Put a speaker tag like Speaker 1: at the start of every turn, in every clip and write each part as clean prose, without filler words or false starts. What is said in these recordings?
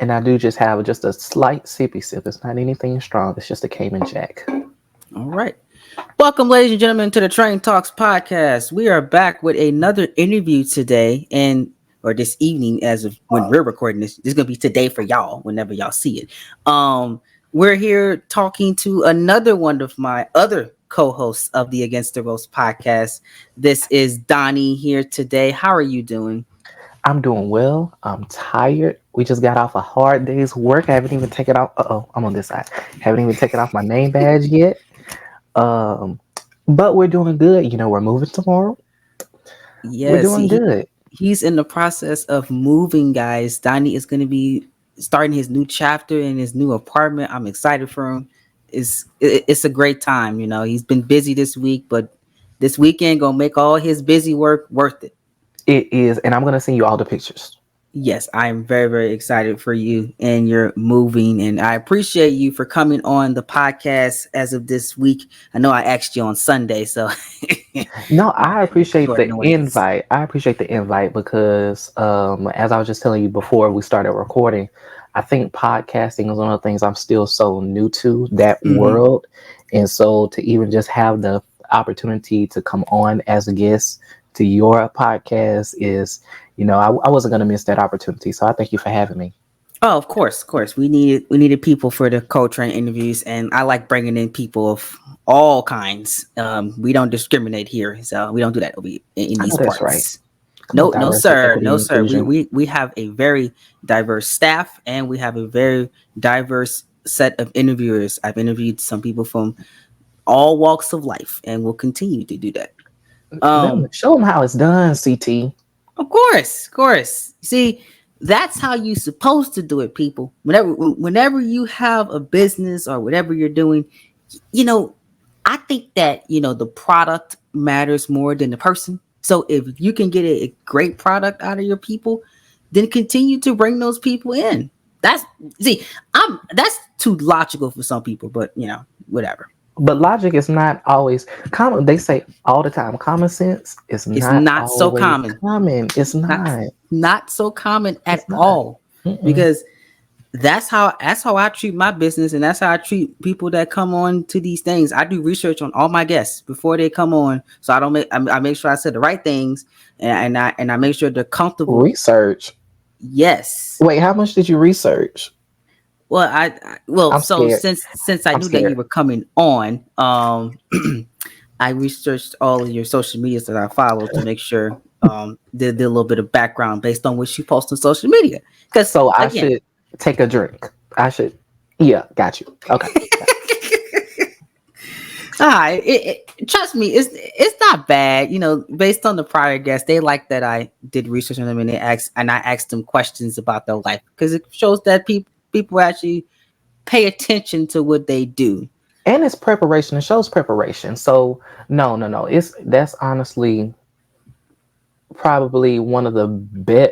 Speaker 1: And I do just have just a slight sippy sip. It's not anything strong. It's just a Cayman Jack.
Speaker 2: All right. Welcome, ladies and gentlemen, to the Train Talks podcast. We are back with another interview today or this evening as of when we're recording this. This is going to be today for y'all whenever y'all see it. We're here talking to another one of my other co-hosts of the Against the Ropes podcast. This is Donny here today. How are you doing?
Speaker 1: I'm doing well. I'm tired. We just got off a hard day's work. I haven't even taken off. I'm on this side. Haven't even taken off my name badge yet. But we're doing good. You know, we're moving tomorrow.
Speaker 2: Yes,
Speaker 1: we're doing good.
Speaker 2: He's in the process of moving, guys. Donny is going to be starting his new chapter in his new apartment. I'm excited for him. It's a great time. You know, he's been busy this week, but this weekend gonna make all his busy work worth it.
Speaker 1: It is, and I'm gonna send you all the pictures.
Speaker 2: Yes, I'm very, very excited for you and your moving, and I appreciate you for coming on the podcast as of this week. I know I asked you on Sunday, so
Speaker 1: no, I appreciate the invite. I appreciate the invite because, as I was just telling you before we started recording, I think podcasting is one of the things I'm still so new to that world, and so to even just have the opportunity to come on as a guest to your podcast is, you know, I wasn't going to miss that opportunity. So I thank you for having me.
Speaker 2: Oh, of course. We needed people for the Coletrain interviews, and I like bringing in people of all kinds. We don't discriminate here, so we don't do that in these parts.
Speaker 1: Right.
Speaker 2: No, sir. We have a very diverse staff, and we have a very diverse set of interviewers. I've interviewed some people from all walks of life, and we'll continue to do that.
Speaker 1: Show them how it's done, CT.
Speaker 2: Of course. See, that's how you're supposed to do it, people. Whenever you have a business or whatever you're doing, you know, I think that, you know, the product matters more than the person. So if you can get a great product out of your people, then continue to bring those people in. That's too logical for some people, but you know, whatever.
Speaker 1: But logic is not always common. They say all the time, common sense is not
Speaker 2: so common.
Speaker 1: It's
Speaker 2: not so common at all. Because that's how I treat my business, and that's how I treat people that come on to these things. I do research on all my guests before they come on, so I make sure I said the right things, and I make sure they're comfortable.
Speaker 1: Research.
Speaker 2: Yes.
Speaker 1: Wait, how much did you research?
Speaker 2: Well, since I knew that you were coming on, I researched all of your social medias that I follow to make sure did a little bit of background based on what you post on social media.
Speaker 1: I should take a drink. Yeah, got you. Okay.
Speaker 2: All right. Trust me, it's not bad. You know, based on the prior guests, they like that I did research on them, and I asked them questions about their life because it shows that people actually pay attention to what they do.
Speaker 1: And it's preparation. It shows preparation. So no. That's honestly probably one of the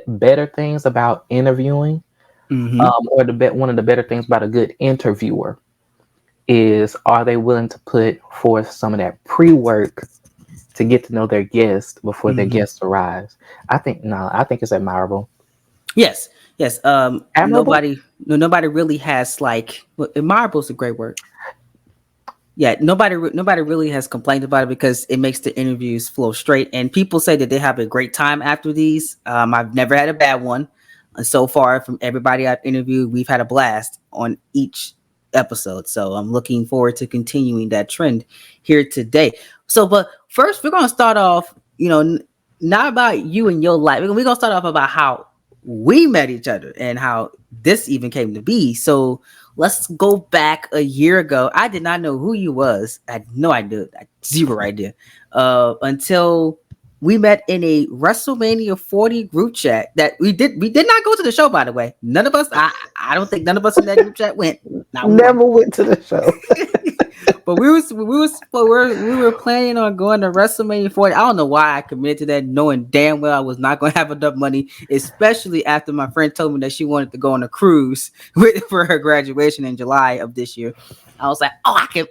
Speaker 1: better things about interviewing, or one of the better things about a good interviewer is, are they willing to put forth some of that pre-work to get to know their guest before their guest arrives? I think it's admirable.
Speaker 2: Yes. Nobody really has admirable is a great word. Yeah, nobody really has complained about it because it makes the interviews flow straight, and people say that they have a great time after these. I've never had a bad one, and so far from everybody I've interviewed, we've had a blast on each episode. So I'm looking forward to continuing that trend here today. So, but first we're gonna start off, you know, not about you and your life. We're gonna start off about how we met each other and how this even came to be. So let's go back a year ago. I did not know who you was. I had no idea, zero idea, until we met in a WrestleMania 40 group chat that we did not go to the show, by the way. None of us, I don't think none of us in that group chat went.
Speaker 1: Never went to the show.
Speaker 2: But we were planning on going to WrestleMania 40. I don't know why I committed to that, knowing damn well I was not going to have enough money, especially after my friend told me that she wanted to go on a cruise for her graduation in July of this year. I was like, I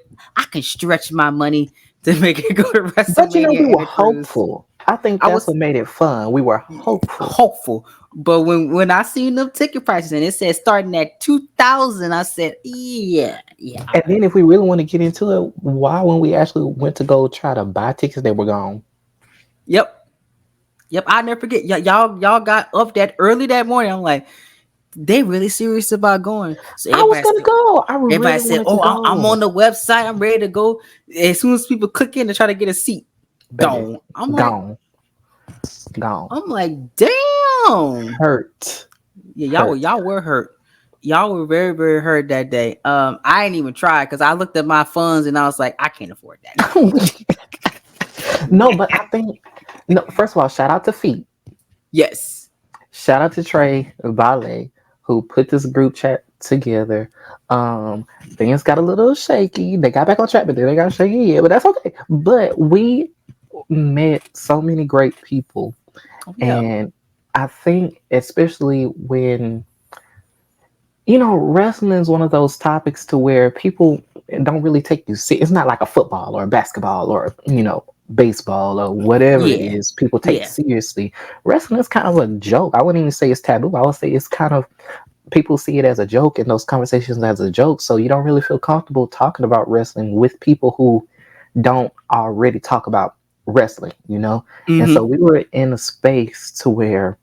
Speaker 2: can stretch my money to make it go to WrestleMania.
Speaker 1: But you know, we were hopeful. I think
Speaker 2: I
Speaker 1: that's
Speaker 2: was
Speaker 1: what made it fun. We were hopeful.
Speaker 2: hopeful, but when I seen them ticket prices and it said starting at 2,000, I said, yeah, all
Speaker 1: And
Speaker 2: right.
Speaker 1: then if we really want to get into it, why when we actually went to go try to buy tickets, they were gone.
Speaker 2: Yep, yep. I never forget. Y'all got up that early that morning. I'm like, they really serious about going. So
Speaker 1: I was gonna go. I
Speaker 2: everybody
Speaker 1: really
Speaker 2: said,
Speaker 1: wanted to
Speaker 2: oh, I'm on
Speaker 1: go.
Speaker 2: the website. I'm ready to go. As soon as people click in to try to get a seat,
Speaker 1: Baby,
Speaker 2: gone. I'm like,
Speaker 1: gone, gone.
Speaker 2: damn.
Speaker 1: Hurt,
Speaker 2: Yeah,
Speaker 1: hurt.
Speaker 2: y'all were hurt. Y'all were very, very hurt that day. I didn't even try because I looked at my funds and I was like, I can't afford that.
Speaker 1: No, but I think no. First of all, shout out to Feet.
Speaker 2: Yes.
Speaker 1: Shout out to Trey Ballet who put this group chat together. Things got a little shaky. They got back on track, but then they got shaky. Yeah, but that's okay. But we met so many great people,
Speaker 2: Oh, yeah.
Speaker 1: and I think especially when wrestling is one of those topics to where people don't really take you serious. It's not like a football or a basketball or baseball or whatever it
Speaker 2: Yeah.
Speaker 1: is people take
Speaker 2: Yeah.
Speaker 1: seriously. Wrestling is kind of a joke. I wouldn't even say it's taboo. I would say it's kind of people see it as a joke and those conversations as a joke. So you don't really feel comfortable talking about wrestling with people who don't already talk about wrestling. And so
Speaker 2: Mm-hmm.
Speaker 1: we were in a space to where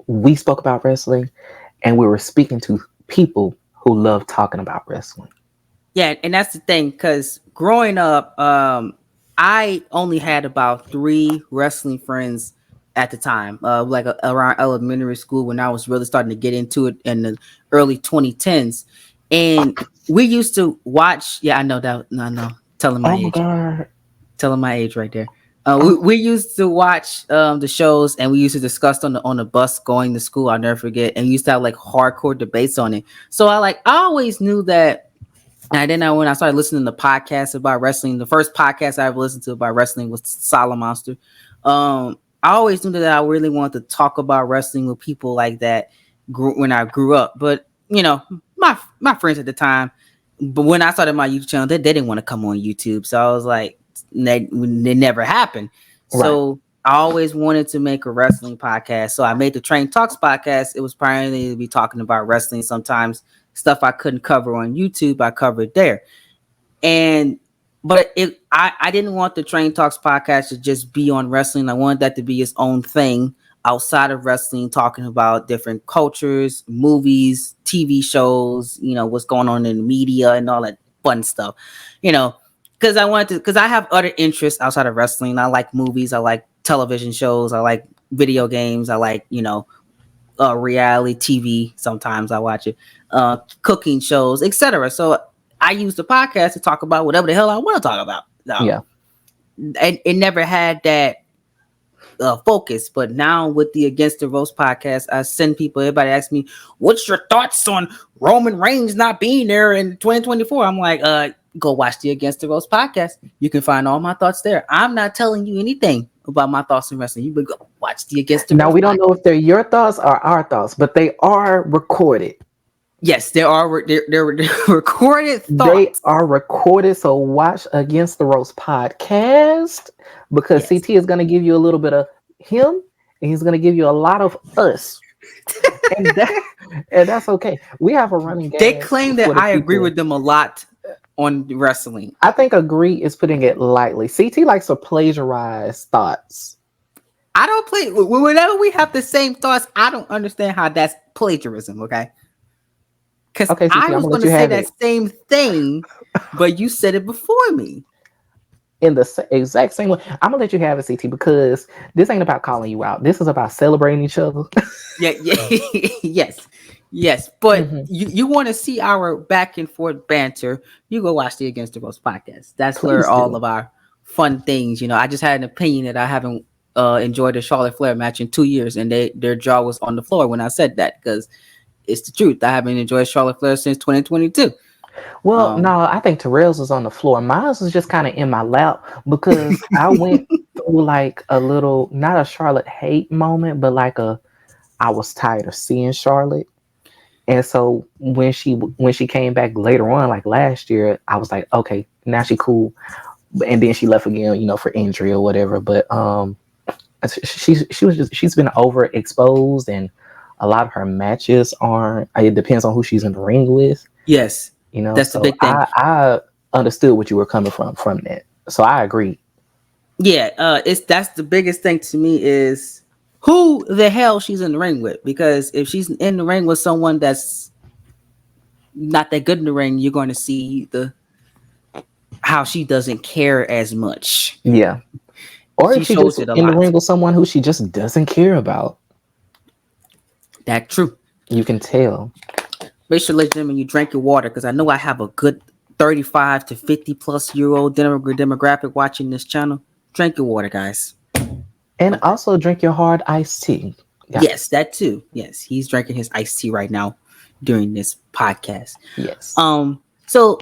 Speaker 1: we spoke about wrestling and we were speaking to people who love talking about wrestling.
Speaker 2: Yeah, and that's the thing, because growing up, I only had about three wrestling friends at the time, around elementary school when I was really starting to get into it in the early 2010s. And we used to watch, yeah, I know that, no, no,
Speaker 1: Oh my god.
Speaker 2: telling my age right there.
Speaker 1: Oh,
Speaker 2: We used to watch the shows and we used to discuss on the bus going to school. I'll never forget. And we used to have like hardcore debates on it. So I always knew that. And then when I started listening to podcasts about wrestling, the first podcast I ever listened to about wrestling was Solid Monster. I always knew that I really wanted to talk about wrestling with people like that when I grew up. But my friends at the time, but when I started my YouTube channel, they didn't want to come on YouTube. So I was like, they never happened.
Speaker 1: right.
Speaker 2: So I always wanted to make a wrestling podcast. So I made the Train Talks podcast. It was primarily to be talking about wrestling. Sometimes stuff I couldn't cover on YouTube, I covered there. And I didn't want the Train Talks podcast to just be on wrestling. I wanted that to be its own thing outside of wrestling, talking about different cultures, movies, TV shows, what's going on in the media and all that fun stuff. You know, because I have other interests outside of wrestling. I like movies, I like television shows, I like video games, I like, reality TV. Sometimes I watch it, cooking shows, etc. So I use the podcast to talk about whatever the hell I want to talk about.
Speaker 1: Yeah.
Speaker 2: And it never had that focus, but now with the Against the Roast podcast, I send people. Everybody asks me, "What's your thoughts on Roman Reigns not being there in 2024?" I'm like, go watch the Against the Roast podcast. You can find all my thoughts there. I'm not telling you anything about my thoughts in wrestling. You would go watch the Against the
Speaker 1: Now
Speaker 2: Roast
Speaker 1: we don't
Speaker 2: podcast.
Speaker 1: know if they're your thoughts or our thoughts, but they are recorded.
Speaker 2: Yes, they're recorded
Speaker 1: They
Speaker 2: thoughts.
Speaker 1: are recorded. So watch Against the Roast podcast because
Speaker 2: Yes.
Speaker 1: CT is going to give you a little bit of him and he's going to give you a lot of us. And that and that's okay. We have a running
Speaker 2: They
Speaker 1: gag
Speaker 2: claim
Speaker 1: for
Speaker 2: that
Speaker 1: the
Speaker 2: I agree
Speaker 1: people.
Speaker 2: with them a lot on wrestling.
Speaker 1: I think agree is putting it lightly. CT likes to plagiarize thoughts.
Speaker 2: I don't play whenever we have the same thoughts. I don't understand how that's plagiarism. Okay, because
Speaker 1: Okay, CT,
Speaker 2: I
Speaker 1: I'm
Speaker 2: was
Speaker 1: gonna
Speaker 2: going
Speaker 1: let
Speaker 2: to
Speaker 1: you
Speaker 2: say
Speaker 1: have
Speaker 2: that
Speaker 1: it.
Speaker 2: same thing, but you said it before me.
Speaker 1: In the exact same way. I'm gonna let you have it, CT, because this ain't about calling you out. This is about celebrating each other.
Speaker 2: Yeah, yeah, yes, yes. But
Speaker 1: Mhm.
Speaker 2: you want to see our back and forth banter? You go watch the Against the Roast podcast. That's where
Speaker 1: Please
Speaker 2: all
Speaker 1: do.
Speaker 2: of our fun things. I just had an opinion that I haven't enjoyed a Charlotte Flair match in 2 years, and their jaw was on the floor when I said that because it's the truth. I haven't enjoyed Charlotte Flair since 2022.
Speaker 1: Well,
Speaker 2: Um,
Speaker 1: no, I think Terrell's was on the floor. Mine was just kind of in my lap because I went through like a little, not a Charlotte hate moment, but like I was tired of seeing Charlotte. And so when she came back later on, like last year, I was like, okay, now she cool. And then she left again, for injury or whatever. But she's been overexposed, and a lot of her matches aren't. It depends on who she's in the ring with,
Speaker 2: Yes,
Speaker 1: you know.
Speaker 2: that's the
Speaker 1: So
Speaker 2: big thing.
Speaker 1: I understood what you were coming from that. So I agree.
Speaker 2: Yeah, that's the biggest thing to me is who the hell she's in the ring with. Because if she's in the ring with someone that's not that good in the ring, you're going to see the how she doesn't care as much.
Speaker 1: Yeah. Or
Speaker 2: She
Speaker 1: if she just
Speaker 2: shows it a
Speaker 1: in the
Speaker 2: lot.
Speaker 1: ring with someone who she just doesn't care about,
Speaker 2: That's true.
Speaker 1: you can tell.
Speaker 2: Make sure, ladies and gentlemen, you drink your water because I know I have a good 35 to 50 plus year old demographic watching this channel. Drink your water, guys.
Speaker 1: And
Speaker 2: Okay.
Speaker 1: also drink your hard iced tea.
Speaker 2: Yes,
Speaker 1: Guys.
Speaker 2: that too. Yes, he's drinking his iced tea right now during this podcast.
Speaker 1: Yes.
Speaker 2: So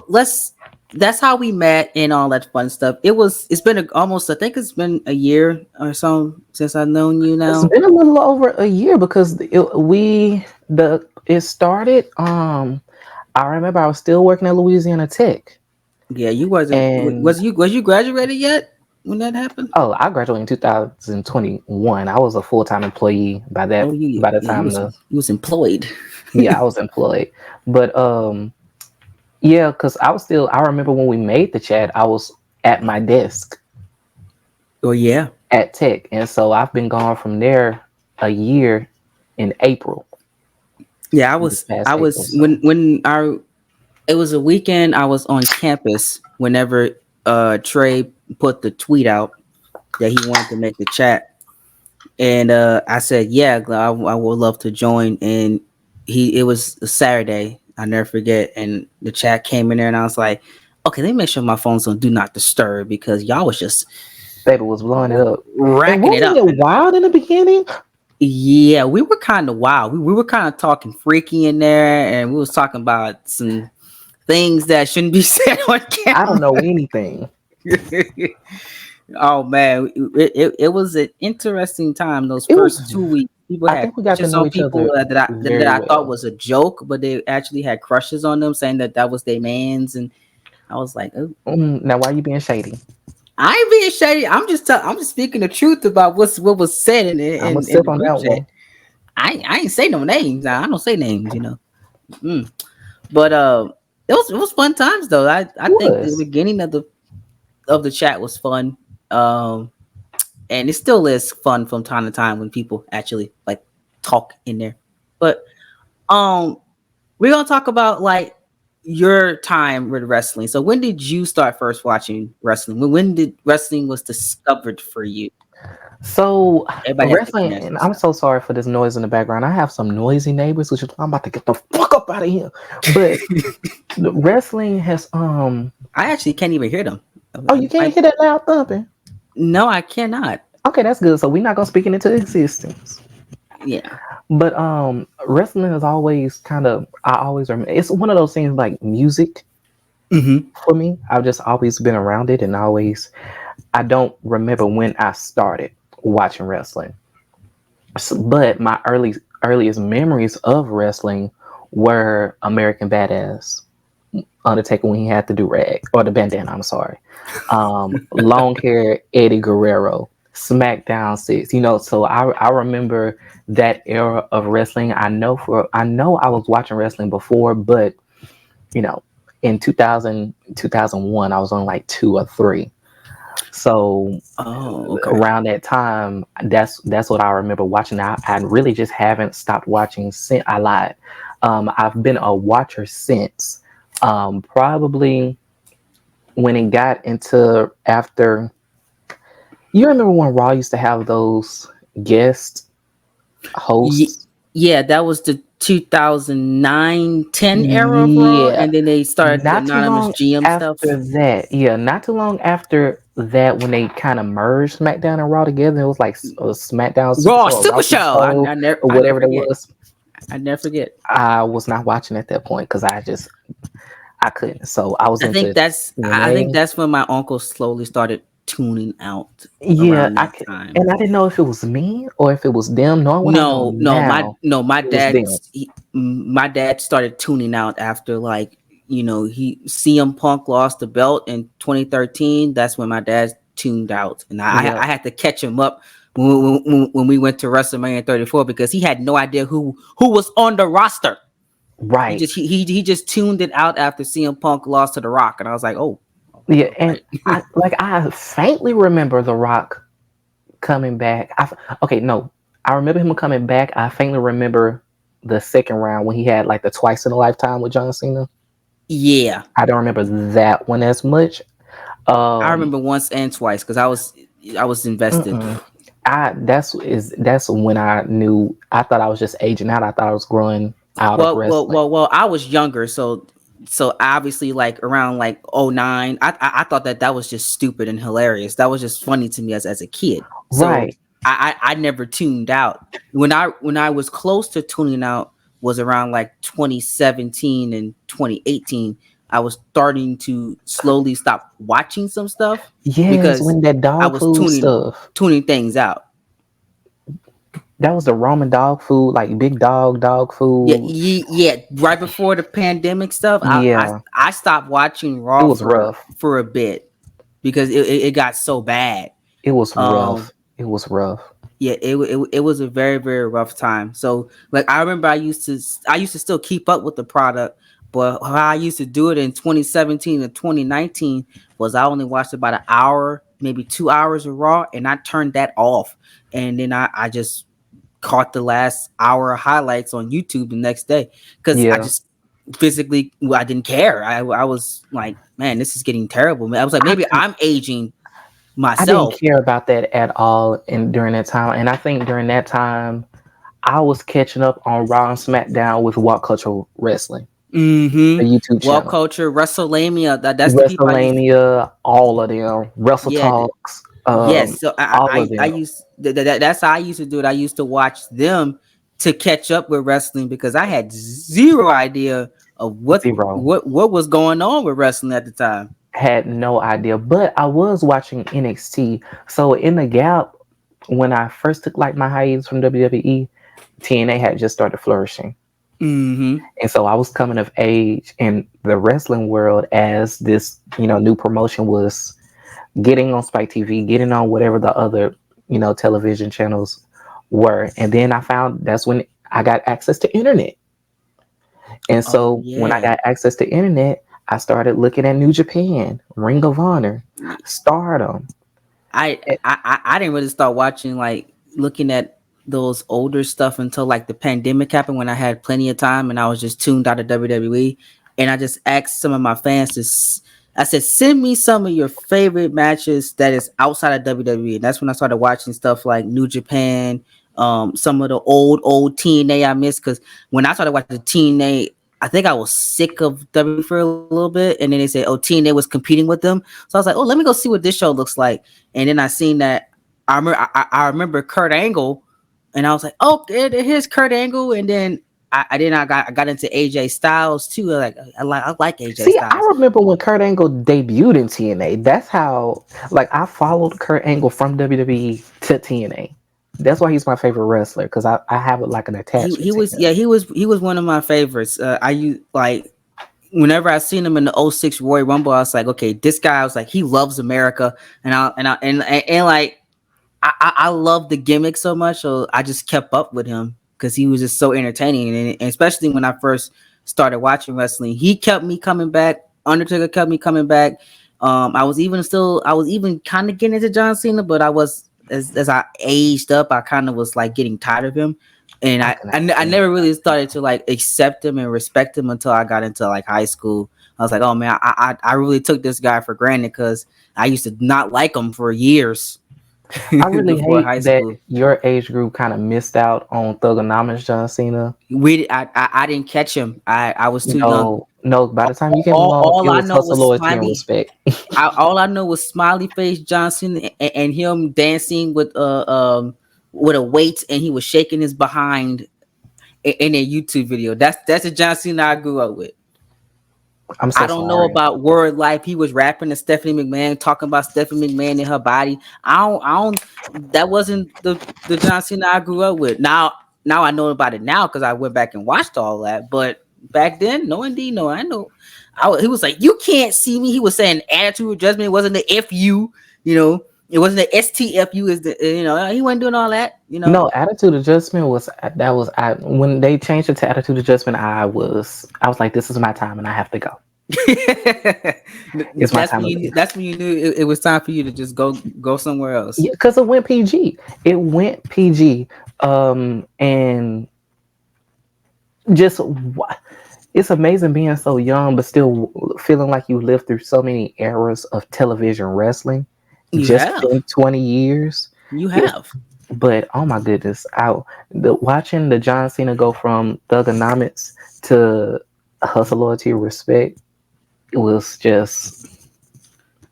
Speaker 2: that's how we met and all that fun stuff. It's been almost, I think it's been a year or so since I've known you
Speaker 1: It's
Speaker 2: now.
Speaker 1: been a little over a year because it started. I remember I was still working at Louisiana Tech,
Speaker 2: Yeah, you wasn't
Speaker 1: and
Speaker 2: was you graduated yet when that happened?
Speaker 1: oh, I graduated in 2021. I was a full time employee
Speaker 2: Oh, you
Speaker 1: by the
Speaker 2: yeah,
Speaker 1: time the
Speaker 2: you was employed.
Speaker 1: yeah, I was employed, but yeah, because I remember when we made the chat, I was at my desk
Speaker 2: Oh yeah.
Speaker 1: at Tech, and so I've been gone from there a year in April.
Speaker 2: Yeah,
Speaker 1: This
Speaker 2: I
Speaker 1: past April,
Speaker 2: was
Speaker 1: so
Speaker 2: when our it was a weekend I was on campus whenever Trey put the tweet out that he wanted to make the chat. And I said, yeah, I would love to join. And it was a Saturday, I'll never forget. And the chat came in there and I was like, okay, let me make sure my phone's on do not disturb because y'all was just
Speaker 1: baby was blowing it up. And
Speaker 2: racking it
Speaker 1: wasn't
Speaker 2: up.
Speaker 1: it wild in the beginning?
Speaker 2: Yeah, we were kind of wild. We were kind of talking freaky in there, and we was talking about some things that shouldn't be said on
Speaker 1: I don't
Speaker 2: camera.
Speaker 1: know anything.
Speaker 2: Oh man, it was an interesting time. Those
Speaker 1: It was.
Speaker 2: first 2 weeks, people
Speaker 1: I
Speaker 2: had
Speaker 1: think we got to
Speaker 2: crushes
Speaker 1: know
Speaker 2: on
Speaker 1: each
Speaker 2: people
Speaker 1: other
Speaker 2: that
Speaker 1: very
Speaker 2: I thought
Speaker 1: well.
Speaker 2: was a joke, but they actually had crushes on them, saying that that was their man's, and I was like, oh,
Speaker 1: Now, why you being shady?
Speaker 2: I ain't being shady. I'm just speaking the truth about what was said
Speaker 1: I'm gonna
Speaker 2: in
Speaker 1: sip
Speaker 2: the
Speaker 1: on
Speaker 2: group
Speaker 1: that
Speaker 2: chat.
Speaker 1: one.
Speaker 2: I ain't say no names. I don't say names, you know. Mm. But it was fun times though. I
Speaker 1: It
Speaker 2: think the
Speaker 1: was.
Speaker 2: beginning of the chat was fun. And it still is fun from time to time when people actually like talk in there. But um we're gonna talk about like your time with wrestling. So when did you start first watching wrestling? When did wrestling was discovered for you?
Speaker 1: So
Speaker 2: Everybody has different
Speaker 1: wrestling,
Speaker 2: answers
Speaker 1: and
Speaker 2: and
Speaker 1: I'm
Speaker 2: stuff.
Speaker 1: so sorry for this noise in the background. I have some noisy neighbors, which is why I'm about to get the fuck up out of here. But the wrestling has
Speaker 2: I actually can't even hear them.
Speaker 1: Oh, you can't hear that loud thumping.
Speaker 2: No, I cannot.
Speaker 1: Okay, that's good. So we're not gonna speak it into existence.
Speaker 2: Yeah.
Speaker 1: But wrestling is always kind of I always remember it's one of those things like music
Speaker 2: Mm-hmm.
Speaker 1: for me. I've just always been around it and always I don't remember when I started watching wrestling. But my earliest memories of wrestling were American Badass, Undertaker when he had the do rag or the bandana. I'm sorry. Long hair Eddie Guerrero, SmackDown 6. You know, so I remember that era of wrestling. I know I was watching wrestling before, but you know, in 2001, I was on like 2 or 3. So
Speaker 2: Oh, okay.
Speaker 1: around that time, that's what I remember watching. I really just haven't stopped watching since. I lied. I've been a watcher since. Probably when it got into after. You remember when Raw used to have those guest
Speaker 2: Ye-
Speaker 1: hosts?
Speaker 2: yeah, that was the 2009-10 era of Raw,
Speaker 1: Yeah,
Speaker 2: and then they started the
Speaker 1: not too
Speaker 2: anonymous
Speaker 1: long
Speaker 2: GM stuff.
Speaker 1: after that. Yeah, not too long after that when they kind of merged SmackDown and Raw together. It was like a SmackDown Super
Speaker 2: Raw
Speaker 1: Show or Raw
Speaker 2: Super
Speaker 1: Super
Speaker 2: Show.
Speaker 1: Show or
Speaker 2: I never
Speaker 1: whatever that
Speaker 2: forget.
Speaker 1: was.
Speaker 2: I never forget.
Speaker 1: I was not watching at that point because I couldn't. So I was into
Speaker 2: I think
Speaker 1: TNA.
Speaker 2: that's when my uncle slowly started tuning out
Speaker 1: Yeah,
Speaker 2: around
Speaker 1: I
Speaker 2: that
Speaker 1: could,
Speaker 2: time.
Speaker 1: and I didn't know if it was me or if it was them. Knowing what I know now,
Speaker 2: My
Speaker 1: it was
Speaker 2: dad
Speaker 1: them.
Speaker 2: my dad started tuning out after like he CM Punk lost the belt in 2013. That's when my dad tuned out, and
Speaker 1: Yeah,
Speaker 2: I had to catch him up when we went to WrestleMania 34 because he had no idea who was on the roster.
Speaker 1: Right.
Speaker 2: He just tuned it out after CM Punk lost to The Rock, and I was like, oh,
Speaker 1: Yeah,
Speaker 2: all
Speaker 1: and
Speaker 2: right.
Speaker 1: I faintly remember The Rock coming back. Okay, no, I remember him coming back. I faintly remember the second round when he had like the twice in a lifetime with John Cena.
Speaker 2: Yeah,
Speaker 1: I don't remember that one as much.
Speaker 2: I
Speaker 1: Um,
Speaker 2: remember once and twice because I was invested.
Speaker 1: mm-mm. That's when I knew. I thought I was just aging out. I thought I was growing out of wrestling.
Speaker 2: Well. I was younger, so obviously like around like '09, I thought that was just stupid and hilarious. That was just funny to me as a kid. So
Speaker 1: Right.
Speaker 2: I never tuned out. When I was close to tuning out was around like 2017 and 2018. I was starting to slowly stop watching some stuff
Speaker 1: Yes,
Speaker 2: because
Speaker 1: when that
Speaker 2: I
Speaker 1: dog
Speaker 2: was
Speaker 1: food stuff.
Speaker 2: tuning things out.
Speaker 1: That was the Roman dog food, like big dog food.
Speaker 2: Yeah. Right before the pandemic stuff,
Speaker 1: Yeah,
Speaker 2: I stopped watching
Speaker 1: it
Speaker 2: Raw
Speaker 1: was rough.
Speaker 2: for a bit because it got so bad.
Speaker 1: It was
Speaker 2: Um,
Speaker 1: rough. It was rough.
Speaker 2: yeah, it was a very very rough time. So like I remember I used to still keep up with the product, but how I used to do it in 2017 and 2019 was I only watched about an hour, maybe 2 hours of Raw, and I turned that off, and then I just caught the last hour of highlights on YouTube the next day because I
Speaker 1: Yeah,
Speaker 2: just physically I didn't care. I was like, man, this is getting terrible. Man, I was like,
Speaker 1: I
Speaker 2: maybe
Speaker 1: could.
Speaker 2: I'm aging
Speaker 1: I didn't
Speaker 2: myself.
Speaker 1: care about that at all, and during that time, and I think during that time, I was catching up on Raw and SmackDown with What Culture Wrestling, the YouTube
Speaker 2: World
Speaker 1: channel,
Speaker 2: Culture, WrestleMania. That's the people I used.
Speaker 1: WrestleMania, all of them, Wrestle
Speaker 2: Yeah,
Speaker 1: Talks,
Speaker 2: yes. So
Speaker 1: all of
Speaker 2: I
Speaker 1: them.
Speaker 2: used that's how I used to do it. I used to watch them to catch up with wrestling because I had zero idea of
Speaker 1: Zero.
Speaker 2: what was going on with wrestling at the time.
Speaker 1: Had no idea, but I was watching NXT. So in the gap, when I first took like my hiatus from WWE, TNA had just started flourishing.
Speaker 2: Mm-hmm.
Speaker 1: And so I was coming of age in the wrestling world as this, new promotion was getting on Spike TV, getting on whatever the other, television channels were. And then I found that's when I got access to internet. And
Speaker 2: Oh
Speaker 1: so when I
Speaker 2: yeah.
Speaker 1: got access to internet, I started looking at New Japan, Ring of Honor, Stardom.
Speaker 2: I didn't really start watching like looking at those older stuff until like the pandemic happened when I had plenty of time and I was just tuned out of WWE and I just asked some of my fans I said send me some of your favorite matches that is outside of WWE and that's when I started watching stuff like New Japan, some of the old TNA I missed because when I started watching the TNA I think I was sick of WWE for a little bit, and then they said, "Oh, TNA was competing with them." So I was like, "Oh, let me go see what this show looks like." And then I seen that I remember Kurt Angle, and I was like, "Oh, here's Kurt Angle." And then I got into AJ Styles too. Like I like AJ
Speaker 1: See, I
Speaker 2: Styles.
Speaker 1: remember when Kurt Angle debuted in TNA. That's how, like, I followed Kurt Angle from WWE to TNA. That's why he's my favorite wrestler because I have like an attachment
Speaker 2: He
Speaker 1: to
Speaker 2: was
Speaker 1: him.
Speaker 2: yeah he was one of my favorites. I use like whenever I seen him in the '06 Royal Rumble, I was like, okay, this guy. I was like, he loves America, and like I love the gimmick so much, so I just kept up with him because he was just so entertaining, and especially when I first started watching wrestling, he kept me coming back. Undertaker kept me coming back. I was even kind of getting into John Cena, but I was as I aged up, I kind of was like getting tired of him, and
Speaker 1: I can
Speaker 2: I
Speaker 1: understand
Speaker 2: never
Speaker 1: that.
Speaker 2: really started to like accept him and respect him until I got into like high school. I was like, oh man, I really took this guy for granted because I used to not like him for years
Speaker 1: I really
Speaker 2: before
Speaker 1: hate
Speaker 2: high
Speaker 1: that
Speaker 2: school.
Speaker 1: your age group kind of missed out on Thugonomics John Cena.
Speaker 2: I didn't catch him. I was too young.
Speaker 1: No, by the time you came along,
Speaker 2: All
Speaker 1: it
Speaker 2: I
Speaker 1: was
Speaker 2: know
Speaker 1: hustle,
Speaker 2: was
Speaker 1: loyalty, and
Speaker 2: smiley.
Speaker 1: respect.
Speaker 2: All I know was smiley face Johnson and him dancing with a weight and he was shaking his behind in a YouTube video. That's a John Cena I grew up with.
Speaker 1: I'm
Speaker 2: I
Speaker 1: so
Speaker 2: don't know
Speaker 1: sorry.
Speaker 2: about word life. He was rapping to Stephanie McMahon, talking about Stephanie McMahon in her body. I don't. That wasn't the John Cena I grew up with. Now I know about it now because I went back and watched all that. But back then, no, indeed, no. I know. He was like, "You can't see me." He was saying attitude adjustment. It wasn't the "if you," you know. It wasn't the STFU. Is the he wasn't doing all that.
Speaker 1: No, attitude adjustment was that was I when they changed it to attitude adjustment. I was like, this is my time, and I have to go. It's my time to leave.
Speaker 2: That's when you knew it was time for you to just go somewhere else.
Speaker 1: Yeah, because it went PG. It went PG. And just it's amazing being so young, but still feeling like you lived through so many eras of television wrestling.
Speaker 2: You
Speaker 1: Just
Speaker 2: have.
Speaker 1: in 20 years.
Speaker 2: You have.
Speaker 1: But oh my goodness, watching the John Cena go from Thugonomics to Hustle, Loyalty, Respect, it was just.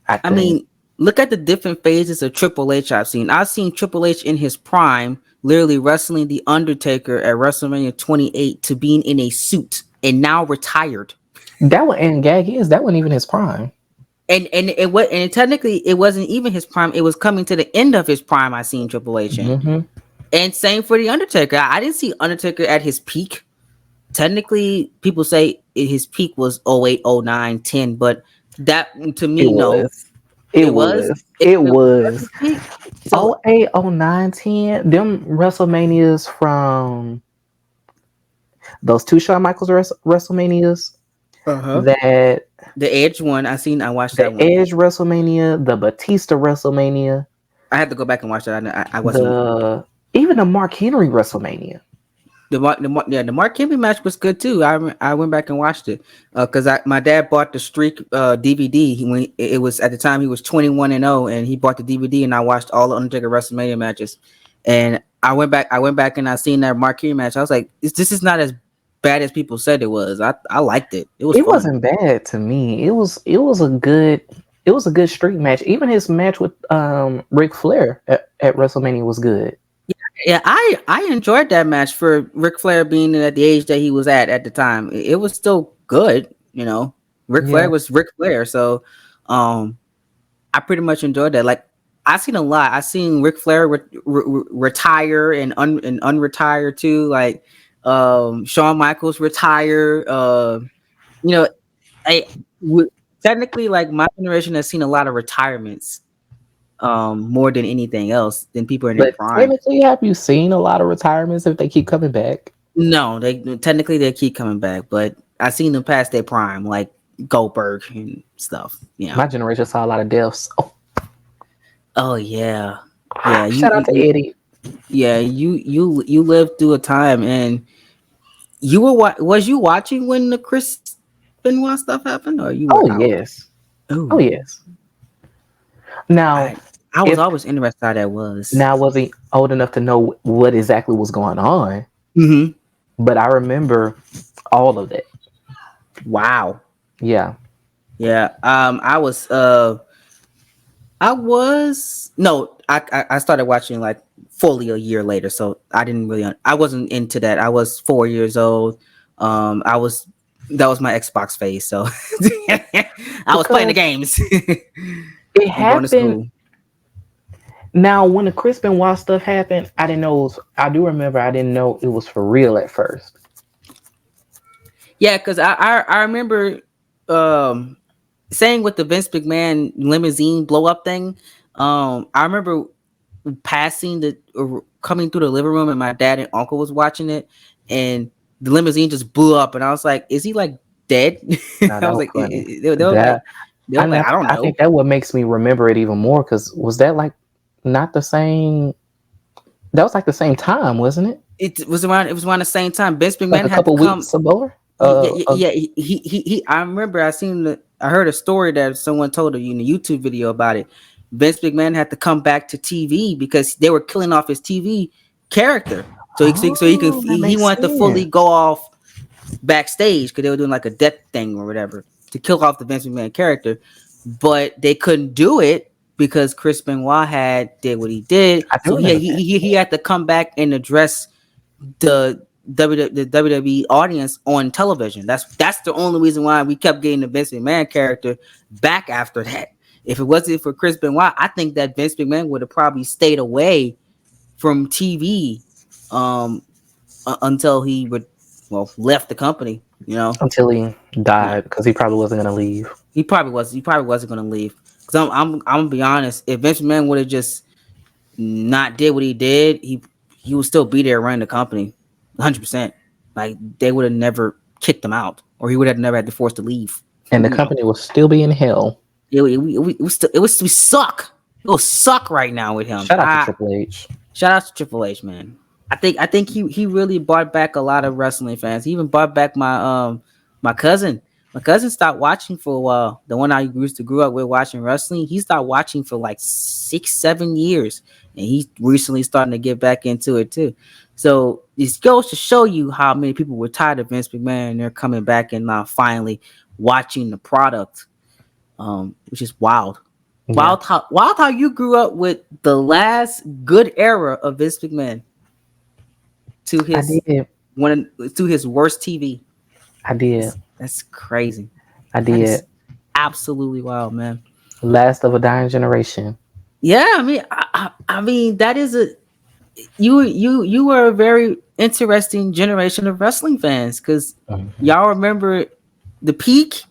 Speaker 2: I mean, look at the different phases of Triple H I've seen. I've seen Triple H in his prime, literally wrestling The Undertaker at WrestleMania 28 to being in a suit and now retired.
Speaker 1: That one, and gag is that wasn't even his prime.
Speaker 2: And technically it wasn't even his prime. It was coming to the end of his prime. I seen Triple H in.
Speaker 1: Mm-hmm.
Speaker 2: And same for The Undertaker. I didn't see Undertaker at his peak. Technically, people say his peak was 08, 09, 10, but that to me,
Speaker 1: It was. So, 08, 09, 10, them WrestleManias from those two Shawn Michaels WrestleManias. That
Speaker 2: the Edge one, I watched that one.
Speaker 1: The Edge WrestleMania, the Batista WrestleMania.
Speaker 2: I had to go back and watch that. I wasn't
Speaker 1: even the Mark Henry WrestleMania.
Speaker 2: The Mark Henry match was good too. I went back and watched it because my dad bought the Streak DVD when it was at the time he was 21-0, and he bought the DVD, and I watched all the Undertaker WrestleMania matches. And I went back and I seen that Mark Henry match. I was like, this is not as bad as people said it was. I liked it. It fun.
Speaker 1: Wasn't bad to me. It was a good streak match. Even his match with Ric Flair at WrestleMania was good.
Speaker 2: Yeah, I enjoyed that match for Ric Flair being at the age that he was at the time. It was still good, Ric Flair was Ric Flair, so I pretty much enjoyed that. Like I seen a lot. I seen Ric Flair retire and unretire too. Like Shawn Michaels retire. Technically, like my generation has seen a lot of retirements. More than anything else than people in their prime.
Speaker 1: Technically, have you seen a lot of retirements if they keep coming back?
Speaker 2: No, they keep coming back, but I've seen them past their prime, like Goldberg and stuff.
Speaker 1: My generation saw a lot of deaths.
Speaker 2: Oh yeah.
Speaker 1: Shout out to Eddie.
Speaker 2: Yeah, you lived through a time, and you were was you watching when the Chris Benoit stuff happened, or you?
Speaker 1: Were yes. Oh yes. Now.
Speaker 2: I was always interested how that was.
Speaker 1: Now, I wasn't old enough to know what exactly was going on.
Speaker 2: Mm-hmm.
Speaker 1: But I remember all of it.
Speaker 2: Wow.
Speaker 1: Yeah.
Speaker 2: Yeah. I started watching like fully a year later, so I wasn't into that. I was 4 years old. That was my Xbox phase, so I was playing the games.
Speaker 1: It happened. Now, when the Chris Benoit stuff happened, I didn't know. I do remember I didn't know it was for real at first.
Speaker 2: Yeah, because I remember saying with the Vince McMahon limousine blow up thing. I remember coming through the living room, and my dad and uncle was watching it, and the limousine just blew up, and I was like, "Is he like dead?" I was like, I don't know.
Speaker 1: I think that what makes me remember it even more, because was that like not the same? That was like the same time, wasn't it?
Speaker 2: It was around the same time. Vince McMahon
Speaker 1: like a couple weeks ago.
Speaker 2: He. I remember I heard a story that someone told in a YouTube video about it. Vince McMahon had to come back to TV because they were killing off his TV character. He wanted to fully go off backstage because they were doing like a death thing or whatever to kill off the Vince McMahon character, but they couldn't do it because Chris Benoit did what he did. So he had to come back and address the WWE audience on television. That's the only reason why we kept getting the Vince McMahon character back after that. If it wasn't for Chris Benoit, I think that Vince McMahon would have probably stayed away from TV until he left the company. Until
Speaker 1: he died, because he probably wasn't going to leave.
Speaker 2: He probably wasn't going to leave. Because I'm gonna be honest. If Vince McMahon would have just not did what he did, he would still be there running the company, 100%. Like they would have never kicked him out, or he would have never had to force to leave.
Speaker 1: And the company will still be in hell.
Speaker 2: We suck. It will suck right now with him.
Speaker 1: Shout out to Triple H.
Speaker 2: Shout out to Triple H, man. I think he really brought back a lot of wrestling fans. He even brought back my cousin. My cousin stopped watching for a while. The one I used to grew up with watching wrestling, he stopped watching for like 6-7 years, and he's recently starting to get back into it too. So this goes to show you how many people were tired of Vince McMahon, and they're coming back and now finally watching the product, which is wild.
Speaker 1: Yeah.
Speaker 2: Wild how you grew up with the last good era of Vince McMahon to his worst TV.
Speaker 1: I did.
Speaker 2: That's crazy.
Speaker 1: I did.
Speaker 2: Absolutely wild, man.
Speaker 1: Last of a dying generation.
Speaker 2: Yeah, I mean that is you were a very interesting generation of wrestling fans because y'all remember the peak,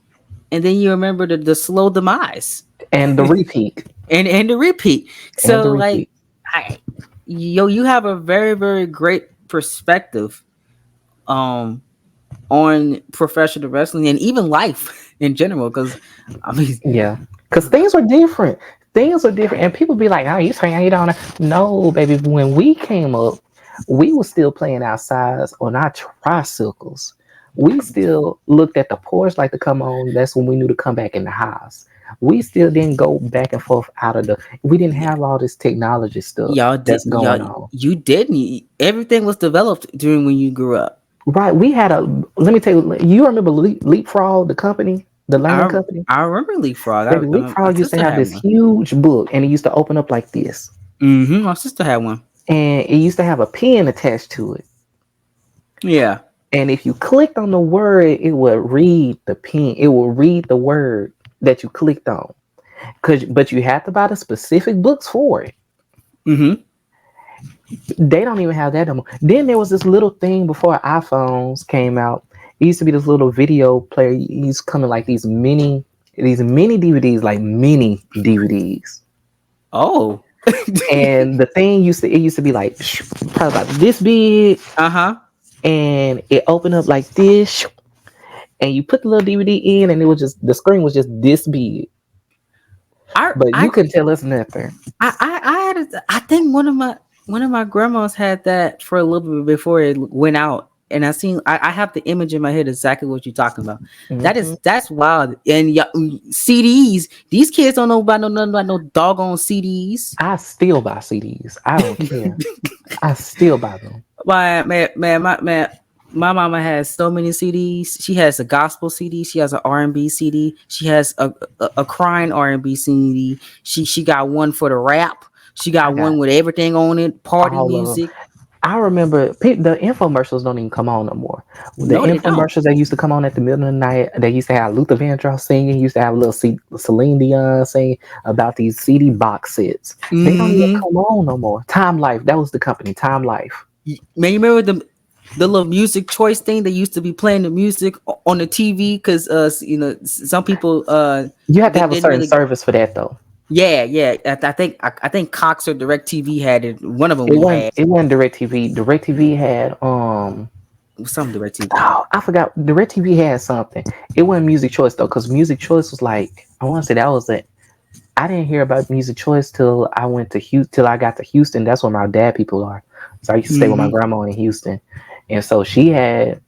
Speaker 2: and then you remember the slow demise
Speaker 1: and the repeat
Speaker 2: and the repeat. So the repeat. Like, you have a very, very great perspective on professional wrestling and even life in general, because I mean,
Speaker 1: yeah, because things are different, and people be like, oh, you saying you don't know. No, baby, when we came up, we were still playing outside on our tricycles. We still looked at the porch like to come on. That's when we knew to come back in the house. We still didn't go back and forth we didn't have all this technology stuff that's going on.
Speaker 2: You didn't. Everything was developed during when you grew up.
Speaker 1: Right. We had let me tell you remember Leapfrog, the company, the learning company?
Speaker 2: I remember Leapfrog.
Speaker 1: Leapfrog used to have this huge book, and it used to open up like this.
Speaker 2: Mm-hmm. My sister had one.
Speaker 1: And it used to have a pen attached to it.
Speaker 2: Yeah.
Speaker 1: And if you clicked on the word, it would read the pen. It will read the word that you clicked on. But you have to buy the specific books for it.
Speaker 2: Mm-hmm.
Speaker 1: They don't even have that anymore. Then there was this little thing before iPhones came out. It used to be this little video player. It used to come in like these mini DVDs, like mini DVDs.
Speaker 2: Oh.
Speaker 1: And the thing used to be like probably about this big.
Speaker 2: Uh-huh.
Speaker 1: And it opened up like this. And you put the little DVD in, and it was just the screen was just this big. But you couldn't tell us nothing.
Speaker 2: I think one of my grandmas had that for a little bit before it went out, and I have the image in my head exactly what you're talking about. Mm-hmm. That's wild. And CDs, these kids don't know about nothing about no doggone CDs.
Speaker 1: I still buy CDs. I don't care. I still buy them.
Speaker 2: My mama has so many CDs. She has a gospel CD. She has an R&B CD. She has a crying R&B CD. She got one for the rap. She got one with everything on it, party music.
Speaker 1: I remember the infomercials don't even come on no more. Infomercials that used to come on at the middle of the night, they used to have Luther Vandross singing, used to have a little Celine Dion singing about these CD box sets. Mm-hmm. They don't even come on no more. Time Life, that was the company, Time Life.
Speaker 2: Man, you remember the little music choice thing? They used to be playing the music on the TV because some people
Speaker 1: you have to have a certain service for that though.
Speaker 2: Yeah. I think Cox or DirecTV had it. One of them.
Speaker 1: It wasn't DirecTV. DirecTV had
Speaker 2: some DirecTV.
Speaker 1: Oh, I forgot. DirecTV had something. It wasn't Music Choice though, because Music Choice was like, I want to say that was it. I didn't hear about Music Choice till I went to Houston. Till I got to Houston. That's where my dad people are. So I used to stay with my grandma in Houston, and so she had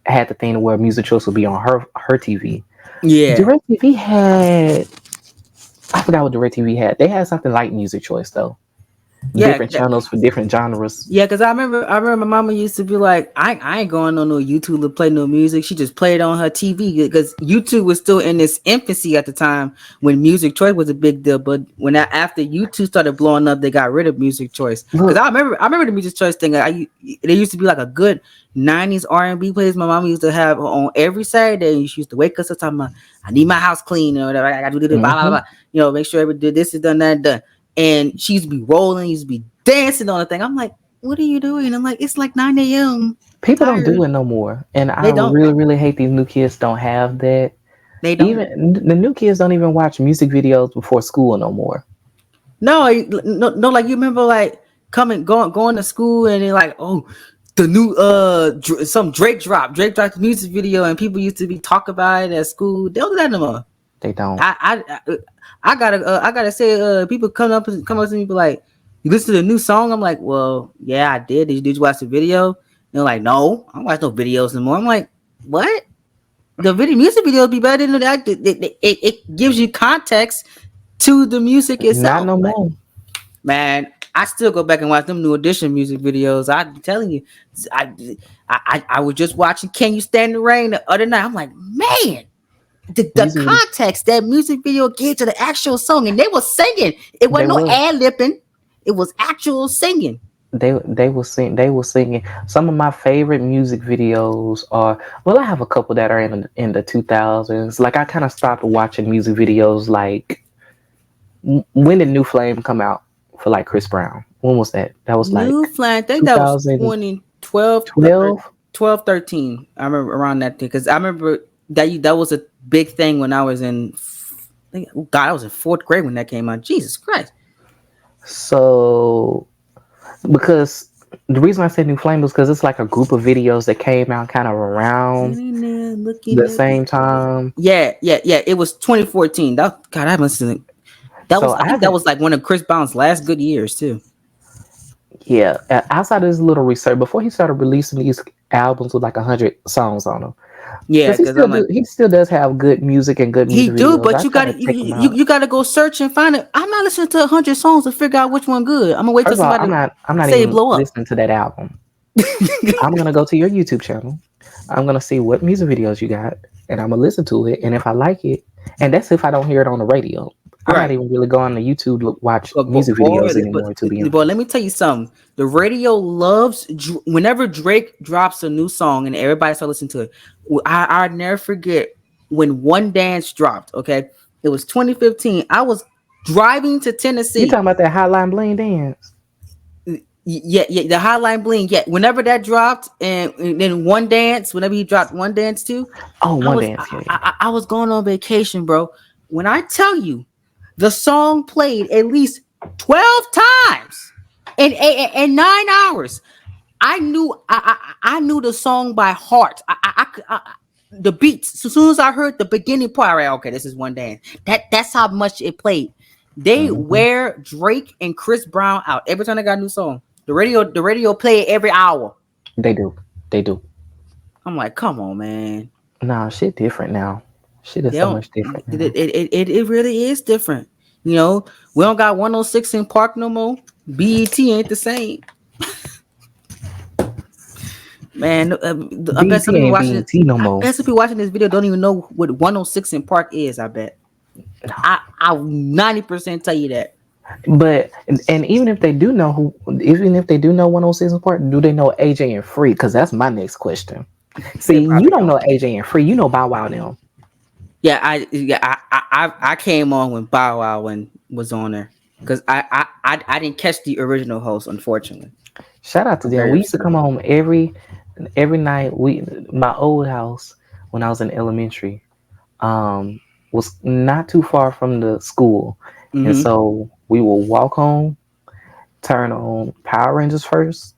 Speaker 1: the thing where Music Choice would be on her TV.
Speaker 2: Yeah.
Speaker 1: DirecTV had. I forgot what DirecTV had. They had something like Music Choice though. Yeah, different channels for different genres.
Speaker 2: Yeah, because I remember my mama used to be like, I ain't going on no YouTube to play no music. She just played on her TV because YouTube was still in its infancy at the time when Music Choice was a big deal. But after YouTube started blowing up, they got rid of Music Choice. Because I remember the Music Choice thing. There used to be like a good 90s R&B plays my mama used to have on every Saturday. She used to wake us up talking about, I need my house clean or whatever. I got to do this, blah, blah, blah. Make sure this is done, that done. And she used to be rolling, used to be dancing on the thing. I'm like, what are you doing? I'm like, it's like 9 a.m.
Speaker 1: People don't do it no more. And I really, really hate these new kids don't have that.
Speaker 2: They don't.
Speaker 1: Even the new kids don't even watch music videos before school no more.
Speaker 2: No, no. Like you remember, like going to school, and they're like, oh, the new some Drake dropped the music video, and people used to be talk about it at school. They don't do that no more.
Speaker 1: They don't.
Speaker 2: I gotta say, people come up to me be like, you listen to the new song? I'm like, well, yeah, I did. Did you watch the video? And they're like, no, I don't watch no videos anymore. I'm like, what? The music video be better than that. It gives you context to the music
Speaker 1: Not
Speaker 2: itself.
Speaker 1: no
Speaker 2: Like,
Speaker 1: more.
Speaker 2: man, I still go back and watch them New Edition music videos. I'm telling you, I was just watching "Can You Stand the Rain" the other night. I'm like, man, the
Speaker 1: Music,
Speaker 2: context that music video gave to the actual song, and they were singing. It
Speaker 1: they
Speaker 2: wasn't no
Speaker 1: was.
Speaker 2: ad lipping. It was actual singing.
Speaker 1: They will sing. They were singing. Some of my favorite music videos are. Well, I have a couple that are in the 2000s. Like I kind of stopped watching music videos. Like when did New Flame come out for like Chris Brown? When was that? That was
Speaker 2: New
Speaker 1: like
Speaker 2: Flag, I think that was 2012,
Speaker 1: 2012.
Speaker 2: 12, 13. I remember around that thing because I remember that was a big thing when I was in. God, I was in fourth grade when that came out. Jesus Christ!
Speaker 1: So because the reason I said New Flame was because it's like a group of videos that came out kind of around
Speaker 2: Sitting there looking
Speaker 1: the
Speaker 2: at
Speaker 1: same time.
Speaker 2: yeah. It was 2014. God, I must have.
Speaker 1: So
Speaker 2: I
Speaker 1: I
Speaker 2: think that
Speaker 1: haven't.
Speaker 2: was like one of Chris Brown's last good years too.
Speaker 1: Yeah, outside of this little research, before he started releasing these albums with like 100 songs on them,
Speaker 2: Yeah,
Speaker 1: because
Speaker 2: because I'm like,
Speaker 1: he still does have good music and good
Speaker 2: he
Speaker 1: music
Speaker 2: do,
Speaker 1: videos.
Speaker 2: but
Speaker 1: I
Speaker 2: you
Speaker 1: try
Speaker 2: gotta
Speaker 1: to check them out.
Speaker 2: you gotta go search and find it. I'm not listening to 100 songs to figure out which one good. I'm gonna wait till
Speaker 1: First of all,
Speaker 2: somebody
Speaker 1: I'm not
Speaker 2: say it
Speaker 1: even
Speaker 2: blow up.
Speaker 1: listening to that album. I'm gonna go to your YouTube channel. I'm gonna see what music videos you got, and I'm gonna listen to it. And if I like it, and that's if I don't hear it on the radio. I'm not
Speaker 2: Right.
Speaker 1: even really going to YouTube to watch
Speaker 2: But,
Speaker 1: music
Speaker 2: boy,
Speaker 1: videos anymore. To be
Speaker 2: but
Speaker 1: honest,
Speaker 2: let me tell you something. The radio loves whenever Drake drops a new song and everybody start listening to it. I never forget when One Dance dropped. Okay, it was 2015. I was driving to
Speaker 1: you
Speaker 2: Tennessee.
Speaker 1: talking about that Hotline Bling dance?
Speaker 2: Yeah, the Hotline Bling. Yeah, whenever that dropped, and then One Dance, whenever he dropped One Dance too,
Speaker 1: Oh,
Speaker 2: I
Speaker 1: one
Speaker 2: was
Speaker 1: dance, yeah, yeah.
Speaker 2: I was going on vacation, bro. When I tell you, the song played at least 12 times in 9 hours. I knew the song by heart. The beats. So as soon as I heard the beginning part, right, okay, this is One Dance. That's how much it played. They
Speaker 1: Hmm.
Speaker 2: wear Drake and Chris Brown out every time they got a new song. The radio play it every hour.
Speaker 1: They do, they do.
Speaker 2: I'm like, come on, man.
Speaker 1: Nah, shit different now. Shit is
Speaker 2: They
Speaker 1: so
Speaker 2: don't.
Speaker 1: much different
Speaker 2: It
Speaker 1: now.
Speaker 2: it, it, it it really is different. We don't got 106 in Park no more. BET ain't the same, man. I bet some
Speaker 1: BT
Speaker 2: people
Speaker 1: ain't
Speaker 2: watching.
Speaker 1: BT no
Speaker 2: I
Speaker 1: more.
Speaker 2: bet some people watching this video don't even know what 106 in Park is. I bet.
Speaker 1: No.
Speaker 2: I'll 90% tell you that.
Speaker 1: But and even if they do know 106 part, do they know AJ and Free? Because that's my next question.
Speaker 2: They
Speaker 1: See, you
Speaker 2: probably
Speaker 1: don't
Speaker 2: don't.
Speaker 1: know AJ and Free. You know Bow Wow now.
Speaker 2: I came on when Bow Wow was on there because I didn't catch the original host, unfortunately.
Speaker 1: Shout out to
Speaker 2: I'm
Speaker 1: them.
Speaker 2: very
Speaker 1: We used to
Speaker 2: upset.
Speaker 1: come home every night. My old house when I was in elementary was not too far from the school, and
Speaker 2: Mm-hmm.
Speaker 1: so we would walk home, turn on Power Rangers first,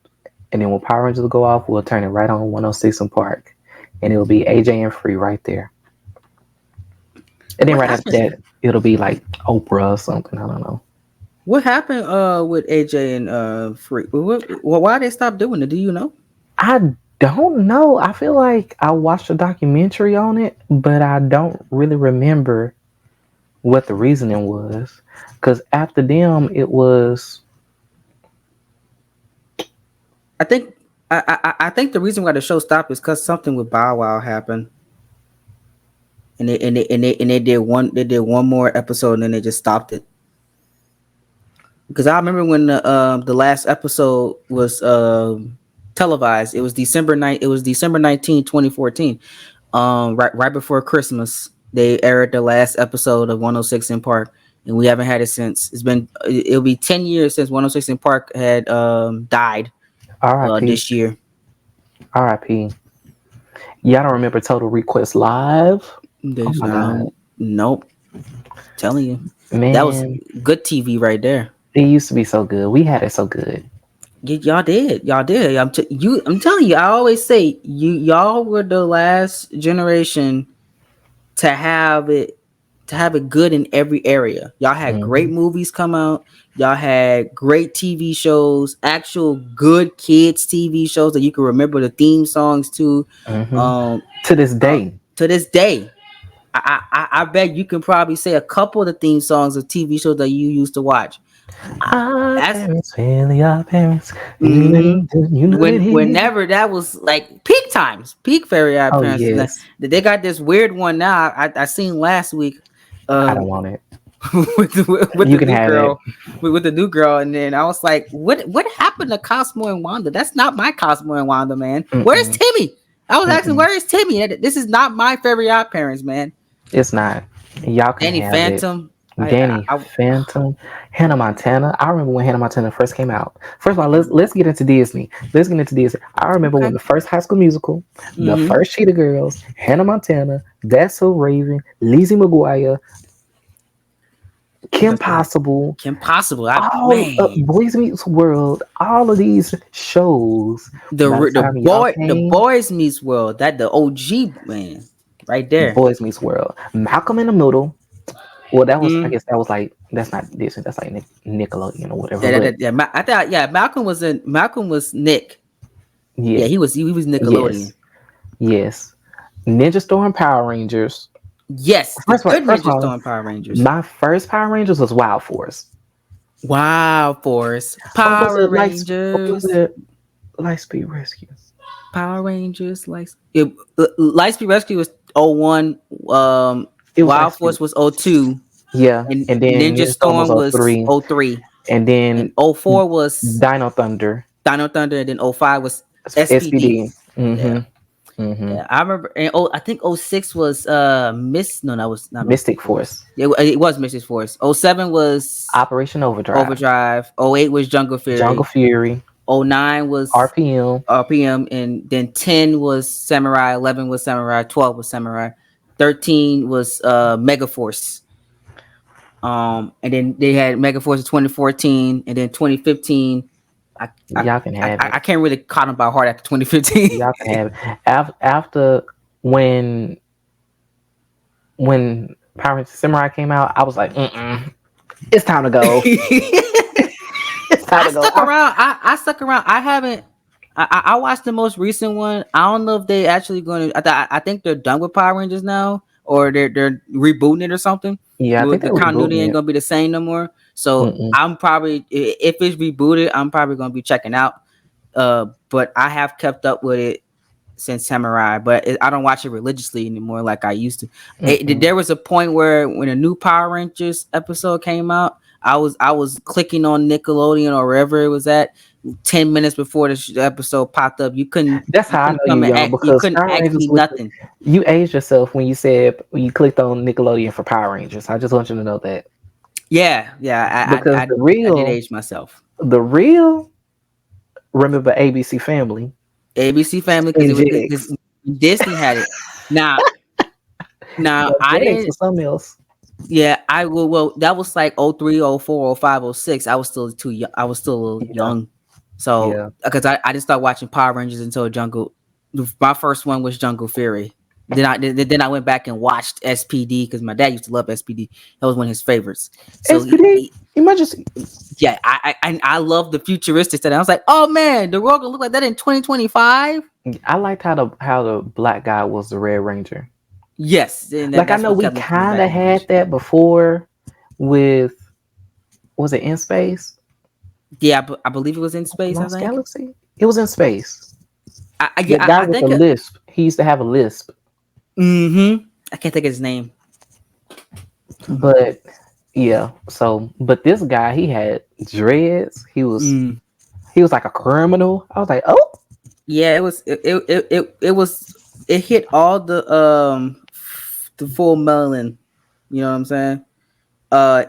Speaker 1: and then when Power Rangers would go off, we'll turn it right on 106 in Park, and it'll be AJ and Free right there. And then
Speaker 2: What
Speaker 1: right after
Speaker 2: happened?
Speaker 1: that, it'll be like Oprah or something. I don't know.
Speaker 2: What happened with AJ and Free? Why they stopped doing it? Do you know?
Speaker 1: I don't know. I feel like I watched a documentary on it, but I don't really remember what the reasoning was. Because after them, it was.
Speaker 2: I think I think the reason why the show stopped is because something with Bow Wow happened, and they did one more episode and then they just stopped it. Because I remember when the last episode was televised. It was December 19th, 2014. Right before Christmas, they aired the last episode of 106 in Park, and we haven't had it since. It'll be 10 years since 106 in Park had died
Speaker 1: RIP.
Speaker 2: this year.
Speaker 1: RIP. Y'all don't remember Total Request Live? Oh
Speaker 2: There's
Speaker 1: my god,
Speaker 2: nope. Telling you, that was
Speaker 1: man,
Speaker 2: good TV right there.
Speaker 1: it used to be so good. We had it so good.
Speaker 2: Y'all did. I'm telling you. I always say y'all were the last generation to have it good in every area. Y'all had great
Speaker 1: Hmm.
Speaker 2: movies come out. Y'all had great TV shows, actual good kids TV shows that you can remember the theme songs to.
Speaker 1: Hmm.
Speaker 2: Um,
Speaker 1: To this day.
Speaker 2: to this day, I bet you can probably say a couple of the theme songs of TV shows that you used to watch.
Speaker 1: Our
Speaker 2: That's
Speaker 1: parents, really our parents. You know
Speaker 2: hmm
Speaker 1: it is.
Speaker 2: whenever that was like peak times, peak fairy eye
Speaker 1: Oh
Speaker 2: appearances. Now,
Speaker 1: yes,
Speaker 2: they got this weird one now. I seen last week.
Speaker 1: I
Speaker 2: Uh,
Speaker 1: don't want it.
Speaker 2: with
Speaker 1: You
Speaker 2: the
Speaker 1: can
Speaker 2: new
Speaker 1: have it.
Speaker 2: girl, with the new girl, and then I was like, what happened to Cosmo and Wanda? That's not my Cosmo and Wanda, man. Where's
Speaker 1: Mm-mm,
Speaker 2: Timmy? I was asking,
Speaker 1: mm-mm.
Speaker 2: where is Timmy? This is not my fairy odd parents, man.
Speaker 1: It's not. Y'all can
Speaker 2: Danny
Speaker 1: have it.
Speaker 2: Phantom.
Speaker 1: Danny
Speaker 2: I
Speaker 1: Phantom, Hannah Montana. I remember when Hannah Montana first came out. First of all, let's get into Disney. Let's get into Disney. I remember when
Speaker 2: okay.
Speaker 1: the first High School Musical, the
Speaker 2: Mm-hmm.
Speaker 1: first Cheetah Girls, Hannah Montana, That's So Raven, Lizzie McGuire, Kim
Speaker 2: That's right.
Speaker 1: Possible,
Speaker 2: Kim Possible.
Speaker 1: all
Speaker 2: Man,
Speaker 1: Boys Meets World, all of these shows. By the time y'all
Speaker 2: the
Speaker 1: came,
Speaker 2: boys meets world. That the OG man, right there.
Speaker 1: Boys Meets World, Malcolm in the Middle. Well, that was I
Speaker 2: Mm-hmm.
Speaker 1: guess that was like that's not Disney. That's like Nickelodeon or whatever.
Speaker 2: Yeah,
Speaker 1: But
Speaker 2: yeah. I thought Malcolm was Nick.
Speaker 1: yeah,
Speaker 2: Yeah, he was Nickelodeon.
Speaker 1: yes, yes. Ninja Storm Power Rangers.
Speaker 2: Yes, the good
Speaker 1: First of
Speaker 2: Ninja
Speaker 1: all,
Speaker 2: Storm Power Rangers.
Speaker 1: my first Power Rangers was Wild Force.
Speaker 2: Wow, Force.
Speaker 1: Or was
Speaker 2: Power
Speaker 1: it or was
Speaker 2: Rangers.
Speaker 1: it Lightspeed Rescue?
Speaker 2: Power Rangers. Like Lightspeed Rescue was '01.
Speaker 1: It was
Speaker 2: Wild
Speaker 1: Lightspeed.
Speaker 2: Force was '02,
Speaker 1: Yeah,
Speaker 2: and
Speaker 1: and then
Speaker 2: Ninja
Speaker 1: Ninja Storm was
Speaker 2: Storm was
Speaker 1: '03,
Speaker 2: '03,
Speaker 1: and
Speaker 2: and
Speaker 1: then
Speaker 2: '04 was
Speaker 1: Dino Thunder,
Speaker 2: Dino Thunder, and then '05 was SPD.
Speaker 1: SPD.
Speaker 2: Yeah.
Speaker 1: Mm-hmm. Mm-hmm.
Speaker 2: Yeah, I remember, and I think '06 was Miss. No, that was not Mystic
Speaker 1: Mystic
Speaker 2: Force.
Speaker 1: Force,
Speaker 2: It was Mystic Force. '07 was
Speaker 1: Operation Overdrive,
Speaker 2: Overdrive. '08 was Jungle
Speaker 1: Jungle
Speaker 2: Fury.
Speaker 1: Fury,
Speaker 2: '09 was
Speaker 1: RPM.
Speaker 2: RPM, and then 10 was Samurai. 11 was Samurai. 12 was Samurai. 13 was Mega Force. And then they had Mega Force in 2014, and then 2015. I I,
Speaker 1: Y'all can have it.
Speaker 2: I can't really caught them by heart after 2015.
Speaker 1: Y'all can have it. After when when Power Rangers Samurai came out, I was like, it's time to go. It's time
Speaker 2: I
Speaker 1: to go.
Speaker 2: stuck around. I stuck around. I haven't. I watched the most recent one. I don't know if they actually going to. I think they're done with Power Rangers now, or they're rebooting it or something.
Speaker 1: Yeah, I think
Speaker 2: The
Speaker 1: they're
Speaker 2: continuity
Speaker 1: rebooting
Speaker 2: ain't
Speaker 1: it.
Speaker 2: gonna be the same no more. So
Speaker 1: Mm-mm.
Speaker 2: I'm probably, if it's rebooted, I'm probably gonna be checking out. But I have kept up with it since Samurai, but I don't watch it religiously anymore like I used to.
Speaker 1: Mm-mm.
Speaker 2: There was a point where when a new Power Rangers episode came out, I was clicking on Nickelodeon or wherever it was at 10 minutes before the episode popped up.
Speaker 1: That's
Speaker 2: You
Speaker 1: how I
Speaker 2: couldn't
Speaker 1: know you
Speaker 2: come and
Speaker 1: young
Speaker 2: you
Speaker 1: because
Speaker 2: couldn't
Speaker 1: Power
Speaker 2: ask
Speaker 1: Rangers
Speaker 2: me
Speaker 1: was
Speaker 2: nothing.
Speaker 1: you aged yourself when you said when you clicked on Nickelodeon for Power Rangers. I just want you to know that
Speaker 2: Yeah,
Speaker 1: because
Speaker 2: I did age myself.
Speaker 1: the real remember ABC Family
Speaker 2: ABC Family because
Speaker 1: and
Speaker 2: it was
Speaker 1: Jigs.
Speaker 2: because Disney had it. Now now
Speaker 1: No,
Speaker 2: I
Speaker 1: Jigs
Speaker 2: didn't.
Speaker 1: was something else.
Speaker 2: Yeah, I will. Well, that was like '03, '04, '05, '06. I was still too young. I was still a little
Speaker 1: Yeah,
Speaker 2: young. So,
Speaker 1: yeah.
Speaker 2: because I didn't start watching Power Rangers until Jungle. My first one was Jungle Fury. Then I went back and watched SPD because my dad used to love SPD. That was one of his favorites. So
Speaker 1: SPD Emergency.
Speaker 2: yeah, I love the futuristic stuff. I was like, oh man, the world gonna look like that in 2025.
Speaker 1: I liked how the black guy was the Red Ranger.
Speaker 2: Yes, and
Speaker 1: Like I
Speaker 2: that's
Speaker 1: know
Speaker 2: what
Speaker 1: we
Speaker 2: kept me coming
Speaker 1: kind
Speaker 2: back
Speaker 1: of
Speaker 2: and watch.
Speaker 1: had that before with was it In Space?
Speaker 2: Yeah, I believe it was in space. I
Speaker 1: Lost
Speaker 2: think.
Speaker 1: Galaxy? It was In Space. The
Speaker 2: Yeah,
Speaker 1: guy
Speaker 2: I
Speaker 1: with the
Speaker 2: think.
Speaker 1: lisp. He used to have a lisp.
Speaker 2: I can't think of his name.
Speaker 1: But yeah, so but this guy he had dreads.
Speaker 2: Mm.
Speaker 1: He was like a criminal. I was like, oh,
Speaker 2: Yeah, it was it hit all the full melanin. You know what I'm saying?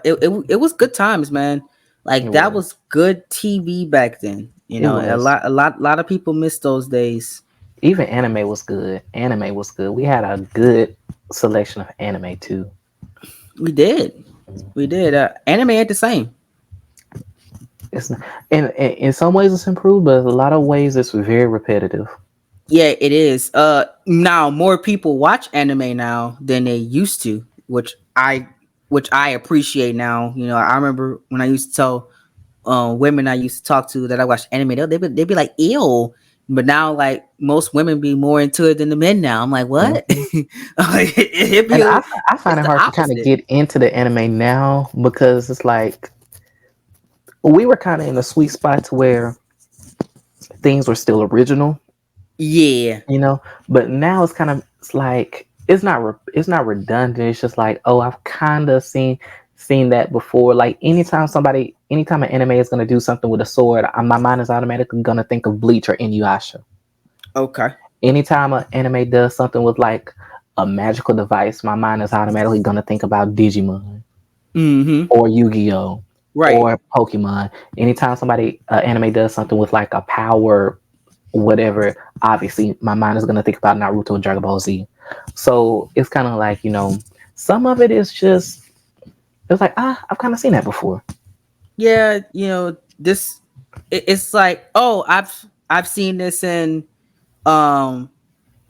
Speaker 2: It was good times, man.
Speaker 1: it
Speaker 2: Like that
Speaker 1: was.
Speaker 2: was good TV back then. You
Speaker 1: It
Speaker 2: know, a
Speaker 1: was.
Speaker 2: lot of people miss those days.
Speaker 1: Even anime was good. Anime was good. We had a good selection of anime too.
Speaker 2: We did. We did. Anime ain't the same.
Speaker 1: It's not, and in some ways it's improved, but a lot of ways it's very repetitive.
Speaker 2: Yeah, it is. Now more people watch anime now than they used to, which I appreciate now. You know, I remember when I used to tell women I used to talk to that I watched anime, they'd be like, ew. But now, like, most women be more into it than the men now. I'm like, what?
Speaker 1: Mhm.
Speaker 2: Like,
Speaker 1: And I find
Speaker 2: it's
Speaker 1: it
Speaker 2: the
Speaker 1: hard to kind of
Speaker 2: opposite.
Speaker 1: get into the anime now because it's like we were kind of in a sweet spot to where things were still original,
Speaker 2: Yeah.
Speaker 1: you know. But now it's kind of it's like it's not redundant. It's just like, oh, I've kind of seen that before. Like anytime an anime is gonna do something with a sword, my mind is automatically gonna think of Bleach or Inuyasha.
Speaker 2: Okay.
Speaker 1: Anytime an anime does something with like a magical device, my mind is automatically gonna think about Digimon
Speaker 2: Mm-hmm.
Speaker 1: or Yu-Gi-Oh
Speaker 2: Right.
Speaker 1: or Pokemon. Anytime somebody anime does something with like a power, whatever, obviously my mind is gonna think about Naruto and Dragon Ball Z. So it's kind of like, some of it is just it's like, I've kind of seen that before.
Speaker 2: Yeah. This. It's like, oh, I've seen this in um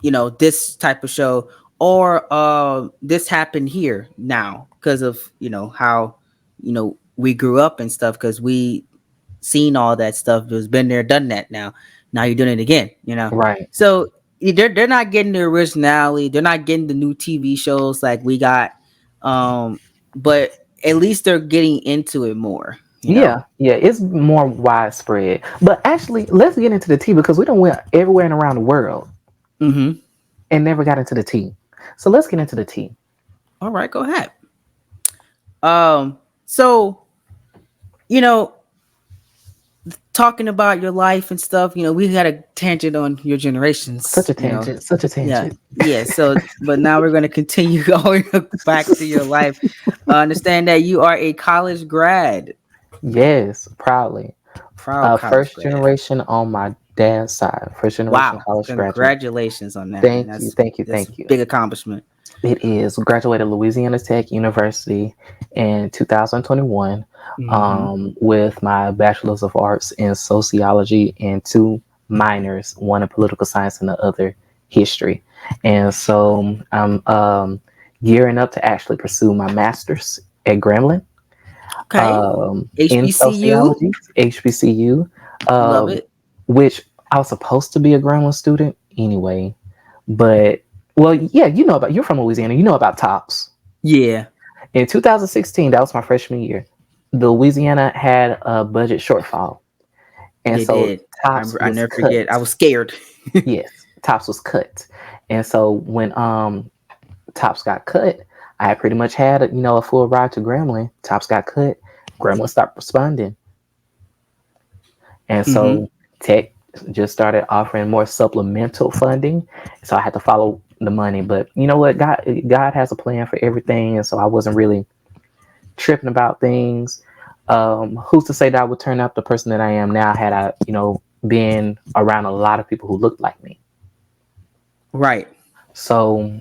Speaker 2: this type of show, or this happened here now because of how we grew up and stuff, because we seen all that stuff, has been there, done that. Now you're doing it again.
Speaker 1: Right.
Speaker 2: So they're not getting the originality, they're not getting the new TV shows like we got, um but at least they're getting into it more.
Speaker 1: Yeah, yeah, it's more widespread. But actually, let's get into the tea because we don't went everywhere and around the world
Speaker 2: Mm-hmm.
Speaker 1: and never got into the tea. So let's get into the tea.
Speaker 2: All right, go ahead. So you know talking about your life and stuff, we had a tangent on your
Speaker 1: Such
Speaker 2: generations,
Speaker 1: a tangent, such a
Speaker 2: yeah,
Speaker 1: tangent.
Speaker 2: yeah. So, but now we're going to continue going back to your life. Understand that you are a college grad,
Speaker 1: Yes, proudly.
Speaker 2: proud college
Speaker 1: First
Speaker 2: grad.
Speaker 1: generation on my dad's side, first generation
Speaker 2: Wow,
Speaker 1: college graduate.
Speaker 2: congratulations on that, man.
Speaker 1: Thank you,
Speaker 2: That's
Speaker 1: thank you,
Speaker 2: that's a
Speaker 1: thank you.
Speaker 2: big accomplishment.
Speaker 1: It is. Graduated Louisiana Tech University in 2021
Speaker 2: Mm-hmm.
Speaker 1: with my Bachelor's of Arts in Sociology and two minors, one in political science and the other history. And so I'm gearing up to actually pursue my master's at Grambling
Speaker 2: Okay,
Speaker 1: in
Speaker 2: HBCU,
Speaker 1: sociology, HBCU,
Speaker 2: love
Speaker 1: um,
Speaker 2: it.
Speaker 1: which I was supposed to be a Grambling student anyway. But well, yeah, you're from Louisiana. You know about TOPS.
Speaker 2: Yeah,
Speaker 1: In 2016, that was my freshman year. Louisiana had a budget shortfall, and
Speaker 2: they
Speaker 1: so
Speaker 2: did.
Speaker 1: TOPS
Speaker 2: I
Speaker 1: was
Speaker 2: never forget. I
Speaker 1: cut.
Speaker 2: was scared.
Speaker 1: Yes, TOPS was cut, and so when TOPS got cut, I pretty much had a full ride to Grambling. TOPS got cut. Grambling stopped responding, and
Speaker 2: Mm-hmm.
Speaker 1: so Tech just started offering more supplemental funding. So I had to follow the money. But you know what? God has a plan for everything, and so I wasn't really tripping about things. Who's to say that I would turn out the person that I am now had I, been around a lot of people who looked like me?
Speaker 2: Right.
Speaker 1: So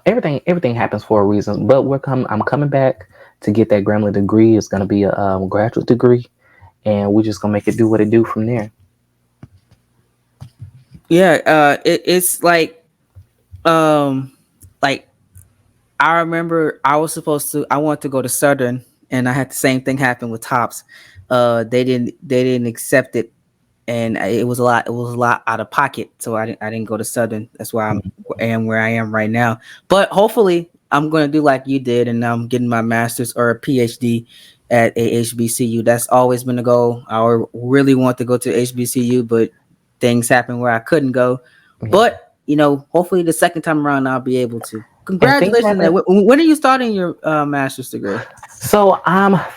Speaker 1: everything happens for a reason. But I'm coming back to get that Grambling degree. It's going to be a graduate degree, and we're just gonna make it do what it do from there.
Speaker 2: Yeah. It's um like I remember I wanted to go to Southern, and I had the same thing happen with Tops. They didn't accept it, and it was a lot out of pocket, so I didn't go to Southern. That's why I am where I am right now. But hopefully I'm going to do like you did, and I'm getting my master's or a PhD at a HBCU. That's always been a goal. Really want to go to HBCU, but things happened where I couldn't go.
Speaker 1: Yeah.
Speaker 2: But hopefully the second time around I'll be able to.
Speaker 1: And things
Speaker 2: Congratulations!
Speaker 1: happen.
Speaker 2: When are you starting your master's degree?
Speaker 1: So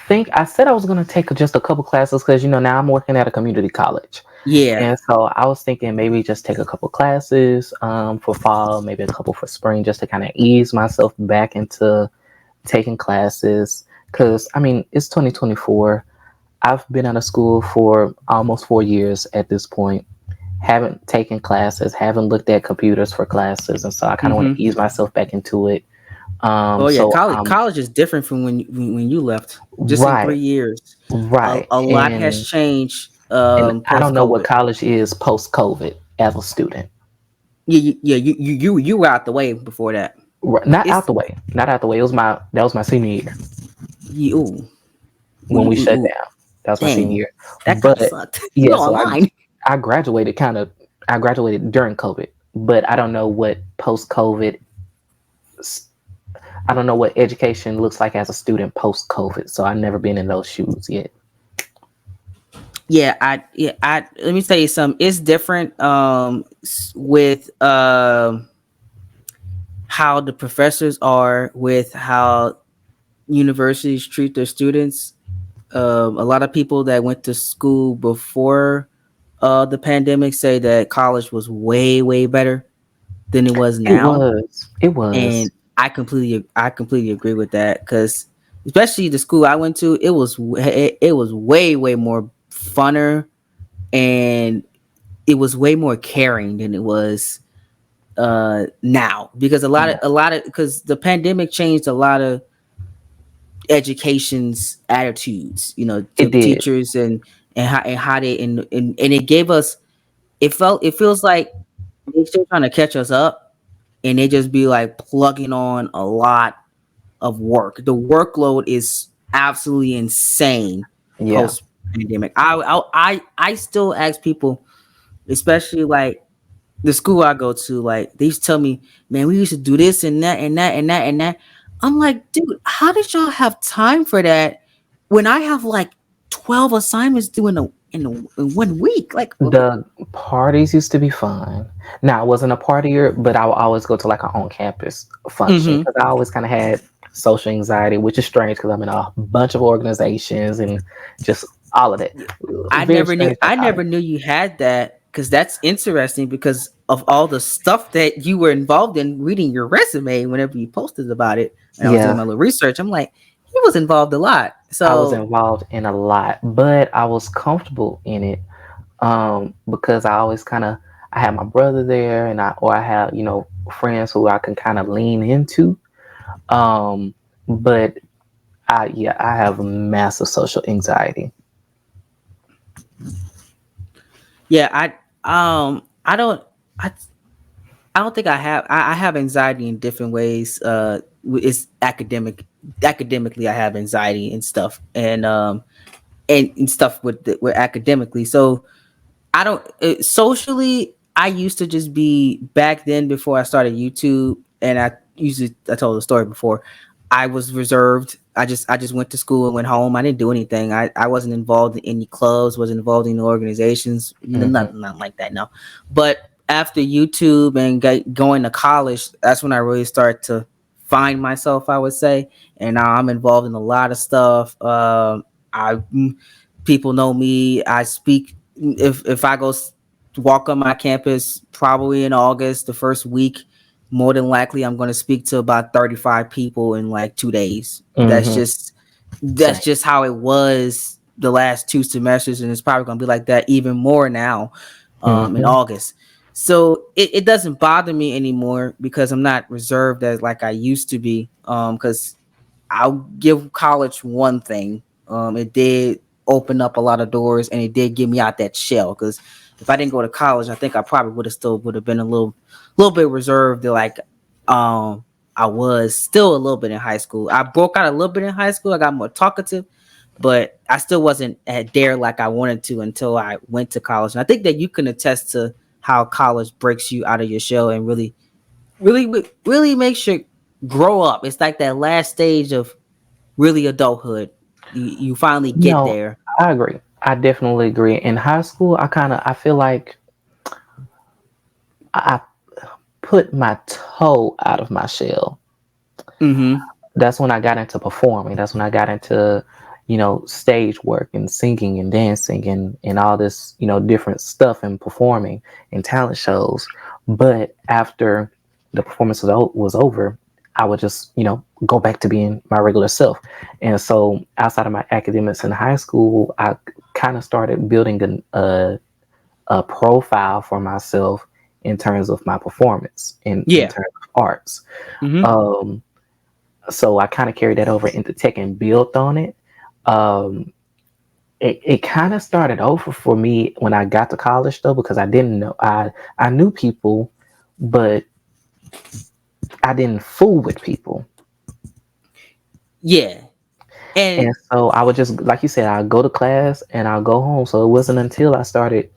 Speaker 1: think I said I was gonna take just a couple classes because now I'm working at a community college,
Speaker 2: Yeah.
Speaker 1: and so I was thinking maybe just take a couple classes for fall, maybe a couple for spring, just to kind of ease myself back into taking classes. Because I mean, it's 2024. I've been out of school for almost 4 years at this point. haven't taken classes, haven't looked at computers for classes, and so I kind of want
Speaker 2: Mm-hmm.
Speaker 1: to ease myself back into it.
Speaker 2: Oh yeah,
Speaker 1: So
Speaker 2: college is different from when you left. Just in
Speaker 1: right,
Speaker 2: 3 years,
Speaker 1: right,
Speaker 2: a lot has changed
Speaker 1: and I don't
Speaker 2: post
Speaker 1: know what
Speaker 2: COVID.
Speaker 1: college is post COVID as a student.
Speaker 2: Yeah, you were out the way before that.
Speaker 1: Not out
Speaker 2: It's
Speaker 1: the way, not out the way. It was my that was my senior year
Speaker 2: you. Ooh,
Speaker 1: when we shut
Speaker 2: ooh,
Speaker 1: down. That was my senior
Speaker 2: dang,
Speaker 1: year.
Speaker 2: that kind of
Speaker 1: But
Speaker 2: sucked. You
Speaker 1: yeah,
Speaker 2: were
Speaker 1: so
Speaker 2: online.
Speaker 1: I graduated I graduated during COVID, but I don't know what post COVID. I don't know what education looks like as a student post COVID. So I've never been in those shoes yet.
Speaker 2: I let me tell you something. It's different with how the professors are, with how universities treat their students. A lot of people that went to school before the pandemic say that college was way better than it was
Speaker 1: It
Speaker 2: now,
Speaker 1: was. It was.
Speaker 2: and I completely agree with that, because especially the school I went to, it was way more funner, and it was way more caring than it was now, because
Speaker 1: Yeah,
Speaker 2: a lot of because the pandemic changed a lot of education's attitudes, to
Speaker 1: it did.
Speaker 2: teachers, and how they and it gave us, it feels like they're still trying to catch us up, and they just be like plugging on a lot of work. The workload is absolutely insane
Speaker 1: Yeah.
Speaker 2: post pandemic. I still ask people, especially like the school I go to, like they used to tell me, man, we used to do this and that and that and that and that. I'm like, dude, how did y'all have time for that when I have like 12 assignments due in 1 week? Like,
Speaker 1: The parties used to be fun. Now, I wasn't a partier, but I would always go to like an on campus function
Speaker 2: mm-hmm.
Speaker 1: because I always kind of had social anxiety, which is strange because I'm in a bunch of organizations and just all of that. Very strange
Speaker 2: I
Speaker 1: dichotomy.
Speaker 2: never knew you had that, because that's interesting because of all the stuff that you were involved in. Reading your resume whenever you posted about it, and I was doing
Speaker 1: Yeah,
Speaker 2: my little research, I'm like, he was involved a lot.
Speaker 1: I was
Speaker 2: So
Speaker 1: involved in a lot, but I was comfortable in it because I always kind of I had my brother there, and I had friends who I can kind of lean into. Um, but I have massive social anxiety.
Speaker 2: yeah, I don't I I don't think I have. I have anxiety in different ways. It's academically. I have anxiety and stuff, and stuff with academically. So I don't socially. I used to just be, back then before I started YouTube, and I told the story before. I was reserved. I just went to school and went home. I didn't do anything. I wasn't involved in any clubs. Wasn't involved in organizations.
Speaker 1: Hmm.
Speaker 2: Nothing like that. No, but after YouTube and going to college, that's when I really start to find myself, I would say, and now I'm involved in a lot of stuff. I People know me. I speak, if I walk on my campus, probably in August, the first week, more than likely I'm going to speak to about 35 people in like 2 days.
Speaker 1: Hmm.
Speaker 2: That's
Speaker 1: Same.
Speaker 2: just how it was the last 2 semesters, and it's probably going to be like that even more now, in
Speaker 1: Hmm.
Speaker 2: August. So it doesn't bother me anymore because I'm not reserved as like I used to be. Because I'll give college one thing. It did open up a lot of doors, and it did get me out that shell. Because if I didn't go to college, I think I probably would have been a little bit reserved. Like, I was still a little bit in high school. I broke out a little bit in high school. I got more talkative, but I still wasn't at dare like I wanted to until I went to college. And I think that you can attest to how college breaks you out of your shell and really makes you grow up. It's like that last stage of really adulthood. You finally get
Speaker 1: No,
Speaker 2: there.
Speaker 1: I agree. I definitely agree. In high school, I feel like I put my toe out of my shell.
Speaker 2: Mm-hmm.
Speaker 1: That's when I got into performing. That's when I got into, stage work and singing and dancing and all this, different stuff and performing and talent shows. But after the performance was over, I would just, go back to being my regular self. And so outside of my academics in high school, I kind of started building a profile for myself in terms of my performance in
Speaker 2: Yeah.
Speaker 1: terms of arts.
Speaker 2: Mm-hmm.
Speaker 1: Um, so I kind of carried that over into tech and built on it. Um, it kind of started over for me when I got to college though, because I didn't know I knew people, but I didn't fool with people.
Speaker 2: Yeah.
Speaker 1: And
Speaker 2: And
Speaker 1: so I would just, like you said, I'll go to class and I'll go home. So it wasn't until I started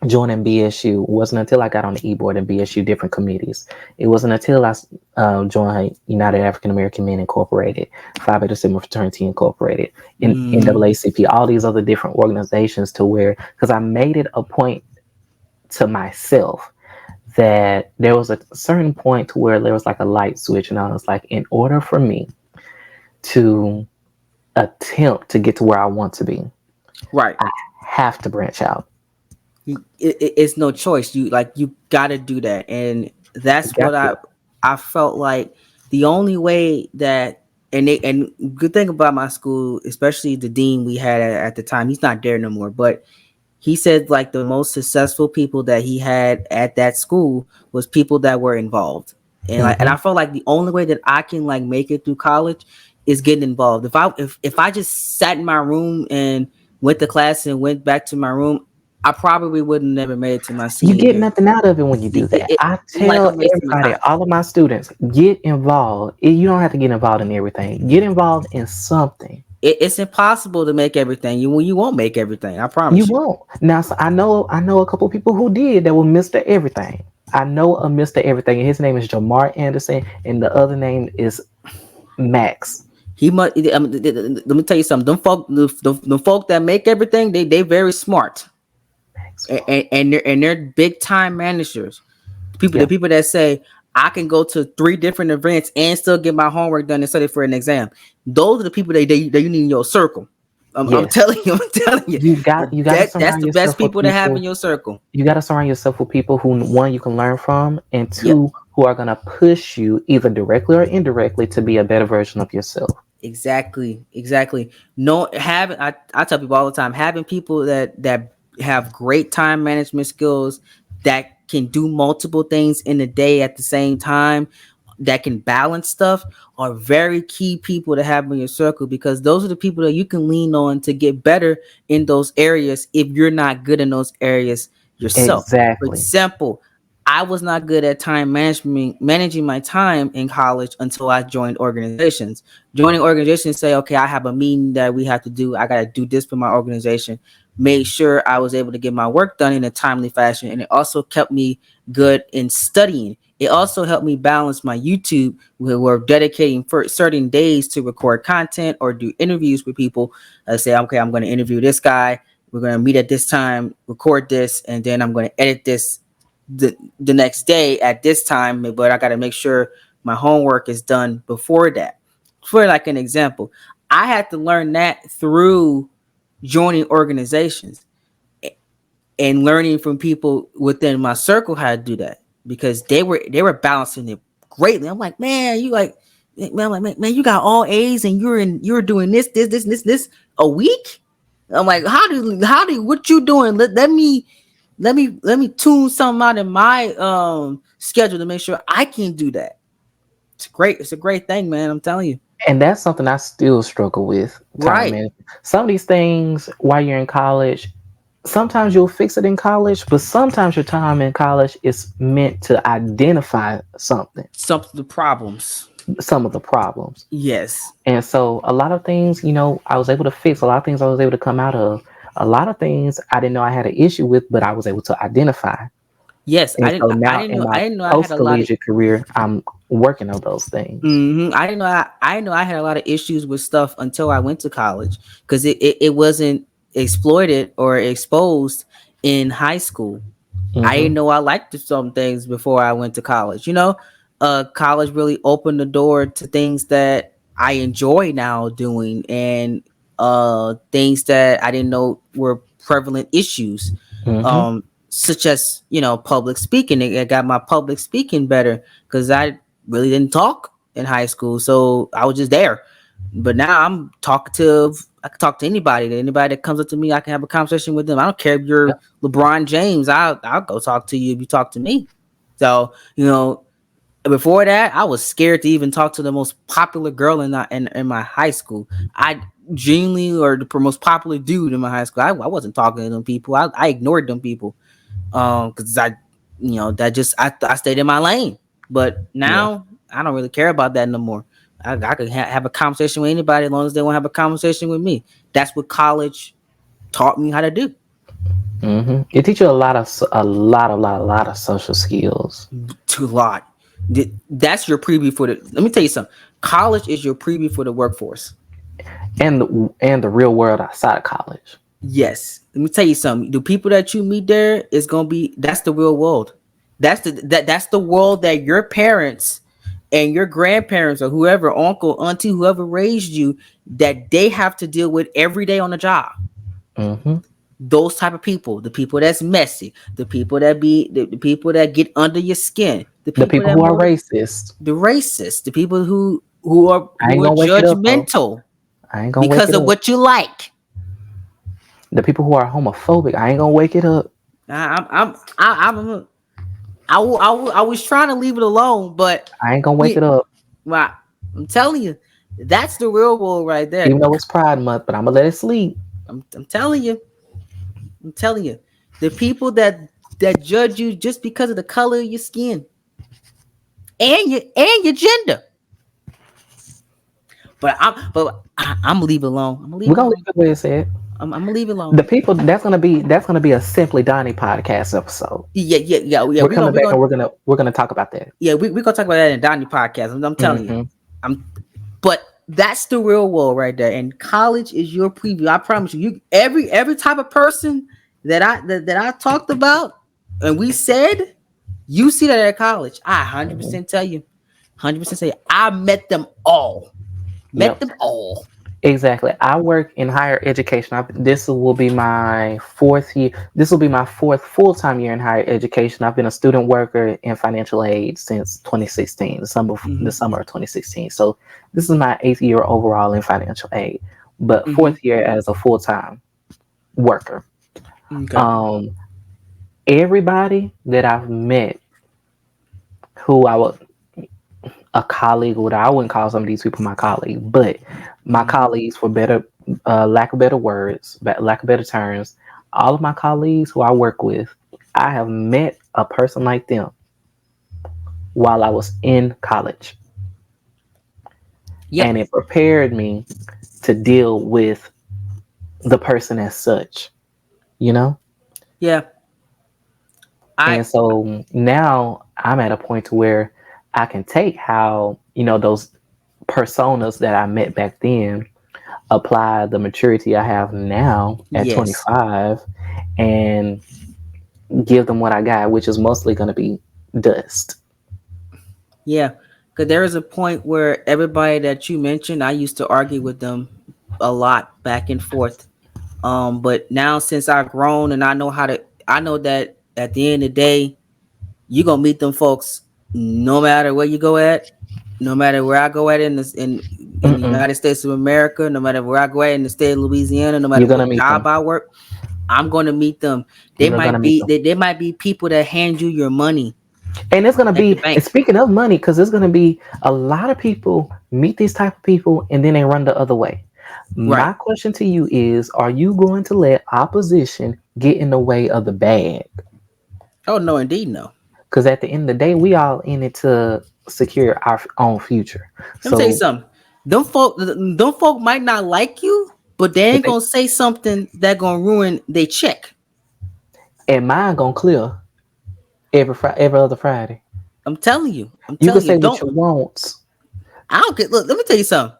Speaker 1: joining BSU, it wasn't until I got on the e-board in BSU different committees. It wasn't until I joined United African American Men Incorporated, Phi Beta Sigma Fraternity Incorporated, in
Speaker 2: mm,
Speaker 1: NAACP, all these other different organizations to where, because I made it a point to myself that there was a certain point to where there was like a light switch, and I was like, in order for me to attempt to get to where I want to be,
Speaker 2: right.
Speaker 1: I have to branch out.
Speaker 2: It's no choice. You got to do that, and
Speaker 1: You
Speaker 2: that's
Speaker 1: got
Speaker 2: what
Speaker 1: to.
Speaker 2: I felt like the only way that. And good thing about my school, especially the dean we had at the time, he's not there no more. But he said like the most successful people that he had at that school was people that were involved, and
Speaker 1: Hmm.
Speaker 2: I felt like the only way that I can like make it through college is getting involved. If I just sat in my room and went to class and went back to my room, I probably would have never made it to my
Speaker 1: You
Speaker 2: senior
Speaker 1: get
Speaker 2: year.
Speaker 1: nothing out of it when you do that. I
Speaker 2: Like
Speaker 1: tell
Speaker 2: I'm wasting my
Speaker 1: everybody,
Speaker 2: time.
Speaker 1: all of my students, get involved. You don't have to get involved in everything. Get involved in something.
Speaker 2: It's impossible to make everything. You won't make everything. I
Speaker 1: You
Speaker 2: promise you.
Speaker 1: won't. Now, so I know a couple people who did that were Mr. Everything. I know a Mr. Everything, and his name is Jamar Anderson, and the other name is Max.
Speaker 2: He must. Let me tell you something. Them folk that make everything, they very smart,
Speaker 1: Max.
Speaker 2: and they're big time managers. The
Speaker 1: Yeah.
Speaker 2: people that say I can go to 3 different events and still get my homework done and study for an exam. Those are the people that you need in your circle. I'm
Speaker 1: Yes.
Speaker 2: telling you, I'm telling you,
Speaker 1: You got to
Speaker 2: that's
Speaker 1: surround
Speaker 2: the best
Speaker 1: yourself with
Speaker 2: people to have in
Speaker 1: people.
Speaker 2: your circle.
Speaker 1: You got to surround yourself with people who, one, you can learn from, and
Speaker 2: Yep.
Speaker 1: two, who are going to push you either directly or indirectly to be a better version of yourself.
Speaker 2: Exactly. No, having I tell people all the time, having people that have great time management skills, that can do multiple things in a day at the same time, that can balance stuff, are very key people to have in your circle, because those are the people that you can lean on to get better in those areas if you're not good in those areas yourself. For
Speaker 1: Exactly.
Speaker 2: example, I was not good at time management, managing my time in college until I joined organizations. Joining organizations, say, okay, I have a meeting that we have to do. I got to do this for my organization. Made sure I was able to get my work done in a timely fashion. And it also kept me good in studying. It also helped me balance my YouTube. We're dedicating for certain days to record content or do interviews with people. I say, okay, I'm going to interview this guy. We're going to meet at this time, record this, and then I'm going to edit this the next day at this time, but I got to make sure my homework is done before that. For like an example, I had to learn that through joining organizations and learning from people within my circle how to do that, because they were balancing it greatly. I'm like, man, you like, man, I'm like, man, you got all A's and you're doing this a week. I'm like, how do what you doing? Let me tune something out in my schedule to make sure I can do that. It's great. It's a great thing, man. I'm telling you.
Speaker 1: And that's something I still struggle with, time
Speaker 2: Right.
Speaker 1: management. Some of these things while you're in college, sometimes you'll fix it in college, but sometimes your time in college is meant to identify something,
Speaker 2: Some of the problems.
Speaker 1: some of the problems.
Speaker 2: Yes.
Speaker 1: And so a lot of things, I was able to fix, a lot of things I was able to come out of, a lot of things I didn't know I had an issue with, but I was able to identify.
Speaker 2: Yes.
Speaker 1: And so
Speaker 2: I
Speaker 1: now
Speaker 2: didn't
Speaker 1: in
Speaker 2: know.
Speaker 1: my
Speaker 2: I didn't know I had
Speaker 1: post
Speaker 2: a lot of.
Speaker 1: collegiate career, I'm working on those things.
Speaker 2: I didn't know. I didn't know I had a lot of issues with stuff until I went to college, because it wasn't exploited or exposed in high school. I
Speaker 1: Hmm.
Speaker 2: didn't know I liked some things before I went to college. College really opened the door to things that I enjoy now doing, and things that I didn't know were prevalent issues,
Speaker 1: Hmm.
Speaker 2: such as public speaking. It got my public speaking better, because I really didn't talk in high school, so I was just there. But now I'm talkative. I can talk to anybody. Anybody that comes up to me, I can have a conversation with them. I don't care if you're
Speaker 1: Yep.
Speaker 2: LeBron James. I'll go talk to you if you talk to me. So before that, I was scared to even talk to the most popular girl in my high school. I genuinely, or the most popular dude in my high school. I wasn't talking to them people. I ignored them people. Because I stayed in my lane. But
Speaker 1: Yeah.
Speaker 2: now I don't really care about that no more. I could have a conversation with anybody as long as they want to have a conversation with me. That's what college taught me how to do.
Speaker 1: It teaches you a lot of social skills,
Speaker 2: To a lot. That's your preview for the. Let me tell you something. College is your preview for the workforce.
Speaker 1: and the real world outside of college.
Speaker 2: Yes. Let me tell you something. The people that you meet there is gonna be that's the real world. That's the world that your parents and your grandparents or whoever, uncle, auntie, whoever raised you, that they have to deal with every day on the job.
Speaker 1: Hmm
Speaker 2: Those type of people, the people that's messy, the people that the people that get under your skin, the
Speaker 1: The
Speaker 2: people
Speaker 1: people
Speaker 2: that
Speaker 1: who are
Speaker 2: motive,
Speaker 1: racist,
Speaker 2: the racists, the people who are
Speaker 1: I ain't
Speaker 2: who are
Speaker 1: gonna wake it up though.
Speaker 2: judgmental
Speaker 1: I ain't gonna wake
Speaker 2: because
Speaker 1: it
Speaker 2: of
Speaker 1: up.
Speaker 2: what you like.
Speaker 1: The people who are homophobic, I ain't gonna wake it up.
Speaker 2: I'm I was trying to leave it alone, but
Speaker 1: I ain't gonna wake
Speaker 2: we,
Speaker 1: it up.
Speaker 2: well, I'm telling you, that's the real world right
Speaker 1: Even
Speaker 2: there.
Speaker 1: though it's Pride Month, but I'm gonna let it sleep.
Speaker 2: I'm telling you, I'm telling you, the people that judge you just because of the color of your skin and your gender. I'm gonna leave it alone. I'm gonna leave
Speaker 1: We're
Speaker 2: it
Speaker 1: gonna leave
Speaker 2: alone.
Speaker 1: it where it's at.
Speaker 2: I'm gonna leave it
Speaker 1: The
Speaker 2: alone.
Speaker 1: people that's gonna be a Simply Donnie podcast episode.
Speaker 2: Yeah.
Speaker 1: We're coming back and we're gonna talk about that.
Speaker 2: We gonna talk about that in Donnie podcast. I'm telling you.
Speaker 1: Hmm
Speaker 2: I'm But that's the real world right there. And college is your preview. I promise you. Every type of person that I talked about and we said you see that at college. I
Speaker 1: hmm
Speaker 2: 100% tell you, 100% say I met them all. Met
Speaker 1: Yep.
Speaker 2: them all.
Speaker 1: Exactly. I work in higher education. This will be my fourth year. This will be my fourth full-time year in higher education. I've been a student worker in financial aid since 2016, the
Speaker 2: Hmm.
Speaker 1: summer of 2016. So this is my eighth year overall in financial aid, but
Speaker 2: Hmm.
Speaker 1: fourth year as a full-time worker.
Speaker 2: Okay.
Speaker 1: Um, Everybody that I've met who I would a colleague, or I wouldn't call some of these people my colleague, but my
Speaker 2: Hmm.
Speaker 1: colleagues, for better lack of better words, but lack of better terms, all of my colleagues who I work with, I have met a person like them while I was in college, and
Speaker 2: Yep.
Speaker 1: it prepared me to deal with the person as such, you know.
Speaker 2: Yeah. I
Speaker 1: And so now I'm at a point to where I can take how those personas that I met back then, apply the maturity I have now at
Speaker 2: Yes.
Speaker 1: 25, and give them what I got, which is mostly going to be dust.
Speaker 2: Yeah. Because there is a point where everybody that you mentioned, I used to argue with them a lot back and forth. But now since I've grown and I know that at the end of the day, you're gonna meet them folks no matter where you go at, no matter where I go at in the
Speaker 1: Mm-mm.
Speaker 2: United States of America, no matter where I go at in the state of Louisiana, no matter
Speaker 1: You're gonna
Speaker 2: what
Speaker 1: meet
Speaker 2: job
Speaker 1: them.
Speaker 2: I work, I'm gonna meet them.
Speaker 1: You're gonna meet them,
Speaker 2: They might be people that hand you your money
Speaker 1: and it's gonna
Speaker 2: at the
Speaker 1: be. And
Speaker 2: bank.
Speaker 1: speaking of money, because there's gonna be a lot of people meet these type of people, and then they run the other way.
Speaker 2: Right.
Speaker 1: My question to you is: are you going to let opposition get in the way of the bag?
Speaker 2: Oh no, indeed no.
Speaker 1: Because at the end of the day, we all in it to secure our own future.
Speaker 2: Let me tell you
Speaker 1: So,
Speaker 2: something. Them folk might not like you, but they
Speaker 1: but
Speaker 2: ain't
Speaker 1: they
Speaker 2: gonna say something that gonna ruin their check.
Speaker 1: and mine gonna clear every other Friday.
Speaker 2: I'm telling you. I'm
Speaker 1: You can
Speaker 2: telling you.
Speaker 1: say what
Speaker 2: Don't
Speaker 1: you want.
Speaker 2: I don't get look, let me tell you something.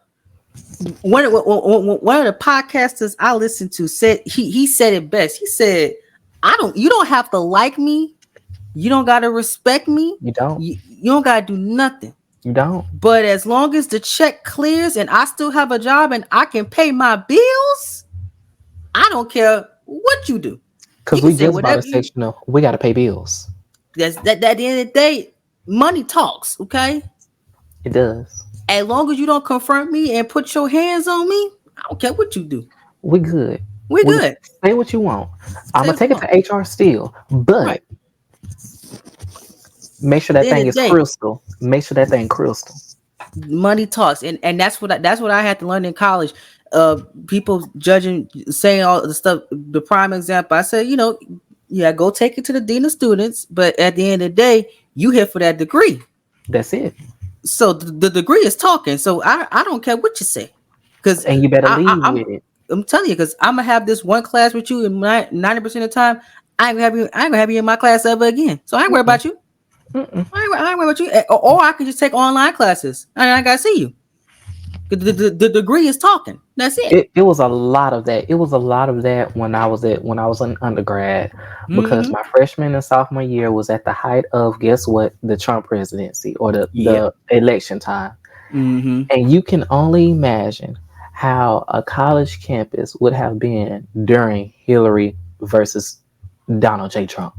Speaker 2: One of the podcasters I listened to said he said it best. He said, you don't have to like me, you don't gotta respect me,
Speaker 1: You don't.
Speaker 2: you don't gotta do nothing.
Speaker 1: You don't.
Speaker 2: But as long as the check clears and I still have a job and I can pay my bills, I don't care what you do. You
Speaker 1: Because
Speaker 2: can
Speaker 1: we
Speaker 2: say
Speaker 1: just bought a
Speaker 2: whatever you
Speaker 1: section of we got to pay bills.
Speaker 2: that's that at the end of the day, money talks, okay?
Speaker 1: It does.
Speaker 2: As long as you don't confront me and put your hands on me, I don't care what you do.
Speaker 1: We good.
Speaker 2: We
Speaker 1: We
Speaker 2: good.
Speaker 1: say what you want. I'm
Speaker 2: Say
Speaker 1: gonna
Speaker 2: what you
Speaker 1: take it
Speaker 2: want.
Speaker 1: to HR still, but
Speaker 2: Right.
Speaker 1: make sure
Speaker 2: At the
Speaker 1: that
Speaker 2: end
Speaker 1: thing
Speaker 2: of the
Speaker 1: is
Speaker 2: day,
Speaker 1: crystal. Make sure that thing crystal.
Speaker 2: money talks, and that's what I had to learn in college. People judging, saying all the stuff. The prime example, I said, yeah, go take it to the dean of students, but at the end of the day, you here for that degree.
Speaker 1: That's it.
Speaker 2: So the degree is talking. So I don't care what you say, because
Speaker 1: And you better
Speaker 2: I, I
Speaker 1: leave
Speaker 2: I'm
Speaker 1: with it.
Speaker 2: I'm telling you, because I'm gonna have this one class with you, and 90% of the time, I ain't gonna have you in my class ever again. So I ain't worried
Speaker 1: Mm-mm,
Speaker 2: about you.
Speaker 1: mm-mm.
Speaker 2: I ain't worried about you. Or I can just take online classes, and I gotta see you. The degree is talking. That's it.
Speaker 1: It was a lot of that. It was a lot of that when I was an undergrad, because
Speaker 2: Mm-hmm.
Speaker 1: my freshman and sophomore year was at the height of, guess what, the Trump presidency, or
Speaker 2: Yep.
Speaker 1: the election time.
Speaker 2: Mm-hmm.
Speaker 1: And you can only imagine how a college campus would have been during Hillary versus Donald J. Trump.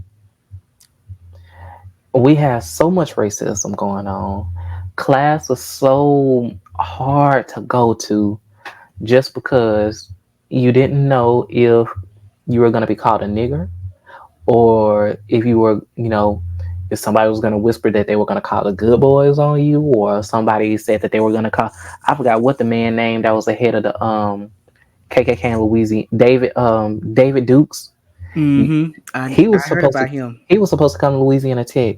Speaker 1: We have so much racism going on. Class was so hard to go to just because you didn't know if you were going to be called a nigger, or if you were, if somebody was going to whisper that they were going to call the good boys on you, or somebody said that they were going to call, I forgot what the man named that was the head of the KKK in Louisiana, David Dukes.
Speaker 2: Mm-hmm.
Speaker 1: He
Speaker 2: I
Speaker 1: was
Speaker 2: heard
Speaker 1: supposed to
Speaker 2: about him.
Speaker 1: he was supposed to come to Louisiana Tech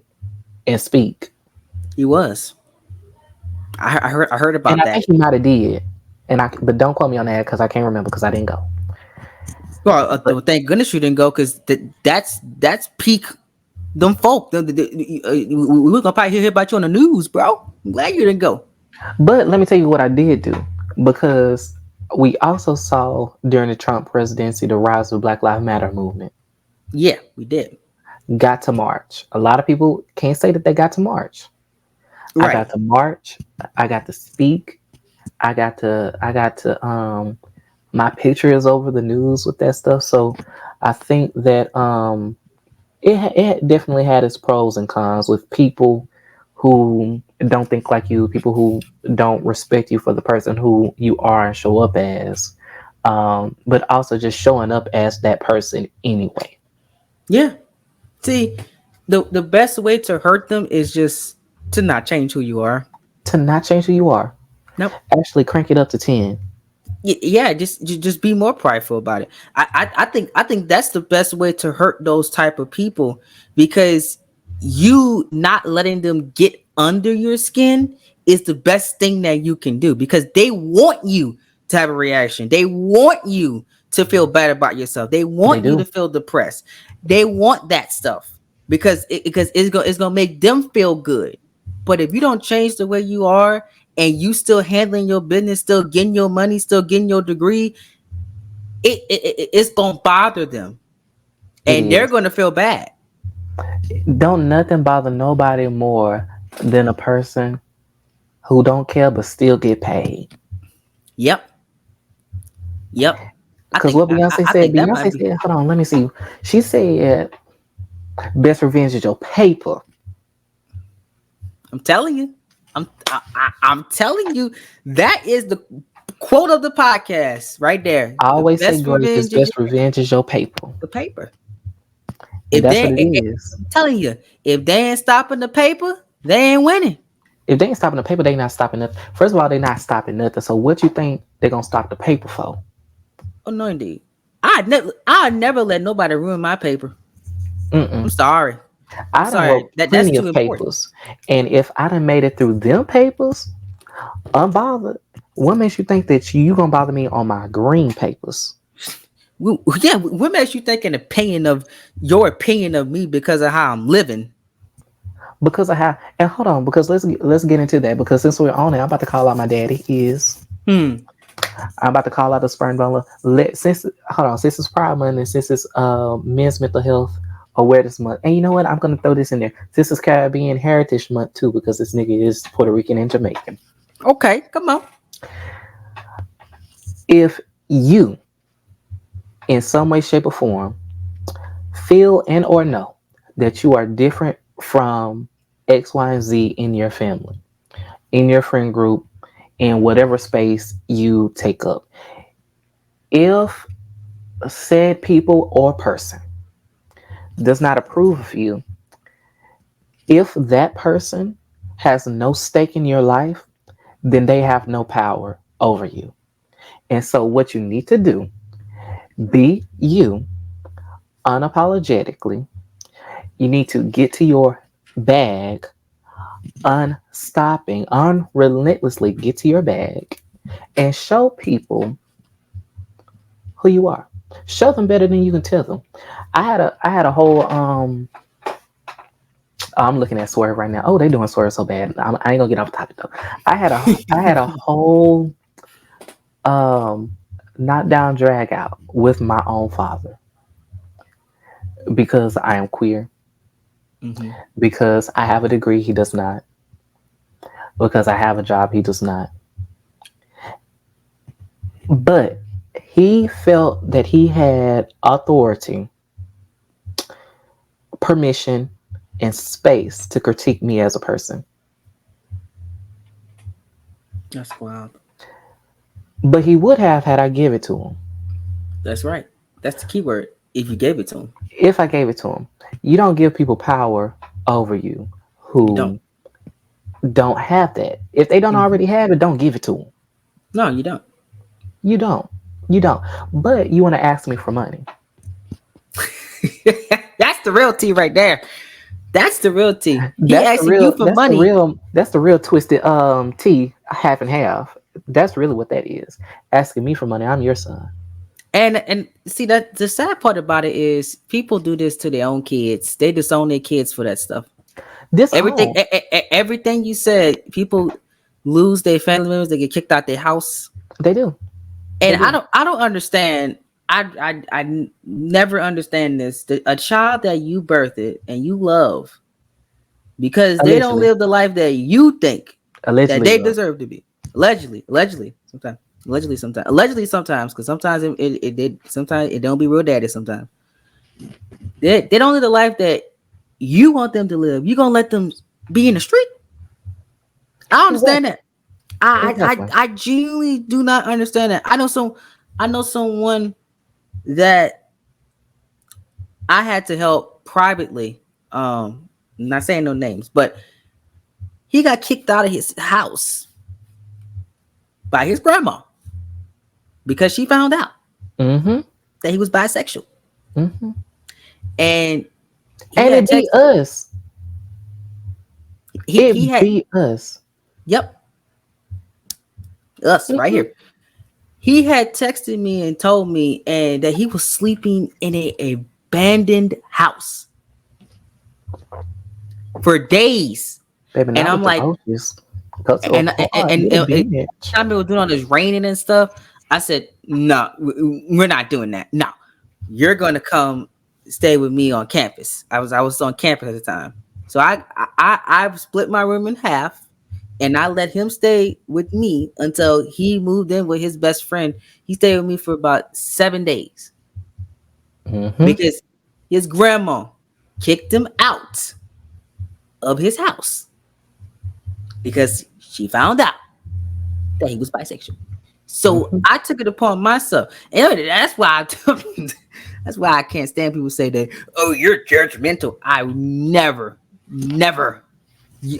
Speaker 1: and speak.
Speaker 2: He was. I heard
Speaker 1: And
Speaker 2: about
Speaker 1: I
Speaker 2: that.
Speaker 1: think he might have did. But don't quote me on that because I can't remember because I didn't go.
Speaker 2: Well,
Speaker 1: But
Speaker 2: thank goodness you didn't go, because that's peak them folk. We were gonna probably hear about you on the news, bro. I'm glad you didn't go.
Speaker 1: let me tell you what I did do, because we also saw during the Trump presidency the rise of Black Lives Matter movement.
Speaker 2: Yeah, we did.
Speaker 1: Got to march. A lot of people can't say that they got to march. I
Speaker 2: Right.
Speaker 1: got to march. I got to speak. I got to my picture is over the news with that stuff. So I think that it definitely had its pros and cons with people who don't think like you, people who don't respect you for the person who you are and show up as, but also just showing up as that person anyway.
Speaker 2: Yeah. See, the best way to hurt them is just to not change who you are.
Speaker 1: To not change who you are,
Speaker 2: Nope.
Speaker 1: actually crank it up to 10.
Speaker 2: Yeah, just be more prideful about it. I think that's the best way to hurt those type of people, because you not letting them get under your skin is the best thing that you can do, because they want you to have a reaction. They want you to feel bad about yourself. They
Speaker 1: They
Speaker 2: want you to
Speaker 1: do.
Speaker 2: feel depressed. They want that stuff, because it's gonna make them feel good. But if you don't change the way you are, and you still handling your business, still getting your money, still getting your degree, it's gonna bother them,
Speaker 1: It
Speaker 2: and they're
Speaker 1: is.
Speaker 2: gonna feel bad.
Speaker 1: Don't nothing bother nobody more than a person who don't care but still get paid.
Speaker 2: Yep, yep. I
Speaker 1: Because
Speaker 2: think
Speaker 1: what Beyonce
Speaker 2: I
Speaker 1: said,
Speaker 2: think that might be.
Speaker 1: hold on, let me see. She said, best revenge is your paper.
Speaker 2: I'm telling you. I'm telling you. That is the quote of the podcast right there.
Speaker 1: I
Speaker 2: The
Speaker 1: always say
Speaker 2: best
Speaker 1: greatest
Speaker 2: revenge is
Speaker 1: best revenge is your paper.
Speaker 2: the paper.
Speaker 1: And
Speaker 2: If
Speaker 1: that's
Speaker 2: they,
Speaker 1: what it is.
Speaker 2: I'm telling you, if they ain't stopping the paper, they ain't winning.
Speaker 1: If they ain't stopping the paper, they not stopping nothing. First of all, they not stopping nothing. So what you think they're gonna stop the paper for?
Speaker 2: Oh no, indeed. I'd never let nobody ruin my paper. I'm
Speaker 1: Mm-mm.
Speaker 2: sorry. I'm
Speaker 1: I done
Speaker 2: sorry.
Speaker 1: wrote
Speaker 2: That's
Speaker 1: plenty
Speaker 2: too
Speaker 1: of
Speaker 2: important.
Speaker 1: papers. And if I done made it through them papers, unbothered, what makes you think that you gonna bother me on my green papers?
Speaker 2: Yeah, what makes you think an opinion of your opinion of me because of how I'm living?
Speaker 1: Because I have, and hold on, because let's get into that. Because since we're on it, I'm about to call out my daddy.
Speaker 2: Hmm.
Speaker 1: I'm about to call out the sperm donor. Since hold on, since it's Pride Month and since it's Men's Mental Health Awareness Month, and you know what, I'm gonna throw this in there. This is Caribbean Heritage Month too, because this nigga is Puerto Rican and Jamaican.
Speaker 2: Okay, come on.
Speaker 1: If you, in some way, shape, or form, feel and or know that you are different from X, Y, and Z in your family, in your friend group, in whatever space you take up. If said people or person does not approve of you, if that person has no stake in your life, then they have no power over you. And so, what you need to do, be you unapologetically. You need to get to your bag, unstopping, unrelentlessly get to your bag and show people who you are. Show them better than you can tell them. I had a whole I'm looking at Swerve right now. Oh, they doing Swerve so bad. I ain't gonna get off topic though. I had a whole um knockdown drag out with my own father because I am queer,
Speaker 2: Mm-hmm.
Speaker 1: because I have a degree he does not, because I have a job he does not. But he felt that he had authority, permission, and space to critique me as a person.
Speaker 2: That's wild.
Speaker 1: But he would have had I give it to him.
Speaker 2: That's right. That's the key word. If you gave it to him,
Speaker 1: If I gave it to him. You don't give people power over you
Speaker 2: you don't.
Speaker 1: who don't have that. If they don't
Speaker 2: Mm-hmm.
Speaker 1: already have it, don't give it to them.
Speaker 2: No, you don't.
Speaker 1: You don't. You don't. But you want to ask me for money.
Speaker 2: That's the real tea right there. That's the real tea. He
Speaker 1: That's the
Speaker 2: asking you
Speaker 1: real.
Speaker 2: for money.
Speaker 1: That's the real twisted tea half and half. That's really what that is. Asking me for money. I'm your son.
Speaker 2: And see that the sad part about it is people do this to their own kids. They disown their kids for that stuff. Everything,
Speaker 1: Disown.
Speaker 2: everything you said, people lose their family members. They get kicked out their house,
Speaker 1: They do. They
Speaker 2: and
Speaker 1: do.
Speaker 2: I don't understand. Never understand this. A child that you birthed and you love because they don't
Speaker 1: Allegedly.
Speaker 2: live the life that you think that
Speaker 1: Allegedly
Speaker 2: they
Speaker 1: love.
Speaker 2: deserve to be. Allegedly sometimes, because sometimes it did. Sometimes it don't be real daddy. Sometimes they don't live the life that you want them to live. You gonna let them be in the street? I don't understand
Speaker 1: Exactly.
Speaker 2: that. I
Speaker 1: Exactly.
Speaker 2: I genuinely do not understand that. I know someone that I had to help privately. Not saying no names, but he got kicked out of his house by his grandma because she found out
Speaker 1: Mm-hmm.
Speaker 2: that he was bisexual.
Speaker 1: Mm-hmm.
Speaker 2: And he
Speaker 1: And
Speaker 2: had
Speaker 1: it be
Speaker 2: text
Speaker 1: us.
Speaker 2: he
Speaker 1: It
Speaker 2: had
Speaker 1: be us.
Speaker 2: yep, us right
Speaker 1: Mm-hmm.
Speaker 2: here. He had texted me and told me and that he was sleeping in a abandoned house for days.
Speaker 1: Baby,
Speaker 2: And
Speaker 1: not
Speaker 2: I'm
Speaker 1: with the
Speaker 2: like,
Speaker 1: roaches. Go to a
Speaker 2: and
Speaker 1: bar,
Speaker 2: and and,
Speaker 1: get a
Speaker 2: and, and
Speaker 1: bench.
Speaker 2: time it was doing all this raining and stuff. I said, no, we're not doing that. No, you're gonna come stay with me on campus. I was on campus at the time, so I split my room in half, and I let him stay with me until he moved in with his best friend. He stayed with me for about 7 days
Speaker 1: Mm-hmm.
Speaker 2: because his grandma kicked him out of his house because she found out that he was bisexual. So
Speaker 1: Mm-hmm.
Speaker 2: I took it upon myself, and that's why that's why I can't stand people say that. Oh, you're judgmental. I never.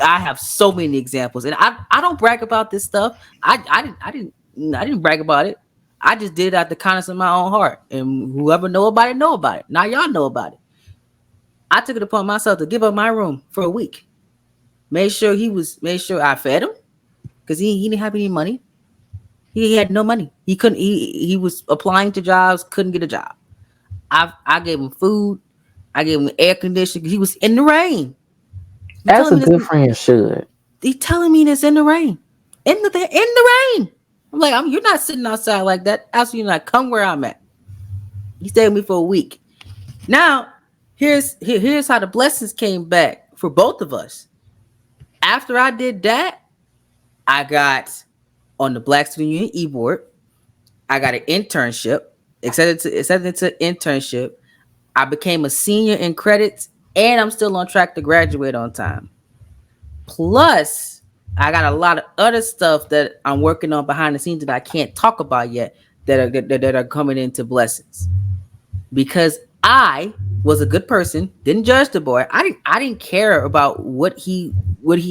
Speaker 2: I have so many examples, and I don't brag about this stuff. I didn't brag about it. I just did it out the kindness of my own heart, and whoever know about it know about it. Now y'all know about it. I took it upon myself to give up my room for a week. Made sure I fed him because he didn't have any money. He had no money. He couldn't. He was applying to jobs, couldn't get a job. I gave him food. I gave him air conditioning. He was in the rain. He
Speaker 1: As
Speaker 2: telling
Speaker 1: a
Speaker 2: me this.
Speaker 1: good friend should.
Speaker 2: He telling me this in the rain. In the rain. I'm like, you're not sitting outside like that. Absolutely not. Come where I'm at. He stayed with me for a week. Now, here's how the blessings came back for both of us. After I did that, I got on the Black Student Union e-board. I got an internship, accepted to internship. I became a senior in credits, and I'm still on track to graduate on time. Plus, I got a lot of other stuff that I'm working on behind the scenes that I can't talk about yet that are coming into blessings because I was a good person, didn't judge the boy. I didn't care about what he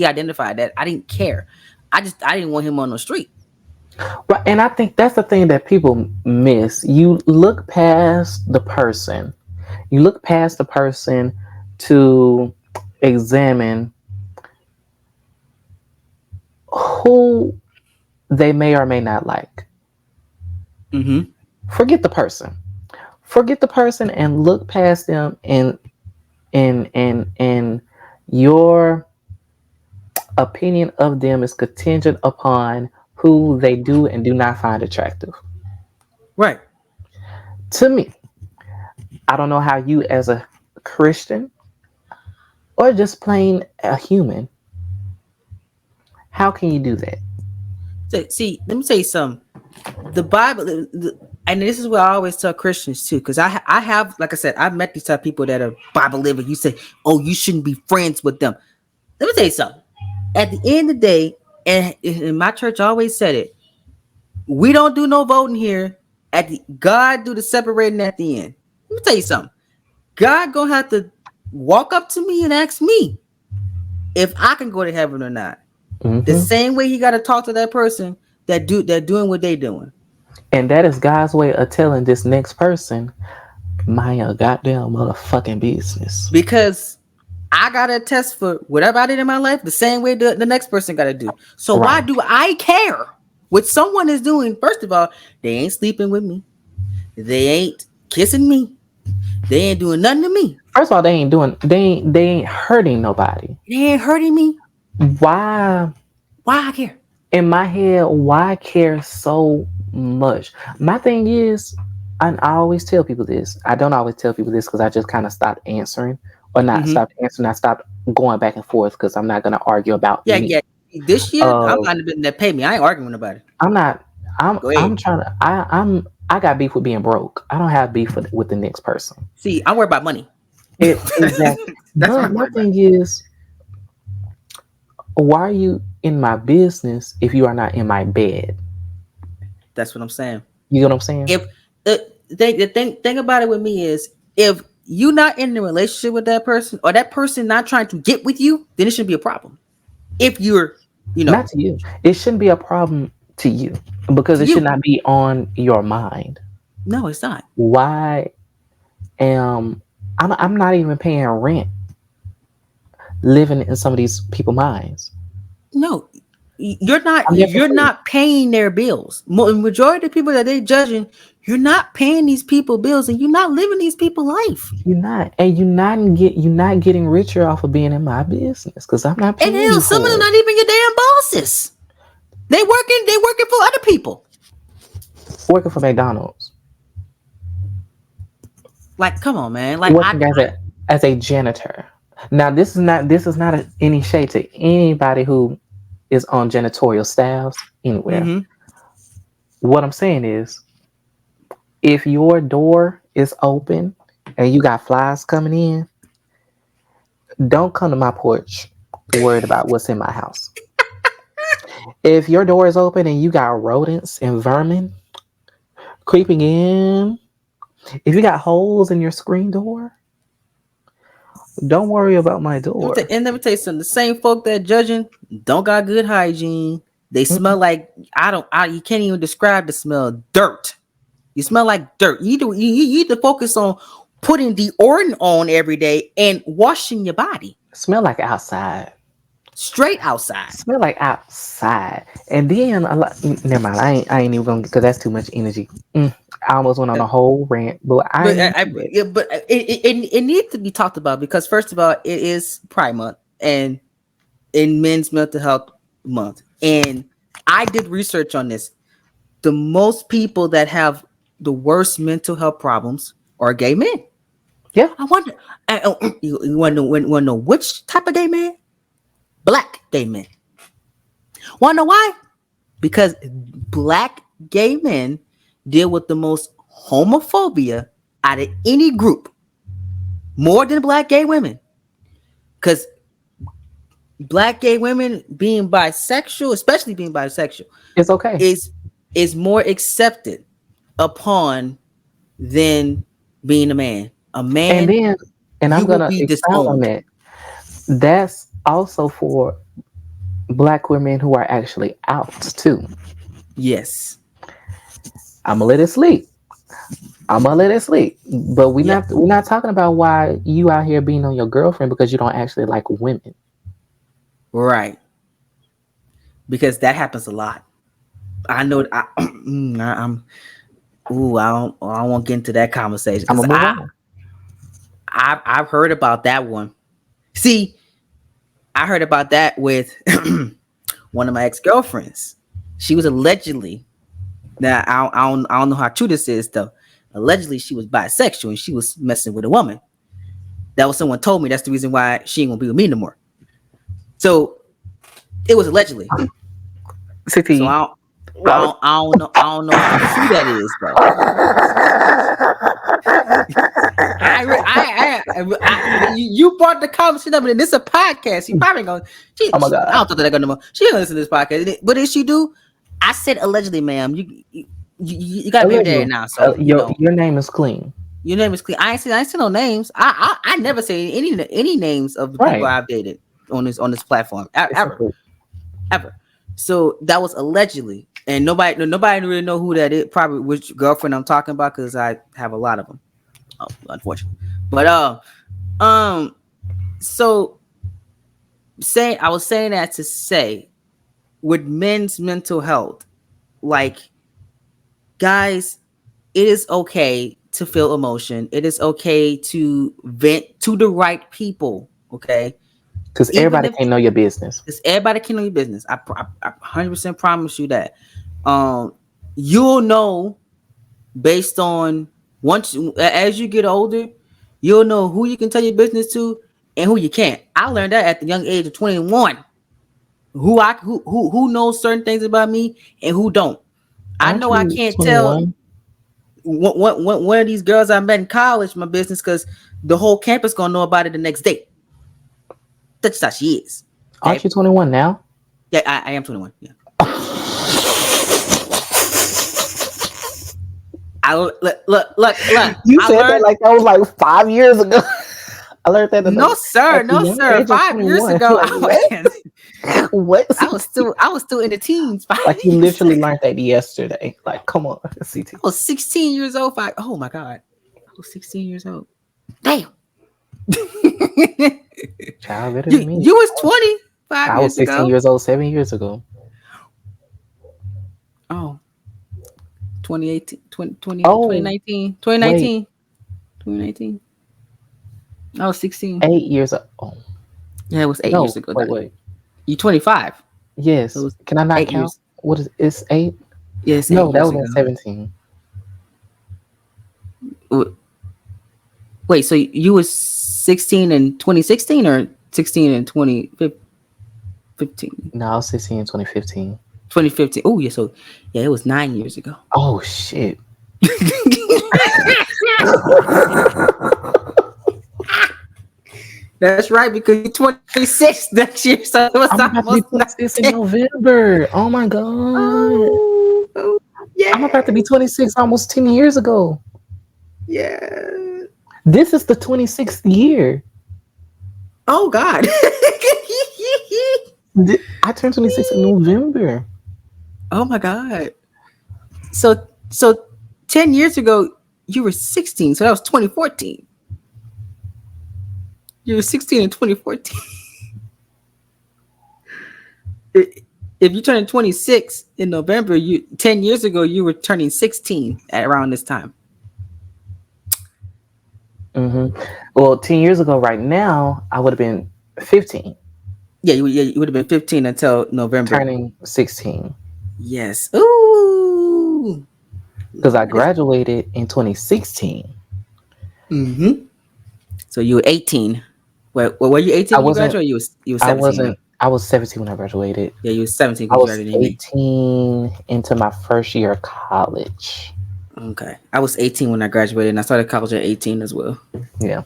Speaker 2: identified that. I didn't care. I didn't want him on the street.
Speaker 1: Right, and I think that's the thing that people miss. You look past the person. You look past the person to examine who they may or may not like.
Speaker 2: Mm-hmm.
Speaker 1: Forget the person. Forget the person and look past them, and your opinion of them is contingent upon who they do and do not find attractive.
Speaker 2: Right.
Speaker 1: To me, I don't know how you as a Christian or just plain a human, how can you do that?
Speaker 2: So, see, let me tell you something. The Bible, and this is what I always tell Christians too, because I have, like I said, I've met these type of people that are Bible living. You say, oh, you shouldn't be friends with them. Let me tell you something. At the end of the day, and in my church always said it, we don't do no voting here. God do the separating at the end. Let me tell you something. God gonna have to walk up to me and ask me if I can go to heaven or not. The
Speaker 1: Hmm.
Speaker 2: same way he got to talk to that person that doing what they doing.
Speaker 1: And that is God's way of telling this next person, mind your goddamn motherfucking business.
Speaker 2: Because I gotta attest for whatever I did in my life the same way the next person gotta do. So why
Speaker 1: Right.
Speaker 2: do I care what someone is doing? First of all, they ain't sleeping with me. They ain't kissing me. They ain't doing nothing to me.
Speaker 1: First of all, they ain't hurting nobody.
Speaker 2: They ain't hurting me.
Speaker 1: Why
Speaker 2: Why I care?
Speaker 1: in my head, why care so much? My thing is, and I always tell people this. I don't always tell people this because I just kind of stopped answering, or not
Speaker 2: Mm-hmm.
Speaker 1: stopped answering. I stopped going back and forth because I'm not going to argue about
Speaker 2: Yeah,
Speaker 1: me.
Speaker 2: yeah. This year, I'm
Speaker 1: Uh,
Speaker 2: not even that pay me. I ain't arguing about it.
Speaker 1: I'm not.
Speaker 2: Go ahead.
Speaker 1: I'm trying to. I got beef with being broke. I don't have beef with the next person.
Speaker 2: See, I worry about money.
Speaker 1: It exactly.
Speaker 2: That's what
Speaker 1: But
Speaker 2: I'm
Speaker 1: my
Speaker 2: worried about.
Speaker 1: thing is, why are you in my business if you are not in my bed?
Speaker 2: That's what I'm saying.
Speaker 1: You know what I'm saying?
Speaker 2: If the thing about it with me is if you not in a relationship with that person or that person not trying to get with you, then it shouldn't be a problem. If you're, you know,
Speaker 1: Not to you. It shouldn't be a problem to you because
Speaker 2: to
Speaker 1: it should
Speaker 2: you,
Speaker 1: not be on your mind.
Speaker 2: no, it's not.
Speaker 1: Why am I'm not even paying rent living in some of these people's minds.
Speaker 2: No, you're not.
Speaker 1: I'm there for
Speaker 2: You're
Speaker 1: free.
Speaker 2: not paying their bills. Majority of the people that they judging, you're not paying these people bills, and you're not living these people life.
Speaker 1: You're not, and you're not getting richer off of being in my business because I'm not
Speaker 2: And
Speaker 1: paying
Speaker 2: hell,
Speaker 1: you
Speaker 2: some of
Speaker 1: for
Speaker 2: them
Speaker 1: it.
Speaker 2: not even your damn bosses. They working for other people.
Speaker 1: Working for McDonald's,
Speaker 2: Like, come on, man. Like,
Speaker 1: working as a janitor. Now this is not any shade to anybody who is on janitorial staffs anywhere.
Speaker 2: mm-hmm.
Speaker 1: What I'm saying is, if your door is open and you got flies coming in, don't come to my porch worried about what's in my house. If your door is open and you got rodents and vermin creeping in, if you got holes in your screen door, don't worry about my door.
Speaker 2: Let me tell you something. The same folk that judging don't got good hygiene. They
Speaker 1: Mm-mm.
Speaker 2: smell like you can't even describe the smell. Dirt. You smell like dirt. You need to focus on putting deodorant on every day and washing your body
Speaker 1: Smell like outside.
Speaker 2: straight outside.
Speaker 1: Smell like outside. And then a lot. Never mind. I ain't even gonna because that's too much energy. I almost went on a whole rant, but I
Speaker 2: But
Speaker 1: ain't gonna do that.
Speaker 2: yeah, but it needs to be talked about because first of all, it is Pride Month and in Men's Mental Health Month, and I did research on this. The most people that have the worst mental health problems are gay men.
Speaker 1: Yeah.
Speaker 2: I wonder. You want to know which type of gay man? Black gay men. Want to know why? Because black gay men deal with the most homophobia out of any group, more than black gay women. Because black gay women being bisexual, especially being bisexual,
Speaker 1: It's okay.
Speaker 2: is more accepted upon than being a man. A
Speaker 1: And
Speaker 2: man,
Speaker 1: then, and I'm
Speaker 2: you will
Speaker 1: gonna
Speaker 2: be
Speaker 1: expound on
Speaker 2: disowned.
Speaker 1: that. That's also for black women who are actually out too.
Speaker 2: Yes.
Speaker 1: I'm gonna let it sleep. I'm gonna let it sleep. But
Speaker 2: Yeah.
Speaker 1: we're not talking about why you out here being on your girlfriend because you don't actually like women.
Speaker 2: Right. Because that happens a lot. I know. I'm. Ooh, I don't want to get into that conversation
Speaker 1: I'm
Speaker 2: because
Speaker 1: gonna move on.
Speaker 2: I've heard about that one. See, I heard about that with one of my ex girlfriends. She was allegedly. Now I don't know how true this is though. Allegedly, she was bisexual and she was messing with a woman. That was someone told me. That's the reason why she ain't gonna be with me no more. So it was allegedly. So
Speaker 1: City.
Speaker 2: I don't know how true that is though. You brought the conversation up, and this is a podcast. She probably gonna.
Speaker 1: Oh my
Speaker 2: I
Speaker 1: god.
Speaker 2: don't think they're gonna. She gonna listen to this podcast. But if she do, I said allegedly, ma'am. You got a baby daddy
Speaker 1: Allegedly.
Speaker 2: now, so you know
Speaker 1: Your name is clean.
Speaker 2: your name is clean. I ain't seen no names. I never say any names of the people
Speaker 1: Right.
Speaker 2: I've dated on this platform
Speaker 1: It's
Speaker 2: ever.
Speaker 1: simple.
Speaker 2: Ever. So that was allegedly, and nobody really know who that is. Probably which girlfriend I'm talking about because I have a lot of them. Oh, unfortunately, but um, so I was saying that to say with men's mental health, like guys, it is okay to feel emotion. It is okay to vent to the right people. Okay,
Speaker 1: Because
Speaker 2: even
Speaker 1: everybody
Speaker 2: if
Speaker 1: can't know your business.
Speaker 2: because everybody can know your business. I 100% promise you that. Um, you'll know based on once as you get older, you'll know who you can tell your business to and who you can't. I learned that at the young age of 21. Who knows certain things about me and who don't. I
Speaker 1: Aren't
Speaker 2: know I
Speaker 1: you
Speaker 2: can't tell
Speaker 1: 21?
Speaker 2: one of these girls I met in college my business because the whole campus gonna know about it the next day. That's how she is.
Speaker 1: Aren't
Speaker 2: Okay.
Speaker 1: you 21 now?
Speaker 2: Yeah, I am 21. Yeah. I look.
Speaker 1: You
Speaker 2: I
Speaker 1: said that
Speaker 2: learned.
Speaker 1: like that was like 5 years ago. I learned that
Speaker 2: No, sir.
Speaker 1: at the
Speaker 2: No,
Speaker 1: young
Speaker 2: sir.
Speaker 1: age of
Speaker 2: 5 years
Speaker 1: 21.
Speaker 2: ago,
Speaker 1: Like what? What?
Speaker 2: I was still in the teens. Five
Speaker 1: Like you
Speaker 2: years
Speaker 1: literally
Speaker 2: ago.
Speaker 1: learned that yesterday. Like, come on, CT.
Speaker 2: I was 16 years old. Oh my god, I was 16 years old. Damn.
Speaker 1: Child, better than me.
Speaker 2: you was 20 five
Speaker 1: I was
Speaker 2: years
Speaker 1: 16
Speaker 2: ago.
Speaker 1: years old 7 years ago.
Speaker 2: Oh, 2018,
Speaker 1: Oh,
Speaker 2: 2019,
Speaker 1: wait,
Speaker 2: 2019. I was 16.
Speaker 1: 8 years. Oh,
Speaker 2: Yeah, it was 8 years
Speaker 1: no,
Speaker 2: ago.
Speaker 1: wait,
Speaker 2: Then
Speaker 1: wait.
Speaker 2: you 25. So it
Speaker 1: Yes.
Speaker 2: was
Speaker 1: Can I not
Speaker 2: eight
Speaker 1: count?
Speaker 2: years.
Speaker 1: What is it's 8?
Speaker 2: Yeah, it's eight
Speaker 1: No, that
Speaker 2: years
Speaker 1: was
Speaker 2: ago.
Speaker 1: at 17.
Speaker 2: Wait, so you was 16 in 2016 or 16 in 2015?
Speaker 1: No, I was 16 in 2015.
Speaker 2: 2015. Oh, yeah. So, yeah, it was 9 years ago.
Speaker 1: Oh shit.
Speaker 2: That's right, because you're 26 next year. So it was
Speaker 1: I'm about to be
Speaker 2: almost
Speaker 1: 26 in
Speaker 2: 10.
Speaker 1: November. Oh my god.
Speaker 2: Oh,
Speaker 1: I'm about to
Speaker 2: yeah.
Speaker 1: be 26 almost 10 years ago.
Speaker 2: Yeah.
Speaker 1: This is the 26th year.
Speaker 2: Oh, God.
Speaker 1: I turned 26 in November.
Speaker 2: Oh, my God. So 10 years ago, you were 16. So that was 2014. You were 16 in 2014. If you turn 26 in November, 10 years ago, you were turning 16 at around this time.
Speaker 1: Mm-hmm. Well, 10 years ago, right now, I would have been 15,
Speaker 2: Yeah, you would have been 15 until November.
Speaker 1: turning 16.
Speaker 2: Yes. Ooh.
Speaker 1: Because I graduated in 2016.
Speaker 2: Mm-hmm. So you were 18. Were you 18
Speaker 1: I
Speaker 2: when you
Speaker 1: wasn't,
Speaker 2: graduated? You were 17, right?
Speaker 1: I was 17 when I graduated.
Speaker 2: Yeah, you were 17
Speaker 1: I
Speaker 2: because you
Speaker 1: was
Speaker 2: graduated in May.
Speaker 1: 18 into my first year of college.
Speaker 2: Okay. I was 18 when I graduated, and I started college at 18 as well.
Speaker 1: Yeah.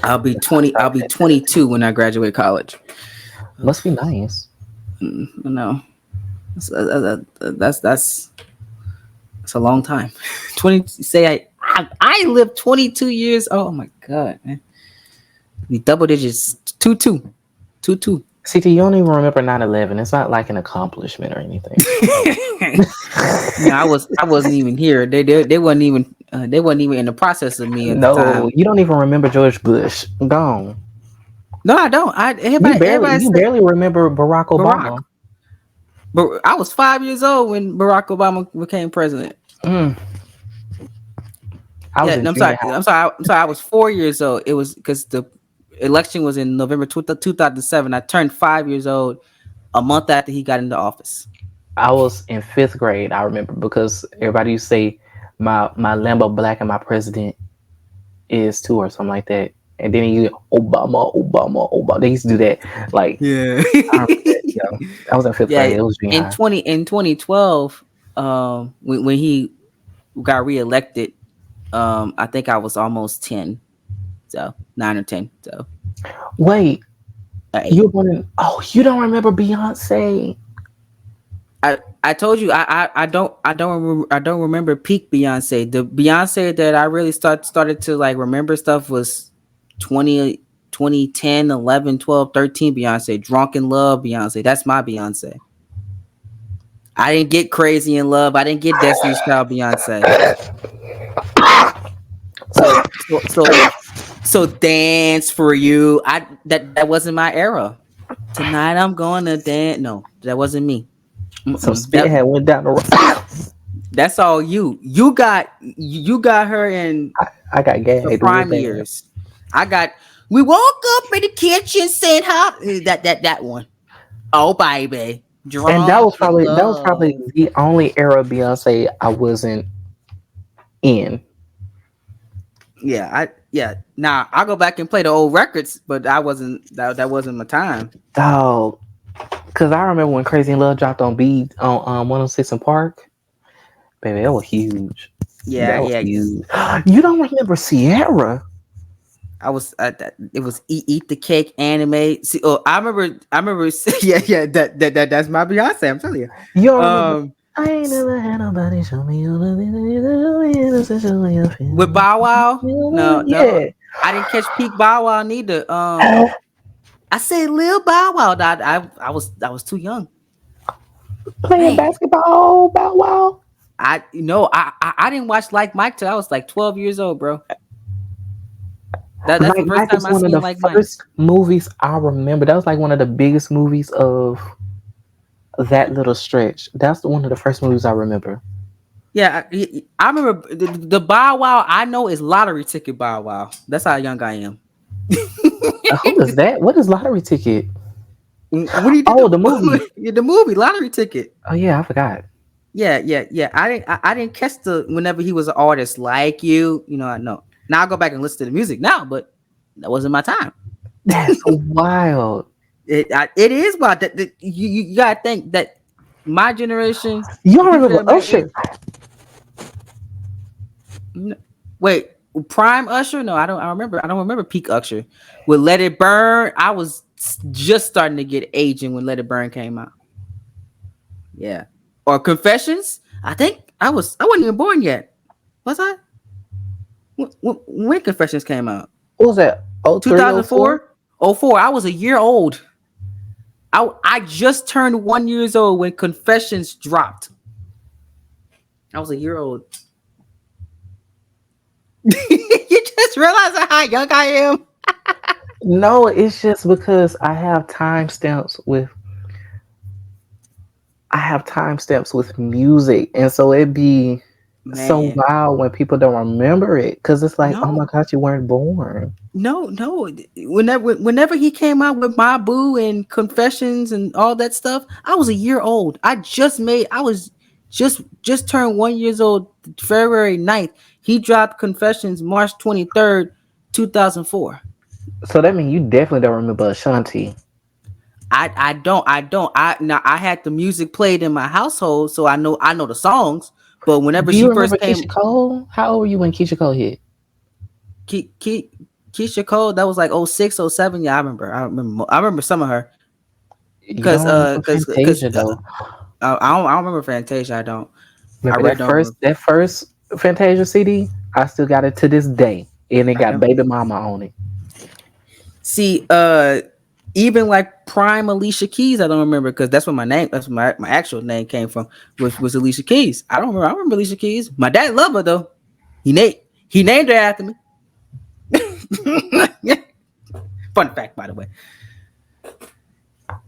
Speaker 2: I'll be 22 when I graduate college.
Speaker 1: Must be nice.
Speaker 2: No, that's it's a long time. 20. Say I lived 22 years. Oh my god, man. The double digits. Two.
Speaker 1: CT, you don't even remember 9/11. It's not like an accomplishment or anything.
Speaker 2: No, I wasn't even here. They wasn't even in the process of me at the
Speaker 1: No,
Speaker 2: time.
Speaker 1: you don't even remember George Bush. Gone.
Speaker 2: No, I don't. Everybody
Speaker 1: You
Speaker 2: said
Speaker 1: barely remember Barack
Speaker 2: Barack,
Speaker 1: Obama.
Speaker 2: but I was 5 years old when Barack Obama became president.
Speaker 1: Mm, I was
Speaker 2: Yeah,
Speaker 1: in
Speaker 2: no, I'm
Speaker 1: junior
Speaker 2: sorry.
Speaker 1: high.
Speaker 2: I'm sorry. I was 4 years old. It was because the election was in November 2007. I turned 5 years old a month after he got into office.
Speaker 1: I was in fifth grade. I remember because everybody used to say my Lambo black and my president is too or something like that. And then you Obama. They used to do that. Like
Speaker 2: Yeah.
Speaker 1: I remember that. Yeah, I was in fifth
Speaker 2: Yeah.
Speaker 1: grade. It was junior high.
Speaker 2: In 2012, when he got reelected, I think I was almost 10, so 9 or 10, so
Speaker 1: Wait,
Speaker 2: 8.
Speaker 1: you wanted? Oh, you don't remember Beyonce?
Speaker 2: I told you I don't remember peak Beyonce. The Beyonce that I really started to like remember stuff was 2010, 11, 12, 13 Beyonce. Drunk in Love Beyonce. That's my Beyonce. I didn't get Crazy in Love. I didn't get Destiny's Child Beyonce. So Dance for You. That wasn't my era. Tonight I'm going to dance. No, that wasn't me.
Speaker 1: Some
Speaker 2: That
Speaker 1: spearhead went down the road.
Speaker 2: that's all you. You got her in
Speaker 1: I got
Speaker 2: the
Speaker 1: gagged real
Speaker 2: prime
Speaker 1: bad.
Speaker 2: years. I got. We woke up in the kitchen, said how that one. Oh baby,
Speaker 1: And
Speaker 2: drunk in
Speaker 1: that was probably
Speaker 2: love.
Speaker 1: the only era of Beyonce I wasn't in.
Speaker 2: Yeah. Now I'll go back and play the old records, but that wasn't my time.
Speaker 1: Dog. Cause I remember when Crazy in Love dropped on B on 106 in Park. Baby, that was huge.
Speaker 2: Yeah,
Speaker 1: That was
Speaker 2: yeah.
Speaker 1: huge. You don't remember Sierra?
Speaker 2: It was eat the cake anime. See, oh, I remember. Yeah. That's my Beyonce. I'm telling you.
Speaker 1: You don't remember?
Speaker 2: Um,
Speaker 1: I ain't never had nobody show me all the things that you do, show me your
Speaker 2: with
Speaker 1: feelings.
Speaker 2: Bow Wow, no,
Speaker 1: Yeah.
Speaker 2: I didn't catch peak Bow Wow neither. I said Lil Bow Wow. I was too young.
Speaker 1: Playing
Speaker 2: Man,
Speaker 1: basketball, Bow Wow.
Speaker 2: I didn't watch Like Mike till I was like 12 years old, bro. That's the
Speaker 1: Like
Speaker 2: first
Speaker 1: Mike
Speaker 2: time
Speaker 1: is
Speaker 2: I
Speaker 1: one of
Speaker 2: seen
Speaker 1: the
Speaker 2: Like Mike.
Speaker 1: first movies I remember. That was like one of the biggest movies of that little stretch. That's one of the first movies I remember.
Speaker 2: Yeah, I remember the Bow Wow I know is Lottery Ticket Bow Wow. That's how young I am.
Speaker 1: Who is that? What is Lottery Ticket?
Speaker 2: When he did
Speaker 1: Oh, the movie.
Speaker 2: the movie Lottery Ticket.
Speaker 1: Oh yeah, I forgot.
Speaker 2: Yeah. I didn't catch the whenever he was an artist like you. I know. Now I go back and listen to the music now, but that wasn't my time.
Speaker 1: That's wild.
Speaker 2: It is wild. You gotta think that my generation.
Speaker 1: You don't
Speaker 2: People
Speaker 1: remember
Speaker 2: that
Speaker 1: Usher?
Speaker 2: wait, Prime Usher? No, I don't. I don't remember peak Usher. With Let It Burn, I was just starting to get aging when Let It Burn came out. Yeah. Or Confessions. I think I wasn't even born yet. Was I? When Confessions came out?
Speaker 1: What was that? Oh,
Speaker 2: 2004? 04. I was a year old. I just turned 1 year old when Confessions dropped. I was a year old. You just realize how young I am?
Speaker 1: No, it's just because I have timestamps with music, and so it'd be so
Speaker 2: Man.
Speaker 1: wild when people don't remember it because it's like, oh my
Speaker 2: No.
Speaker 1: gosh, you weren't born.
Speaker 2: No. Whenever he came out with My Boo and Confessions and all that stuff, I was a year old. I was just turned 1 year old February 9th. He dropped Confessions March 23rd, 2004.
Speaker 1: So that means you definitely don't remember Ashanti.
Speaker 2: I had the music played in my household, so I know the songs. But whenever
Speaker 1: Do you
Speaker 2: she
Speaker 1: remember
Speaker 2: first
Speaker 1: Keisha
Speaker 2: came,
Speaker 1: Cole? How old were you when Keisha Cole hit?
Speaker 2: Ke, Ke, Keisha Cole, that was like 06, 07. Yeah, I remember. I remember some of her.
Speaker 1: You don't remember Fantasia though.
Speaker 2: I don't remember Fantasia. I don't. I
Speaker 1: Remember
Speaker 2: really don't remember.
Speaker 1: that first Fantasia CD? I still got it to this day, and it
Speaker 2: I
Speaker 1: got
Speaker 2: don't
Speaker 1: Baby Mama on it.
Speaker 2: see. Even like Prime Alicia Keys, I don't remember because that's what my name. That's what my actual name came from. Was Alicia Keys? I don't remember. I remember Alicia Keys. My dad loved her though. He named her after me. Fun fact, by the way.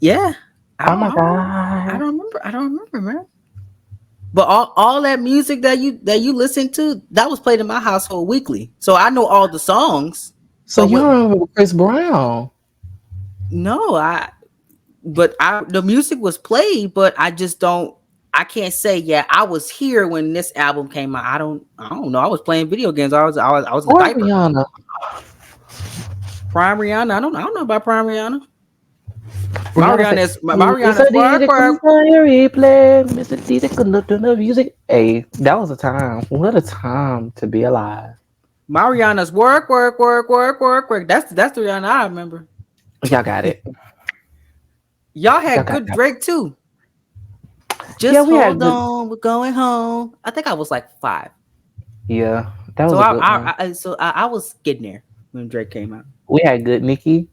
Speaker 2: Yeah.
Speaker 1: Oh my
Speaker 2: I
Speaker 1: god!
Speaker 2: don't remember. I don't remember, man. But all that music that you listen to, that was played in my household weekly. So I know all the songs.
Speaker 1: So
Speaker 2: But
Speaker 1: you
Speaker 2: what?
Speaker 1: remember Chris Brown?
Speaker 2: No, the music was played, but I just don't. I can't say yeah. I was here when this album came out. I don't know. I was playing video games. I was in a
Speaker 1: Or
Speaker 2: diaper.
Speaker 1: Rihanna?
Speaker 2: Prime Rihanna. I don't know about Prime Rihanna.
Speaker 1: Rihanna said,
Speaker 2: Mariana's work, work.
Speaker 1: replay, Mr. DJ conducting the music. Hey, that was a time. What a time to be alive.
Speaker 2: Mariana's work, work, work, work, work, work. That's the Rihanna I remember.
Speaker 1: Y'all got it.
Speaker 2: Y'all
Speaker 1: Y'all
Speaker 2: had
Speaker 1: got
Speaker 2: good
Speaker 1: that.
Speaker 2: Drake too. Just
Speaker 1: Yeah, we had
Speaker 2: hold
Speaker 1: good.
Speaker 2: on, we're going home. I think I was like 5.
Speaker 1: Yeah, that was
Speaker 2: So
Speaker 1: a good one.
Speaker 2: I was getting there when Drake came out.
Speaker 1: We had good Nicki.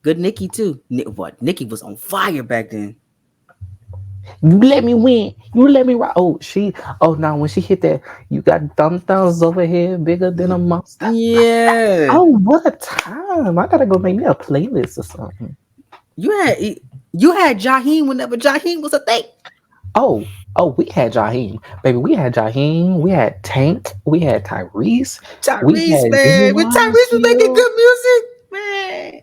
Speaker 2: Good Nicki too. Nicki was on fire back then.
Speaker 1: You let me win. You let me rock. Oh, she. Oh, now when she hit that, you got thumbs over here bigger than a monster.
Speaker 2: Yeah.
Speaker 1: Oh, what a time! I gotta go make me a playlist or something.
Speaker 2: You had Jaheim whenever Jaheim was a thing.
Speaker 1: Oh, we had Jaheim, baby. We had Jaheim. We had Tank. We had Tyrese. We
Speaker 2: Tyrese,
Speaker 1: had
Speaker 2: man. When Tyrese was making
Speaker 1: still.
Speaker 2: good music, man.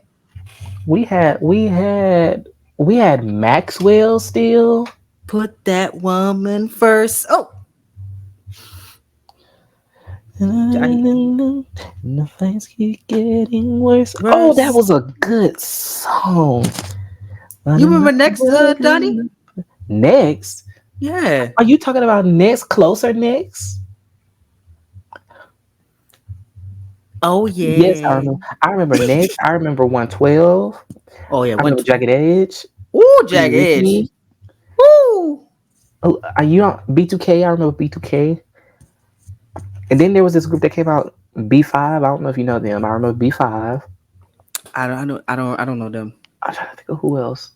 Speaker 1: We had Maxwell still.
Speaker 2: Put that woman first. Oh, Jaheim.
Speaker 1: The things keep getting worse. Oh, that
Speaker 2: Verse.
Speaker 1: was a good song.
Speaker 2: You remember next, Donny?
Speaker 1: Next?
Speaker 2: Yeah.
Speaker 1: Are you talking about next? Closer next?
Speaker 2: Oh
Speaker 1: Yes, I
Speaker 2: yeah.
Speaker 1: remember. I remember next. I remember 112.
Speaker 2: Oh yeah.
Speaker 1: I remember
Speaker 2: 112.
Speaker 1: Jagged Edge.
Speaker 2: Ooh,
Speaker 1: Pretty
Speaker 2: Jagged Edge.
Speaker 1: Ricky.
Speaker 2: Woo.
Speaker 1: Oh, are you on B2K? I remember B2K. And then there was this group that came out, B5. I don't know if you know them. I remember B5.
Speaker 2: I don't know them.
Speaker 1: I'm trying to think of who else.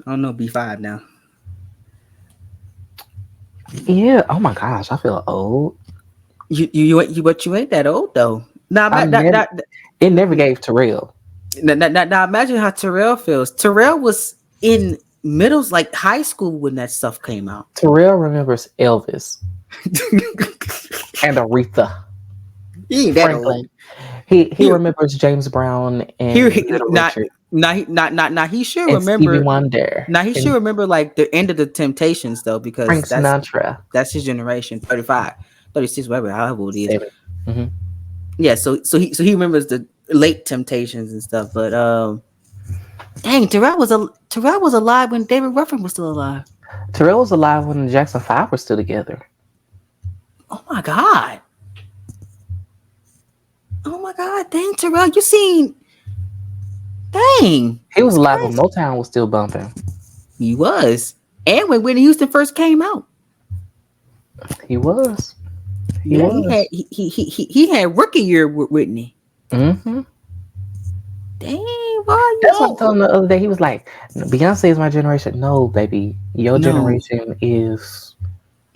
Speaker 2: I don't know B5 now.
Speaker 1: Yeah. Oh my gosh, I feel old.
Speaker 2: But you ain't that old though. Now,
Speaker 1: I never. It never gave Terrell.
Speaker 2: now imagine how Terrell feels. Terrell was in middle, like high school when that stuff came out.
Speaker 1: Terrell remembers Elvis and Aretha
Speaker 2: He ain't that old.
Speaker 1: Franklin. He remembers James Brown and Little Richard
Speaker 2: He should
Speaker 1: and Stevie
Speaker 2: remember.
Speaker 1: Wonder.
Speaker 2: Now he should remember like the end of the Temptations though, because
Speaker 1: Frank Sinatra.
Speaker 2: that's his generation. 35, 36, whatever, however old he is.
Speaker 1: Mm-hmm.
Speaker 2: Yeah, so he remembers the late Temptations and stuff. But dang, Terrell was alive when David Ruffin was still alive.
Speaker 1: Terrell was alive when the Jackson 5 were still together.
Speaker 2: Oh my god. Oh my god, dang Terrell, you seen? Dang,
Speaker 1: He was alive when Motown was still bumping.
Speaker 2: he was, and when Whitney Houston first came out,
Speaker 1: He was.
Speaker 2: he had rookie year with Whitney.
Speaker 1: Mm-hmm.
Speaker 2: Dang, boy,
Speaker 1: That's what I told him the other day. He was like, "Beyonce is my generation." No, baby, your generation is.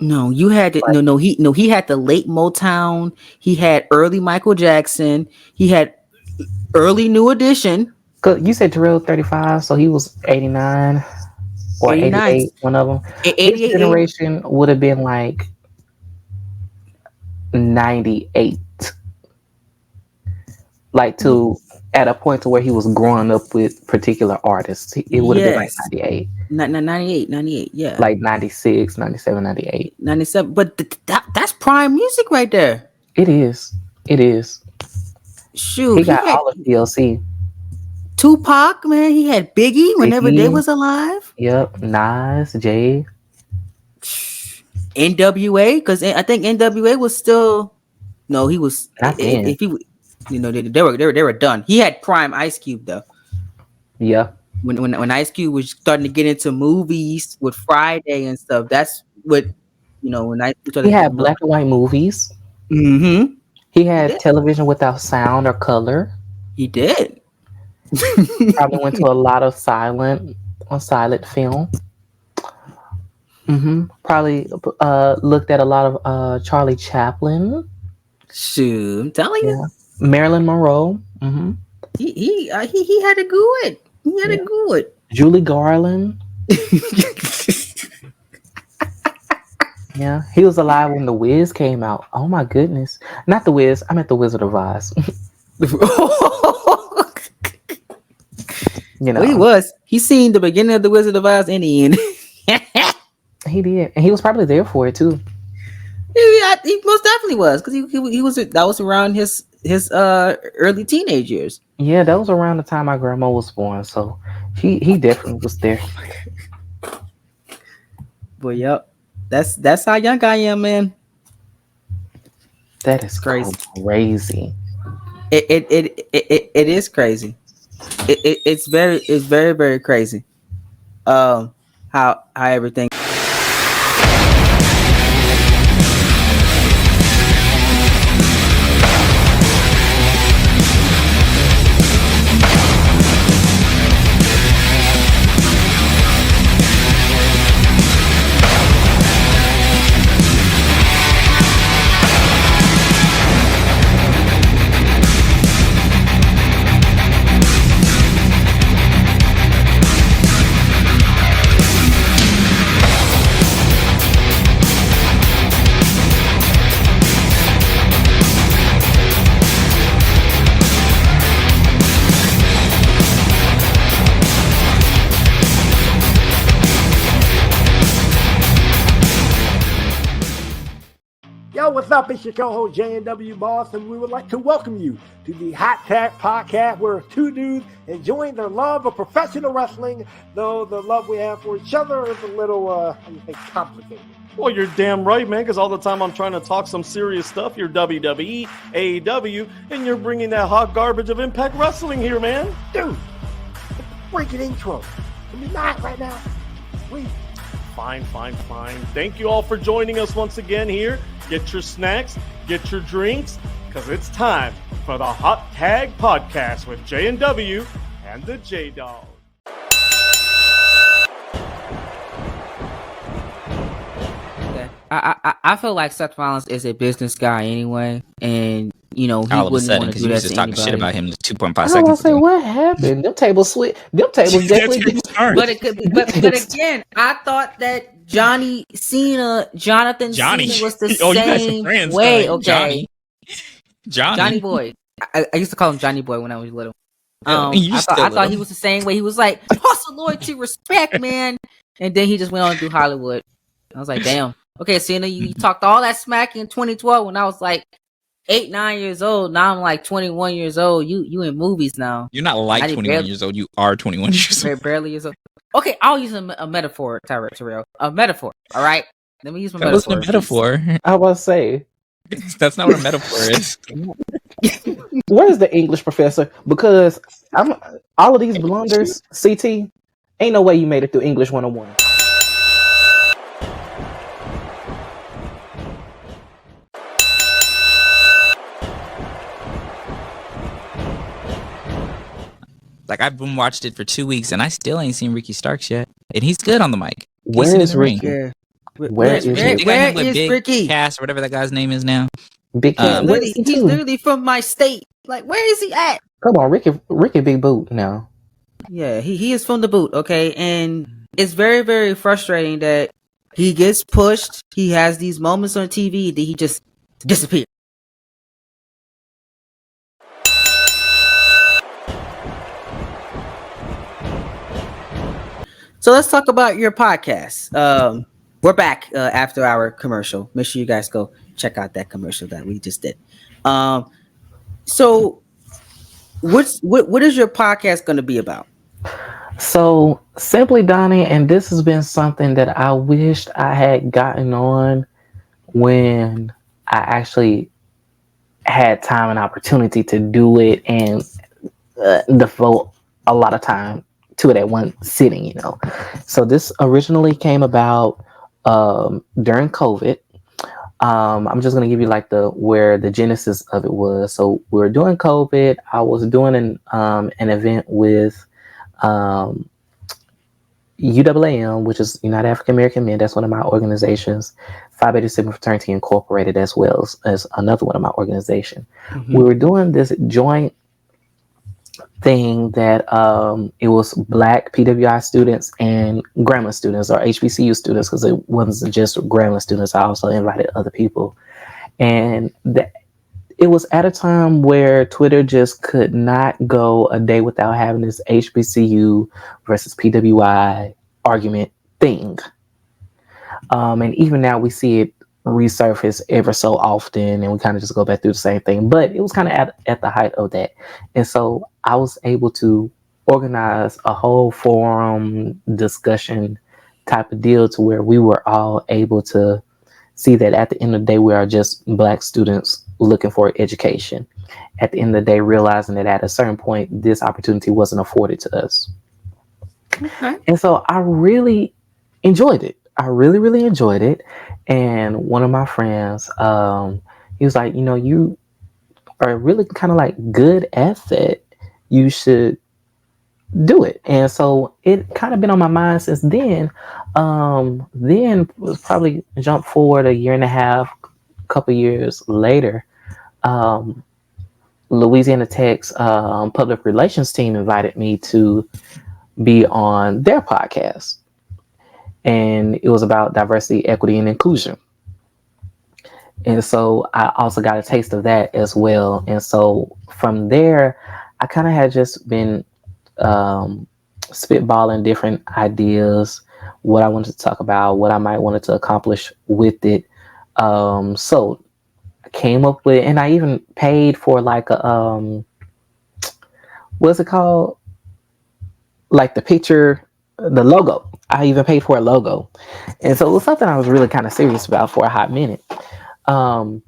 Speaker 2: No, you had to, he had the late Motown. He had early Michael Jackson. He had early New Edition.
Speaker 1: Cause you said Terrell 35, so he was 89 or 88. One of them. His generation would have been like 98, like to at a point to where he was growing up with particular artists. It would have been like 98.
Speaker 2: 98, yeah.
Speaker 1: Like 96, 97, 98.
Speaker 2: 97. But that's prime music right there.
Speaker 1: It is.
Speaker 2: Shoot.
Speaker 1: He got all of TLC.
Speaker 2: Tupac, man. He had Biggie whenever they was alive.
Speaker 1: Yep. Nas, Jay.
Speaker 2: NWA, because I think NWA was still... No, he was...
Speaker 1: Not then.
Speaker 2: You know, they were done. He had prime Ice Cube though.
Speaker 1: Yeah.
Speaker 2: When Ice Cube was starting to get into movies with Friday and stuff, that's what, you know, when Ice Cube
Speaker 1: He
Speaker 2: started
Speaker 1: had
Speaker 2: getting more.
Speaker 1: black and white movies.
Speaker 2: Mm-hmm.
Speaker 1: He
Speaker 2: He
Speaker 1: had
Speaker 2: did.
Speaker 1: television without sound or color.
Speaker 2: He did.
Speaker 1: Probably went to a lot of silent film. Probably looked at a lot of Charlie Chaplin.
Speaker 2: Shoot, I'm telling you,
Speaker 1: Yeah. Marilyn Monroe.
Speaker 2: he had a good. He had
Speaker 1: Yeah.
Speaker 2: a good.
Speaker 1: Julie Garland. Yeah, he was alive when The Wiz came out. Oh my goodness. Not The Wiz. I meant The Wizard of Oz. You know.
Speaker 2: Well, he was. He seen the beginning of the Wizard of Oz and the end.
Speaker 1: He did. And he was probably there for it too.
Speaker 2: He most definitely was, because he was, that was around his early teenage years.
Speaker 1: Yeah, that was around the time my grandma was born. So he definitely was there.
Speaker 2: But yep, that's how young I am, man.
Speaker 1: That is
Speaker 2: Crazy.
Speaker 1: Crazy.
Speaker 2: It is crazy. It's very very crazy. How everything.
Speaker 3: Yo, what's up? It's your co-host J&W Boss, and we would like to welcome you to the Hot Tag Podcast, where two dudes enjoying their love of professional wrestling, though the love we have for each other is a little, complicated.
Speaker 4: Well, you're damn right, man, because all the time I'm trying to talk some serious stuff. You're WWE, AEW, and you're bringing that hot garbage of Impact Wrestling here, man.
Speaker 3: Dude, freaking intro. Can you not right now? Please.
Speaker 4: Fine. Thank you all for joining us once again here. Get your snacks, get your drinks, because it's time for the Hot Tag Podcast with J&W and the J-Dog.
Speaker 2: I feel like Seth Rollins is a business guy anyway, and you know he
Speaker 5: all of a
Speaker 2: wouldn't
Speaker 5: sudden
Speaker 2: want to
Speaker 5: because
Speaker 2: do
Speaker 5: you
Speaker 2: that
Speaker 5: was just
Speaker 2: to
Speaker 5: talking
Speaker 2: anybody.
Speaker 5: shit about him 2.5
Speaker 1: I was
Speaker 5: seconds
Speaker 1: gonna say,
Speaker 5: ago.
Speaker 1: what happened? Them tables definitely.
Speaker 2: But again, I thought that Jonathan Cena was the
Speaker 5: Oh, you guys are
Speaker 2: same
Speaker 5: friends,
Speaker 2: way.
Speaker 5: though.
Speaker 2: Okay,
Speaker 5: Johnny
Speaker 2: Boy. I used to call him Johnny Boy when I was little.
Speaker 5: You
Speaker 2: I
Speaker 5: still
Speaker 2: thought
Speaker 5: little.
Speaker 2: he was the same way. He was like, hustle, loyalty, respect, man. And then he just went on to do Hollywood. I was like, damn. Okay, Cena, you talked all that smack in 2012 when I was like 8-9 years old. Now I'm like 21 years old. You in movies now.
Speaker 5: You're not like 21 years old. You are 21 years old.
Speaker 2: Barely years old. Okay, I'll use a metaphor, Terrell. A metaphor. All right. Let me use my
Speaker 5: That
Speaker 2: metaphor.
Speaker 5: wasn't a metaphor.
Speaker 1: I was to say,
Speaker 5: That's not what a metaphor is.
Speaker 1: where's the English professor? Because I'm all of these blunders, CT, ain't no way you made it through English 101.
Speaker 5: Like, I've been watched it for 2 weeks and I still ain't seen Ricky Starks yet. And he's good on the mic.
Speaker 1: Where is Ricky?
Speaker 2: Yeah.
Speaker 1: Where is Ricky?
Speaker 2: Where is
Speaker 5: Big
Speaker 2: Ricky?
Speaker 5: Cass, or whatever that guy's name is now.
Speaker 1: Big Cat. Where is he
Speaker 2: He's
Speaker 1: too?
Speaker 2: literally from my state. Like, where is he at?
Speaker 1: Come on, Ricky Big Boot now.
Speaker 2: Yeah, he is from the boot, okay? And it's very, very frustrating that he gets pushed. He has these moments on TV that he just disappears. So let's talk about your podcast. We're back after our commercial. Make sure you guys go check out that commercial that we just did. So what is your podcast going to be about?
Speaker 1: So simply, Donnie, and this has been something that I wished I had gotten on when I actually had time and opportunity to do it and devote a lot of time to it at one sitting, you know. So this originally came about during COVID. I'm just gonna give you like the where the genesis of it was. So we were doing COVID. I was doing an event with um, UAAM, which is United African American Men. That's one of my organizations. Phi Beta Sigma Fraternity Incorporated, as well as another one of my organizations.
Speaker 2: Mm-hmm.
Speaker 1: We were doing this joint thing that it was Black PWI students and Grambling students or HBCU students, because it wasn't just Grambling students. I also invited other people, and it was at a time where Twitter just could not go a day without having this HBCU versus PWI argument thing. And even now we see it resurface ever so often, and we kind of just go back through the same thing. But it was kind of at the height of that. And so I was able to organize a whole forum discussion type of deal to where we were all able to see that at the end of the day, we are just Black students looking for education. At the end of the day, realizing that at a certain point, this opportunity wasn't afforded to us.
Speaker 2: Okay.
Speaker 1: And so I really enjoyed it. I really, really enjoyed it. And one of my friends, he was like, you know, you are really kind of like good at that. You should do it. And so it kind of been on my mind since then. Then was probably jump forward a year and a half, couple years later. Louisiana Tech's public relations team invited me to be on their podcast. And it was about diversity, equity, and inclusion. And so I also got a taste of that as well. And so from there, I kind of had just been spitballing different ideas, what I wanted to talk about, what I might wanted to accomplish with it. So I came up with, and I even paid for like a, what's it called? Like the picture, the logo. I even paid for a logo. And so it was something I was really kind of serious about for a hot minute. I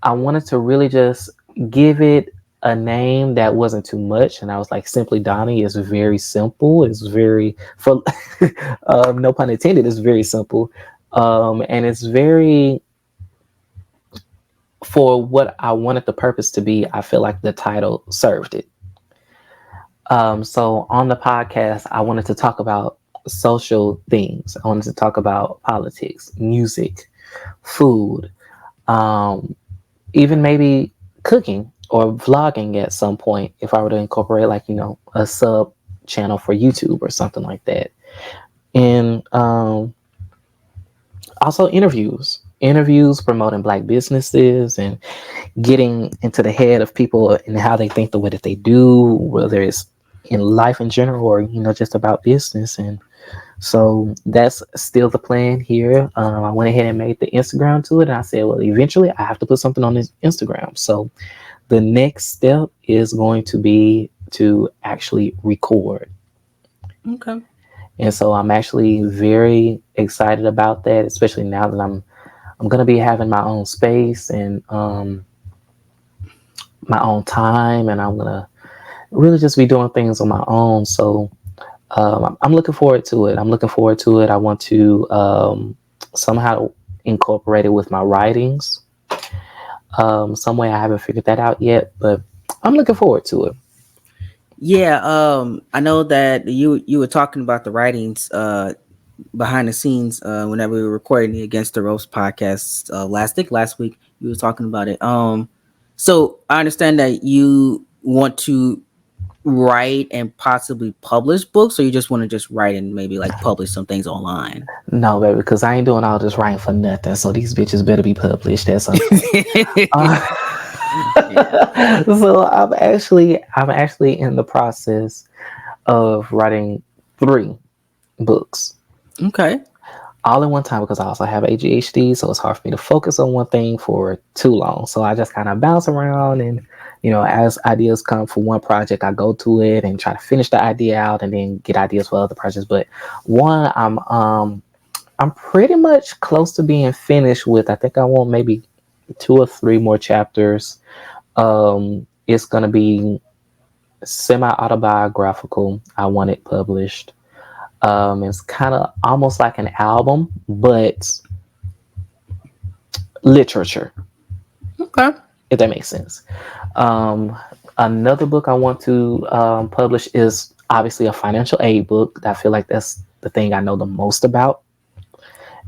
Speaker 1: wanted to really just give it a name that wasn't too much. And I was like, Simply Donny is very simple. It's very, for no pun intended, it's very simple. And it's very, for what I wanted the purpose to be, I feel like the title served it. So on the podcast, I wanted to talk about social things. I wanted to talk about politics, music, food, even maybe cooking or vlogging at some point if I were to incorporate like, you know, a sub channel for YouTube or something like that. And also interviews promoting Black businesses and getting into the head of people and how they think the way that they do, whether it's in life in general or, you know, just about business. And so that's still the plan here. I went ahead and made the Instagram to it, and I said, well, eventually I have to put something on this Instagram. So the next step is going to be to actually record.
Speaker 2: Okay.
Speaker 1: And so I'm actually very excited about that, especially now that I'm going to be having my own space and my own time, and I'm going to really just be doing things on my own. So I'm looking forward to it. I want to somehow incorporate it with my writings. Some way I haven't figured that out yet, but I'm looking forward to it.
Speaker 2: Yeah, I know that you were talking about the writings behind the scenes whenever we were recording the Against the Ropes podcast last week. You were talking about it. So I understand that you want to write and possibly publish books, or you just want to just write and maybe like publish some things online?
Speaker 1: No, baby, because I ain't doing all this writing for nothing. So these bitches better be published. That's something. So I'm actually in the process of writing 3 books.
Speaker 2: Okay.
Speaker 1: All in one time, because I also have ADHD, so it's hard for me to focus on one thing for too long. So I just kind of bounce around, and you know, as ideas come for one project, I go to it and try to finish the idea out, and then get ideas for other projects. But one, I'm pretty much close to being finished with. I think I want maybe 2 or 3 more chapters. It's gonna be semi-autobiographical. I want it published. It's kind of almost like an album, but literature,
Speaker 2: Okay.
Speaker 1: if that makes sense. Um, Another book I want to publish is obviously a financial aid book. I feel like that's the thing I know the most about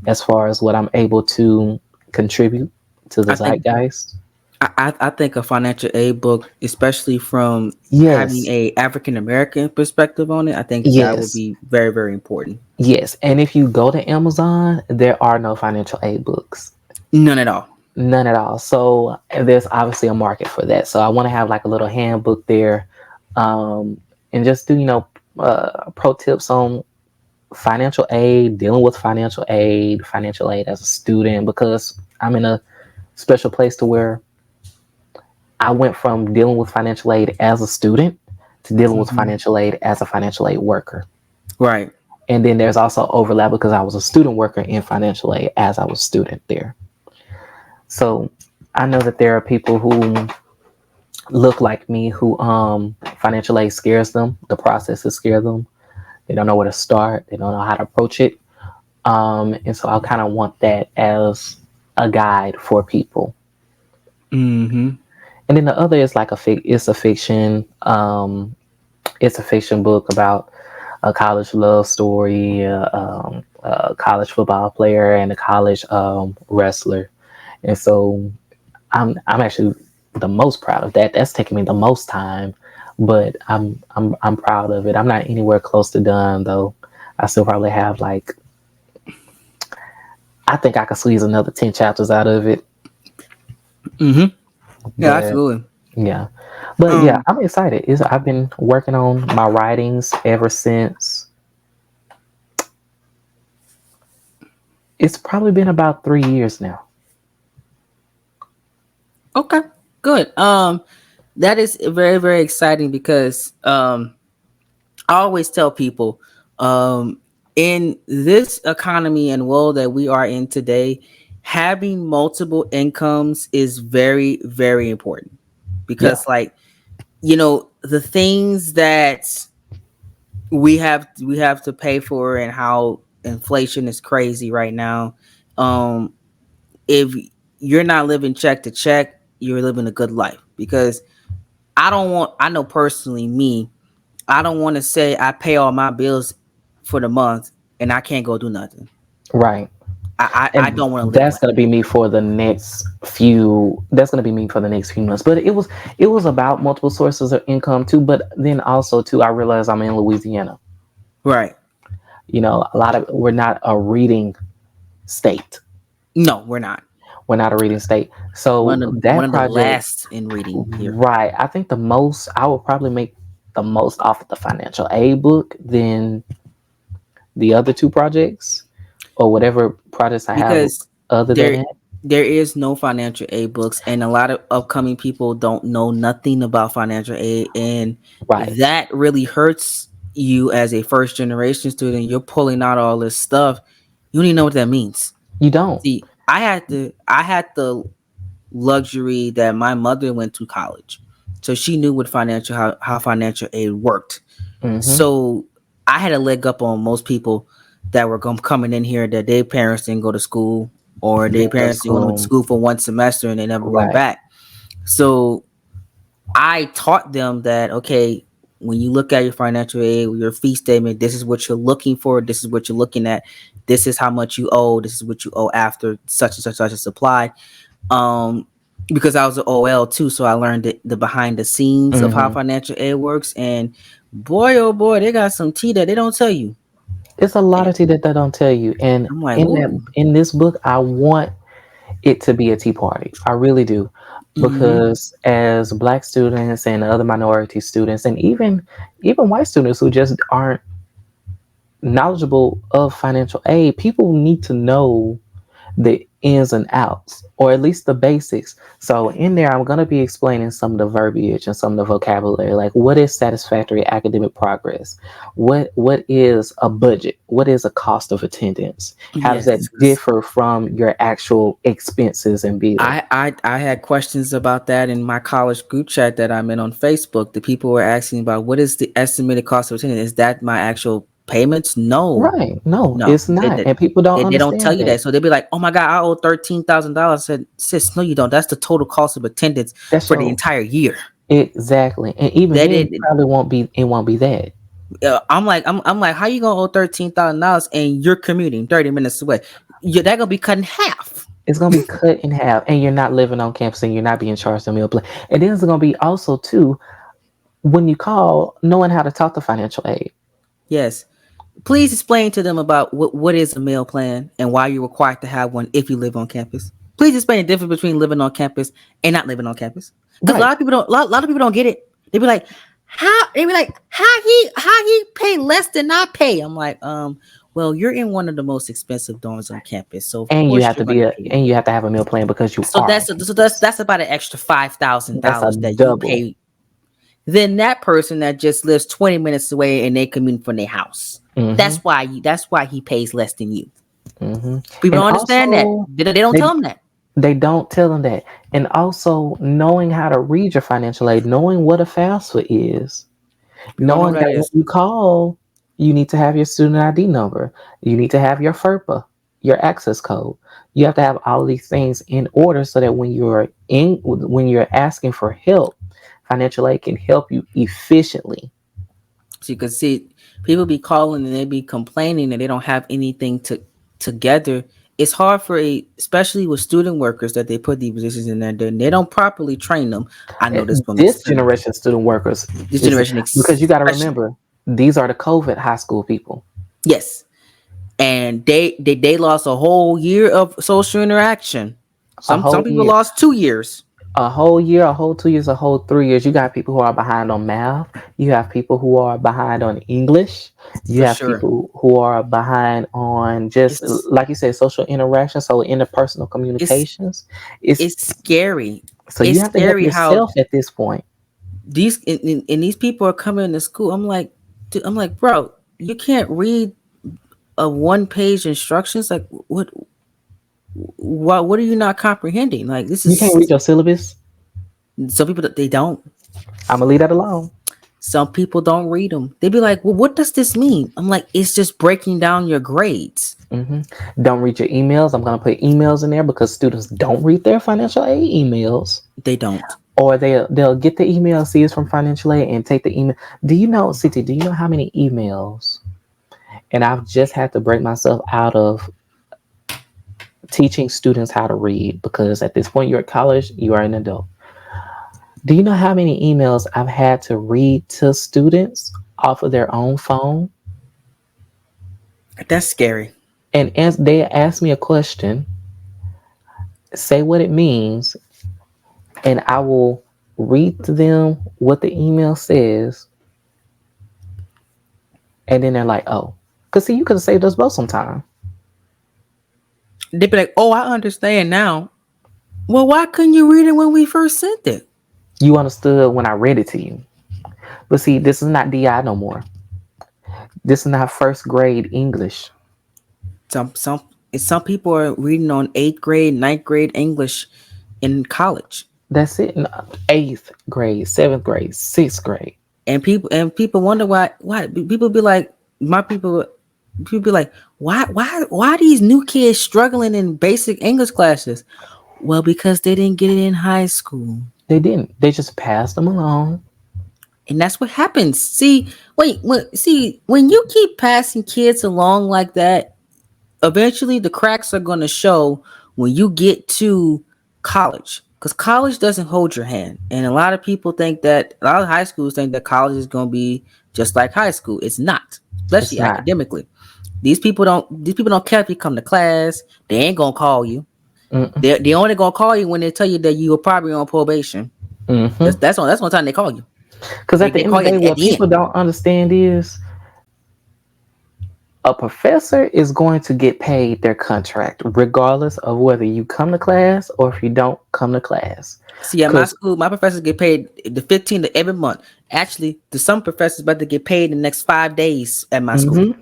Speaker 1: as far as what I'm able to contribute to the
Speaker 2: I think
Speaker 1: zeitgeist.
Speaker 2: I think a financial aid book, especially from having
Speaker 1: Yes,
Speaker 2: a African American perspective on it, I think that would
Speaker 1: yes,
Speaker 2: be very, very important.
Speaker 1: yes. And if you go to Amazon, there are no financial aid books.
Speaker 2: None at all.
Speaker 1: None at all. So there's obviously a market for that. So I want to have like a little handbook there, and just do pro tips on financial aid, dealing with financial aid as a student, because I'm in a special place to where I went from dealing with financial aid as a student to dealing with
Speaker 2: Mhm.
Speaker 1: financial aid as a financial aid worker.
Speaker 2: Right.
Speaker 1: And then there's also overlap because I was a student worker in financial aid as I was a student there. So I know that there are people who look like me who financial aid scares them. The processes scare them. They don't know where to start. They don't know how to approach it. And so I kind of want that as a guide for people.
Speaker 2: Mm-hmm.
Speaker 1: And then the other is like it's a fiction. It's a fiction book about a college love story, a college football player, and a college wrestler. And so I'm actually the most proud of that. That's taken me the most time, but I'm proud of it. I'm not anywhere close to done though. I still probably have like, I think I could squeeze another 10 chapters out of it.
Speaker 2: Mm-hmm. Yeah,
Speaker 1: But
Speaker 2: absolutely.
Speaker 1: yeah. But yeah,
Speaker 2: Um,
Speaker 1: I'm excited. I've been working on my writings ever since. It's probably been about 3 years now.
Speaker 2: okay, good. That is very, very exciting because I always tell people, in this economy and world that we are in today, having multiple incomes is very, very important
Speaker 1: Yeah.
Speaker 2: because, like, the things that we have to pay for and how inflation is crazy right now. Um, if you're not living check to check, you're living a good life because I know personally me, I don't want to say I pay all my bills for the month and I can't go do nothing.
Speaker 1: Right.
Speaker 2: I
Speaker 1: And
Speaker 2: don't want to live
Speaker 1: that's
Speaker 2: like
Speaker 1: gonna be me for the next few. That's gonna be me for the next few months. But it was about multiple sources of income too. But then also too, I realized I'm in Louisiana.
Speaker 2: that. Right.
Speaker 1: A lot of we're not a reading state.
Speaker 2: No, we're not.
Speaker 1: We're not a reading state. So
Speaker 2: One
Speaker 1: that
Speaker 2: of the
Speaker 1: project,
Speaker 2: last in reading here.
Speaker 1: right? I think the most I would probably make the most off of the financial aid book than the other two projects or whatever projects I have
Speaker 2: Because
Speaker 1: other than
Speaker 2: there
Speaker 1: it.
Speaker 2: there is no financial aid books and a lot of upcoming people don't know nothing about financial aid, and
Speaker 1: Right.
Speaker 2: that really hurts you as a first generation student. You're pulling out all this stuff, you don't even know what that means.
Speaker 1: You don't.
Speaker 2: See, I had the luxury that my mother went to college, so she knew what how financial aid worked.
Speaker 1: Mm-hmm.
Speaker 2: So I had a leg up on most people that were coming in here that their parents didn't go to school or their
Speaker 1: Didn't go to
Speaker 2: parents only went to
Speaker 1: school.
Speaker 2: school for one semester and they never went
Speaker 1: Right.
Speaker 2: back. So I taught them that, okay, when you look at your financial aid, your fee statement, this is what you're looking for, this is what you're looking at, this is how much you owe, this is what you owe after such and such a supply. Um, because I was an OL too, so I learned the behind the scenes of how
Speaker 1: Mm-hmm.
Speaker 2: financial aid works. And boy, oh boy, they got some tea that they don't tell you.
Speaker 1: It's a lot
Speaker 2: And
Speaker 1: of tea that they don't tell you. And
Speaker 2: I'm like,
Speaker 1: in that
Speaker 2: ooh,
Speaker 1: in this book, I want it to be a tea party. I really do.
Speaker 2: mm-hmm,
Speaker 1: Because as black students and other minority students and even white students who just aren't knowledgeable of financial aid, people need to know the ins and outs, or at least the basics. So in there, I'm going to be explaining some of the verbiage and some of the vocabulary, like what is satisfactory academic progress? What is a budget? What is a cost of attendance? How does that
Speaker 2: Yes, 'cause
Speaker 1: differ from your actual expenses and bills?
Speaker 2: I had questions about that in my college group chat that I'm in on Facebook. The people were asking about what is the estimated cost of attendance? Is that my actual payments? No,
Speaker 1: Right. No,
Speaker 2: no,
Speaker 1: it's not. And people don't
Speaker 2: they don't tell
Speaker 1: understand
Speaker 2: you
Speaker 1: that.
Speaker 2: that. So they'd be like, "Oh my god, I owe $13,000." I said, "Sis, no, you don't. That's the total cost of attendance
Speaker 1: That's
Speaker 2: for the
Speaker 1: your
Speaker 2: entire year."
Speaker 1: exactly. And even
Speaker 2: They
Speaker 1: then, it
Speaker 2: did.
Speaker 1: probably won't be that.
Speaker 2: I'm like, how you gonna owe $13,000 and you're commuting 30 minutes away? That gonna be cut in half.
Speaker 1: It's gonna be cut in half, and you're not living on campus, and you're not being charged a meal plan. And then it's gonna be also too when you call, knowing how to talk to financial aid.
Speaker 2: Yes. Please explain to them about what is a meal plan and why you're required to have one if you live on campus. Please explain the difference between living on campus and not living on campus. Because a
Speaker 1: Right.
Speaker 2: lot of people don't. A lot of people don't get it. They be like, how? They be like, how he pay less than I pay? I'm like, well, you're in one of the most expensive dorms on campus, so of
Speaker 1: And you
Speaker 2: course
Speaker 1: have to
Speaker 2: you're gonna pay.
Speaker 1: and you have to have a meal plan because you
Speaker 2: So
Speaker 1: are on
Speaker 2: that's
Speaker 1: campus.
Speaker 2: about an extra five thousand
Speaker 1: That's a
Speaker 2: dollars that you
Speaker 1: double.
Speaker 2: pay than that person that just lives 20 minutes away and they commute from their house.
Speaker 1: Hmm.
Speaker 2: That's why he pays less than you.
Speaker 1: Hmm.
Speaker 2: People
Speaker 1: And
Speaker 2: don't understand that.
Speaker 1: also,
Speaker 2: They don't
Speaker 1: they
Speaker 2: tell them that.
Speaker 1: they don't tell them that. And also, knowing how to read your financial aid, knowing what a FAFSA is,
Speaker 2: People don't know what
Speaker 1: knowing
Speaker 2: that
Speaker 1: that when
Speaker 2: is.
Speaker 1: you call, you need to have your student ID number, you need to have your FERPA, your access code. You have to have all of these things in order so that when you're asking for help, financial aid can help you efficiently.
Speaker 2: So you can see people be calling and they be complaining that they don't have anything together. It's hard especially with student workers that they put these positions in there. They don't properly train them. I know this from
Speaker 1: This
Speaker 2: experience.
Speaker 1: generation of student workers
Speaker 2: This
Speaker 1: is
Speaker 2: generation,
Speaker 1: because you got to
Speaker 2: especially,
Speaker 1: remember these are the COVID high school people.
Speaker 2: yes, and they lost a whole year of social interaction.
Speaker 1: A
Speaker 2: Some
Speaker 1: whole
Speaker 2: people
Speaker 1: year.
Speaker 2: lost 2 years.
Speaker 1: A whole year, a whole 2 years, a whole 3 years. You got people who are behind on math. You have people who are behind on English. You
Speaker 2: For
Speaker 1: have
Speaker 2: sure.
Speaker 1: people who are behind on just
Speaker 2: It's
Speaker 1: like you said, social interaction, so interpersonal
Speaker 2: it's
Speaker 1: communications. It's
Speaker 2: it's scary.
Speaker 1: so you
Speaker 2: It's
Speaker 1: have to help
Speaker 2: scary how
Speaker 1: yourself at this point.
Speaker 2: these people are coming to school. I'm like, bro, you can't read a one-page instructions. Like, what are you not comprehending? Like, this
Speaker 1: You can't
Speaker 2: is
Speaker 1: read your syllabus.
Speaker 2: some people that they don't.
Speaker 1: I'm gonna leave that alone.
Speaker 2: Some people don't read them. They be like, well, what does this mean? I'm like, it's just breaking down your grades.
Speaker 1: Hmm. Don't read your emails. I'm gonna put emails in there because students don't read their financial aid emails.
Speaker 2: They don't.
Speaker 1: Or they'll get the email, see it's from financial aid, and take the email. Do you know, CT? Do you know how many emails? And I've just had to break myself out of teaching students how to read because at this point you're at college, you are an adult. Do you know how many emails I've had to read to students off of their own phone?
Speaker 2: That's scary.
Speaker 1: And as they ask me a question, say what it means, and I will read to them what the email says, and then they're like, "Oh, because see, you could have saved us both some time."
Speaker 2: They be like, oh, I understand now. Well, why couldn't you read it when we first sent it?
Speaker 1: You understood when I read it to you, but see, this is not DI no more. This is not first grade English.
Speaker 2: Some people are reading on 8th grade, 9th grade English in college.
Speaker 1: That's it. In eighth grade, seventh grade, sixth grade.
Speaker 2: And people wonder why people be like, my people be like, why these new kids struggling in basic English classes? Well, because they didn't get it in high school.
Speaker 1: They didn't. They just passed them along.
Speaker 2: And that's what happens. See, when you keep passing kids along like that, eventually the cracks are going to show when you get to college, because college doesn't hold your hand. And a lot of high schools think that college is going to be just like high school. It's not,
Speaker 1: It's
Speaker 2: especially
Speaker 1: not.
Speaker 2: academically. These people don't care if you come to class. They ain't going to call you.
Speaker 1: Mm-mm.
Speaker 2: They only going to call you when they tell you that you were probably on probation.
Speaker 1: Mm-hmm.
Speaker 2: That's one time they call you.
Speaker 1: Because at the
Speaker 2: They
Speaker 1: end
Speaker 2: call
Speaker 1: of the
Speaker 2: you
Speaker 1: day,
Speaker 2: at
Speaker 1: what
Speaker 2: the
Speaker 1: people
Speaker 2: end.
Speaker 1: don't understand is A professor is going to get paid their contract regardless of whether you come to class or if you don't come to class.
Speaker 2: See, at my school, my professors get paid the 15th of every month. Actually, some professors about to get paid in the next 5 days at my school.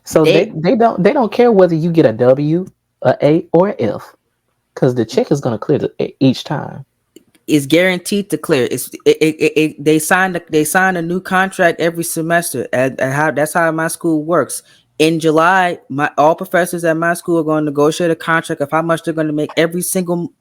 Speaker 1: So they don't care whether you get a W, a A, or a F, because the check is going to clear each time.
Speaker 2: It's guaranteed to clear. They signed a new contract every semester. That's how my school works. In July, all professors at my school are going to negotiate a contract of how much they're going to make every single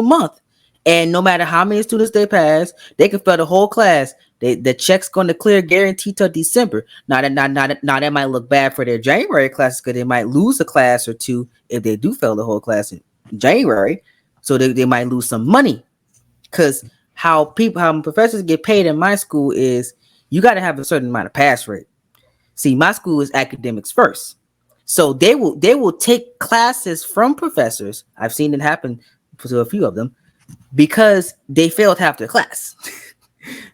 Speaker 2: month. And no matter how many students they pass, they can fill the whole class. The check's going to clear guaranteed till December. Now that might look bad for their January classes because they might lose a class or two if they do fail the whole class in January. So they might lose some money. Because how professors get paid in my school is you got to have a certain amount of pass rate. See, my school is academics first. So they will take classes from professors. I've seen it happen to a few of them because they failed half their class.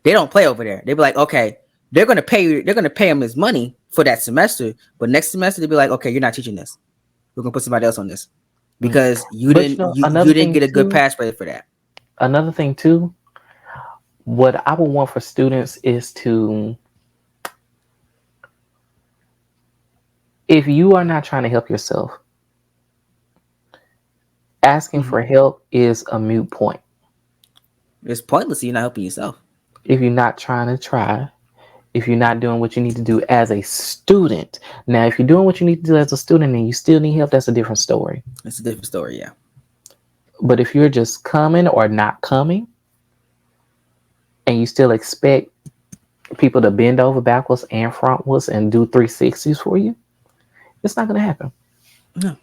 Speaker 2: They don't play over there. They be like, okay, they're gonna pay them his money for that semester, but next semester they'll be like, okay, you're not teaching this. We're gonna put somebody else on this because you didn't get a good pass rate for that.
Speaker 1: Another thing too, what I would want for students is to, if you are not trying to help yourself, asking for help is a moot point.
Speaker 2: It's pointless if you're not helping yourself.
Speaker 1: If you're not trying to try, if you're not doing what you need to do as a student. Now, if you're doing what you need to do as a student and you still need help, that's a different story.
Speaker 2: It's a different story, yeah.
Speaker 1: But if you're just coming or not coming, and you still expect people to bend over backwards and frontwards and do 360s for you, it's not going to happen.
Speaker 2: No.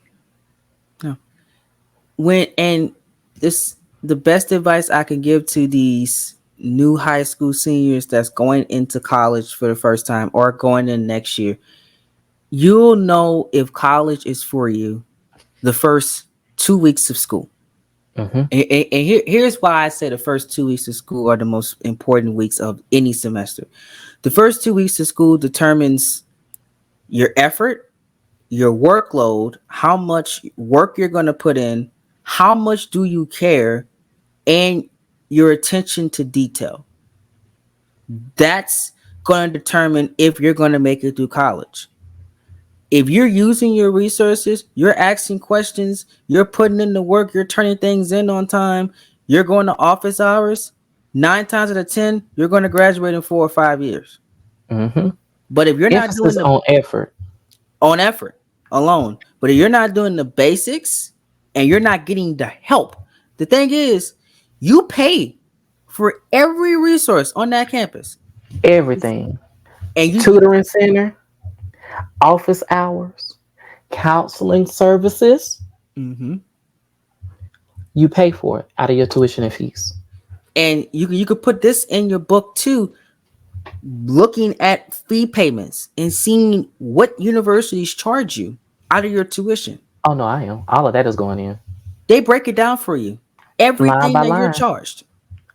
Speaker 2: The best advice I can give to these new high school seniors that's going into college for the first time or going in next year, you'll know if college is for you the first 2 weeks of school. And here's why I say the first 2 weeks of school are the most important weeks of any semester. The first 2 weeks of school determines your effort, your workload, how much work you're going to put in, how much do you care, and your attention to detail. That's going to determine if you're going to make it through college. If you're using your resources, you're asking questions, you're putting in the work, you're turning things in on time, you're going to office hours, 9 times out of 10, you're going to graduate in 4 or 5 years. But if you're not doing
Speaker 1: on effort
Speaker 2: alone, but if you're not doing the basics and you're not getting the help, the thing is, you pay for every resource on that campus.
Speaker 1: Everything.
Speaker 2: And
Speaker 1: tutoring center, office hours, counseling services. You pay for it out of your tuition and fees.
Speaker 2: And you could put this in your book too, looking at fee payments and seeing what universities charge you out of your tuition.
Speaker 1: Oh no, I am. All of that is going in.
Speaker 2: They break it down for you. Everything that you're charged.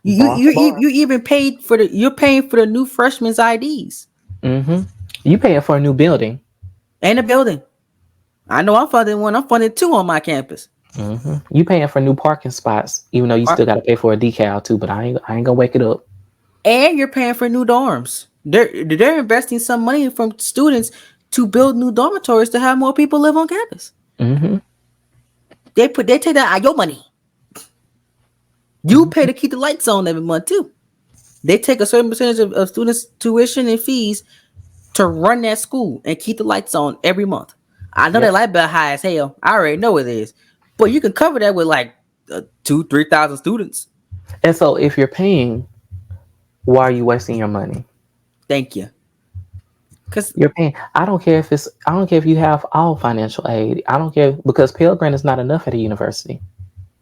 Speaker 2: You even paid for you're paying for the new freshmen's IDs.
Speaker 1: You paying for a new building.
Speaker 2: And a building. I know I'm funding one. I'm funding 2 on my campus.
Speaker 1: You paying for new parking spots, even though you still got to pay for a decal too. But I ain't gonna wake it up.
Speaker 2: And you're paying for new dorms. They're investing some money from students to build new dormitories to have more people live on campus. They take that out of your money. You pay to keep the lights on every month too. They take a certain percentage of students' tuition and fees to run that school and keep the lights on every month. I know that light bill high as hell. I already know it is, but you can cover that with like 2,000-3,000 students.
Speaker 1: And so, if you're paying, why are you wasting your money?
Speaker 2: Thank you. Because
Speaker 1: you're paying. I don't care if you have all financial aid. I don't care, because Pell Grant is not enough at a university.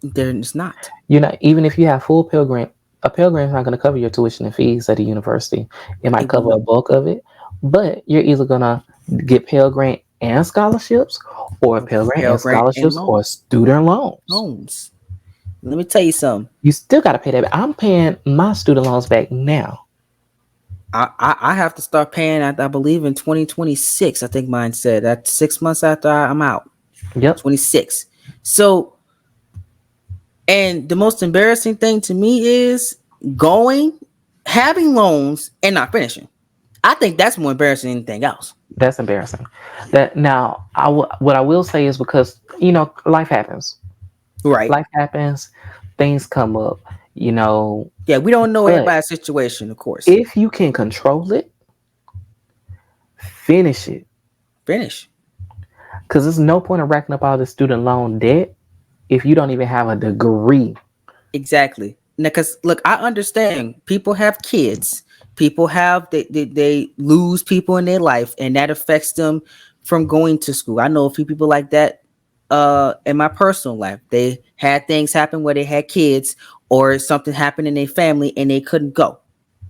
Speaker 2: It's not.
Speaker 1: Even if you have full Pell Grant, a Pell Grant is not going to cover your tuition and fees at a university. It might cover a bulk of it, but you're either going to get Pell Grant and scholarships, or Pell Grant and scholarships, or student loans.
Speaker 2: Let me tell you something.
Speaker 1: You still got to pay that back. I'm paying my student loans back now.
Speaker 2: I have to start paying. I believe in 2026. I think mine said that 6 months after I'm out.
Speaker 1: Yep.
Speaker 2: 26. So, and the most embarrassing thing to me is going, having loans, and not finishing. I think that's more embarrassing than anything else.
Speaker 1: That's embarrassing. That now, what I will say is because life happens.
Speaker 2: Right.
Speaker 1: Life happens. Things come up.
Speaker 2: Yeah, we don't know
Speaker 1: But
Speaker 2: everybody's situation, of course.
Speaker 1: if you can control it, finish it.
Speaker 2: Finish.
Speaker 1: Because there's no point in racking up all this student loan debt if you don't even have a degree.
Speaker 2: Exactly. Now, because look, I understand people have kids. People have they lose people in their life, and that affects them from going to school. I know a few people like that in my personal life. They had things happen where they had kids or something happened in their family and they couldn't go.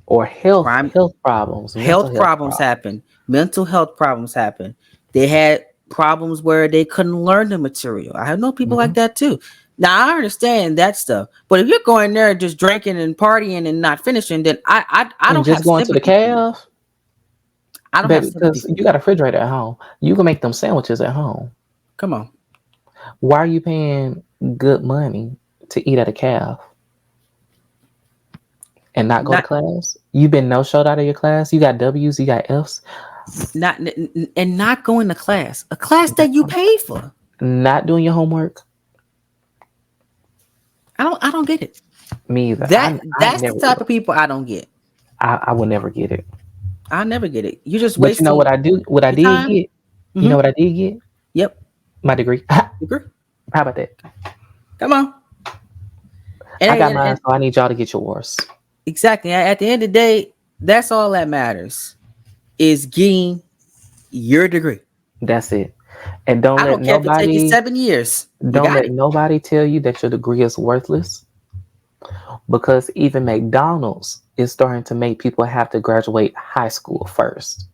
Speaker 1: Or health
Speaker 2: Crime,
Speaker 1: problems, mental
Speaker 2: health
Speaker 1: health
Speaker 2: problems
Speaker 1: problems.
Speaker 2: happen, mental health problems happen. They had problems where they couldn't learn the material. I have know people like
Speaker 1: Hmm.
Speaker 2: that too. Now I understand that stuff, but if you're going there just drinking and partying and not finishing, then I
Speaker 1: And
Speaker 2: don't
Speaker 1: just
Speaker 2: have
Speaker 1: going to the
Speaker 2: sympathy for you.
Speaker 1: calf,
Speaker 2: I don't have
Speaker 1: baby,
Speaker 2: sympathy
Speaker 1: because
Speaker 2: for
Speaker 1: you
Speaker 2: you.
Speaker 1: got a refrigerator at home. You can make them sandwiches at home.
Speaker 2: Come on,
Speaker 1: Why are you paying good money to eat at a calf and not go to
Speaker 2: not
Speaker 1: class? You've been no showed out of your class. You got W's, you got F's.
Speaker 2: not and not going to class, a class that you paid for.
Speaker 1: Not doing your homework.
Speaker 2: I don't get it.
Speaker 1: Me either. I
Speaker 2: That's the
Speaker 1: never
Speaker 2: type
Speaker 1: will.
Speaker 2: of people I don't get.
Speaker 1: I will never get it.
Speaker 2: I never get it. You're just
Speaker 1: But you know what
Speaker 2: wasting
Speaker 1: I do? What I
Speaker 2: your
Speaker 1: did
Speaker 2: time.
Speaker 1: get? You know
Speaker 2: Mm-hmm.
Speaker 1: what I did get?
Speaker 2: Yep.
Speaker 1: My degree. How
Speaker 2: Agree.
Speaker 1: about that?
Speaker 2: Come on.
Speaker 1: I got
Speaker 2: And
Speaker 1: mine, so I need y'all to get yours.
Speaker 2: exactly. At the end of the day, that's all that matters is getting your degree.
Speaker 1: That's it. And don't
Speaker 2: I
Speaker 1: let
Speaker 2: don't care if it takes you
Speaker 1: nobody
Speaker 2: 7 years. You
Speaker 1: don't
Speaker 2: got
Speaker 1: let
Speaker 2: it.
Speaker 1: nobody tell you that your degree is worthless because even McDonald's is starting to make people have to graduate high school first.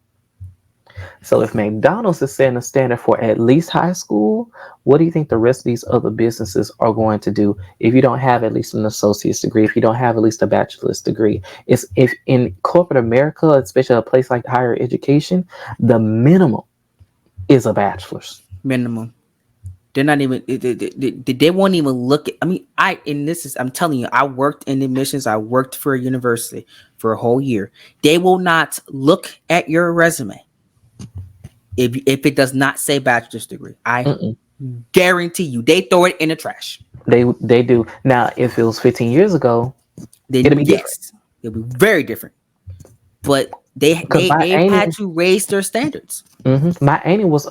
Speaker 1: So if McDonald's is setting a standard for at least high school, what do you think the rest of these other businesses are going to do if you don't have at least an associate's degree, if you don't have at least a bachelor's degree? It's if in corporate America, especially a place like higher education, the minimum is a bachelor's.
Speaker 2: Minimum. They're not even. They won't even look at. I mean, I'm telling you, I worked in admissions. I worked for a university for a whole year. They will not look at your resume if it does not say bachelor's degree. I
Speaker 1: Mm-mm.
Speaker 2: guarantee you, they throw it in the trash.
Speaker 1: They do. Now, if it was 15 years ago, it'd
Speaker 2: Then
Speaker 1: be different.
Speaker 2: yes, it'll be very different. But
Speaker 1: Because my
Speaker 2: they've
Speaker 1: auntie,
Speaker 2: had to raise their standards.
Speaker 1: my auntie was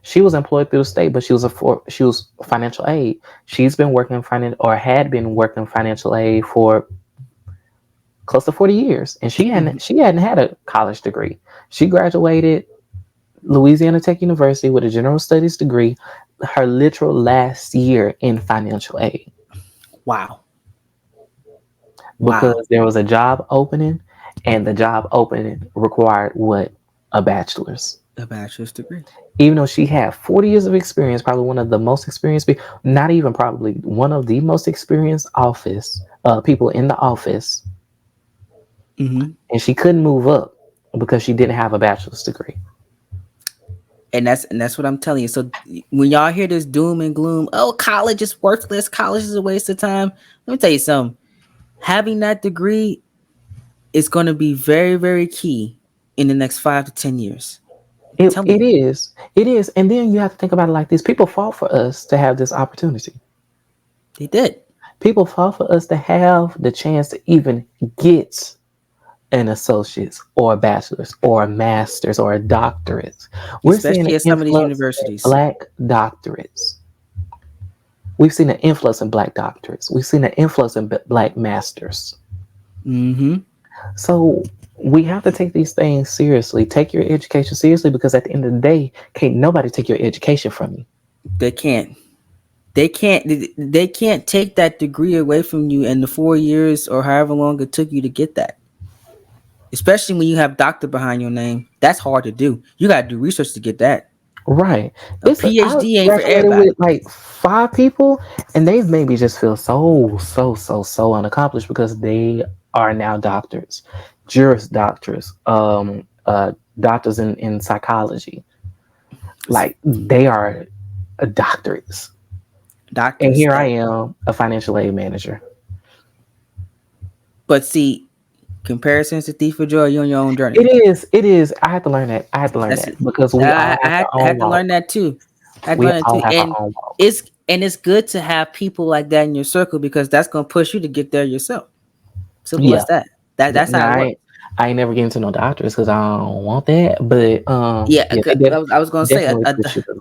Speaker 1: she was employed through the state, but she was financial aid. She's been working had been working financial aid for close to 40 years, and
Speaker 2: Mhm.
Speaker 1: she hadn't had a college degree. She graduated Louisiana Tech University with a general studies degree, her literal last year in financial aid
Speaker 2: Wow, wow,
Speaker 1: because there was a job opening, and the job opening required what? A bachelor's.
Speaker 2: a bachelor's degree.
Speaker 1: Even though she had 40 years of experience, probably one of the most experienced, not even probably one of the most experienced office people in the office,
Speaker 2: Mm-hmm.
Speaker 1: and she couldn't move up because she didn't have a bachelor's degree.
Speaker 2: And that's what I'm telling you. So when y'all hear this doom and gloom, oh, college is worthless, college is a waste of time. Let me tell you something. Having that degree is going to be very, very key in the next 5 to 10 years. I'm
Speaker 1: It,
Speaker 2: telling
Speaker 1: it
Speaker 2: you,
Speaker 1: is. It is. And then you have to think about it like this. People fought for us to have this opportunity.
Speaker 2: they did.
Speaker 1: People fought for us to have the chance to even get an associate's or a bachelor's or a master's or a doctorate. We're seeing
Speaker 2: Especially
Speaker 1: an
Speaker 2: at some of these
Speaker 1: influx in
Speaker 2: universities.
Speaker 1: black doctorates. We've seen an influx in black doctorates. We've seen an influx in black masters.
Speaker 2: Mm-hmm.
Speaker 1: So we have to take these things seriously. Take your education seriously because at the end of the day, can't nobody take your education from you.
Speaker 2: They can't. They can't take that degree away from you in the 4 years or however long it took you to get that. Especially when you have doctor behind your name. That's hard to do. You got to do research to get that.
Speaker 1: Right.
Speaker 2: A
Speaker 1: I
Speaker 2: PhD ain't for
Speaker 1: graduated
Speaker 2: everybody.
Speaker 1: with like 5 people, and they've made me just feel so unaccomplished because they are now doctors. Juris doctors, doctors in psychology. Like they are doctorates. And
Speaker 2: Doctors
Speaker 1: here I
Speaker 2: that,
Speaker 1: am, a financial aid manager.
Speaker 2: but see, comparisons to thief of joy, you're on your own journey.
Speaker 1: It is. It is. I had to learn that. I had to learn
Speaker 2: That's
Speaker 1: that
Speaker 2: it.
Speaker 1: because we all
Speaker 2: I
Speaker 1: have our
Speaker 2: had
Speaker 1: own
Speaker 2: to
Speaker 1: walk.
Speaker 2: learn that too. I had to
Speaker 1: We
Speaker 2: learn that
Speaker 1: all
Speaker 2: too.
Speaker 1: have our
Speaker 2: And
Speaker 1: own walk.
Speaker 2: it's good to have people like that in your circle because that's gonna push you to get there yourself. Simple
Speaker 1: Yeah.
Speaker 2: as that. That's how
Speaker 1: Now,
Speaker 2: it works.
Speaker 1: I ain't never getting to no doctors because I don't want that. But
Speaker 2: Yeah,
Speaker 1: yeah, they
Speaker 2: I was gonna say
Speaker 1: definitely push you to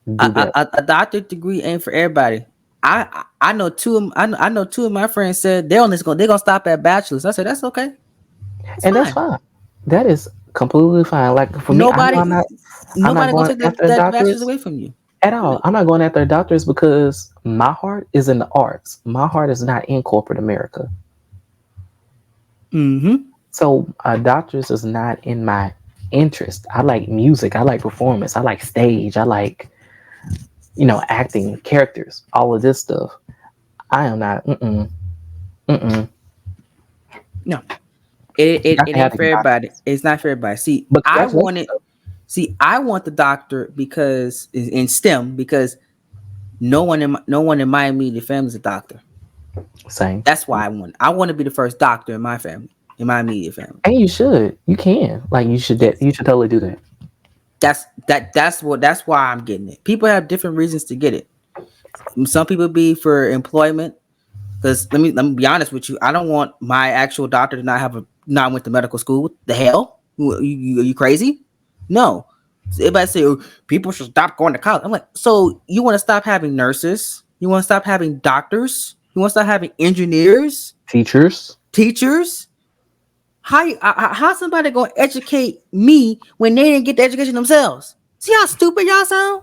Speaker 1: do better.
Speaker 2: a doctorate degree ain't for everybody. I know I know two of my friends said they're gonna stop at bachelor's. I said that's okay. It's
Speaker 1: And that's
Speaker 2: fine.
Speaker 1: fine. That is completely fine. Like for me, I know
Speaker 2: Nobody
Speaker 1: I'm not
Speaker 2: nobody gonna
Speaker 1: going
Speaker 2: take
Speaker 1: after the
Speaker 2: that bachelor's
Speaker 1: doctors
Speaker 2: away from you.
Speaker 1: at all. I'm not going after the doctors because my heart is in the arts. My heart is not in corporate America.
Speaker 2: Mm-hmm.
Speaker 1: So doctors is not in my interest. I like music. I like performance. I like stage. I like acting, characters, all of this stuff. I am not. Mm-mm. Mm-mm.
Speaker 2: No, it
Speaker 1: I can have
Speaker 2: ain't for
Speaker 1: these
Speaker 2: everybody.
Speaker 1: doctors.
Speaker 2: It's not for everybody. See,
Speaker 1: But congratulations.
Speaker 2: I want the doctor because in STEM because no one in my immediate family is a doctor.
Speaker 1: Same.
Speaker 2: That's why I want to be the first doctor in my family, in my immediate family.
Speaker 1: And you should. You can. Like you should.
Speaker 2: Yes.
Speaker 1: You should totally do that.
Speaker 2: That's why I'm getting it. People have different reasons to get it. Some people be for employment. Because let me be honest with you, I don't want my actual doctor to not went to medical school. What the hell? You crazy? No. So everybody say, oh, people should stop going to college. I'm like, so you want to stop having nurses? You want to stop having doctors? You want to stop having engineers,
Speaker 1: Teachers.
Speaker 2: teachers? How somebody gonna educate me when they didn't get the education themselves? See how stupid y'all sound?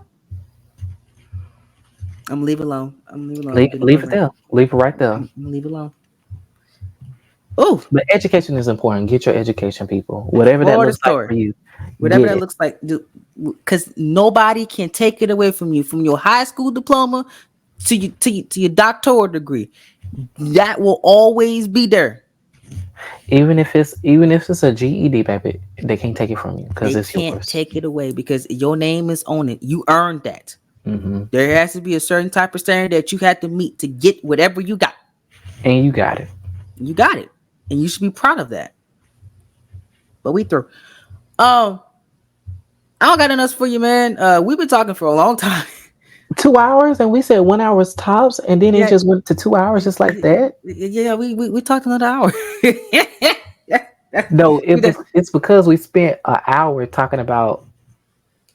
Speaker 2: I'm gonna leave it alone.
Speaker 1: Leave it there. Leave it right there.
Speaker 2: I'm gonna leave it alone. Oh,
Speaker 1: But education is important. Get your education, people. Whatever that
Speaker 2: moral of the
Speaker 1: looks like
Speaker 2: story.
Speaker 1: for you.
Speaker 2: Whatever
Speaker 1: Get
Speaker 2: that
Speaker 1: it.
Speaker 2: looks like, because nobody can take it away from you. From your high school diploma to your doctoral degree, that will always be there.
Speaker 1: Even if it's a GED, baby, they can't take it from you because
Speaker 2: They
Speaker 1: it's
Speaker 2: can't
Speaker 1: yours.
Speaker 2: take it away because your name is on it. You earned that.
Speaker 1: Hmm.
Speaker 2: There has to be a certain type of standard that you had to meet to get whatever you got.
Speaker 1: And you got it.
Speaker 2: You got it, and you should be proud of that. But we through. I don't got nothing else for you, man. We've been talking for a long time.
Speaker 1: 2 hours, and we said 1 hour's tops, and then it
Speaker 2: Yeah.
Speaker 1: just went to 2 hours, just like that.
Speaker 2: Yeah, we talked another hour.
Speaker 1: No, it's because we spent an hour talking about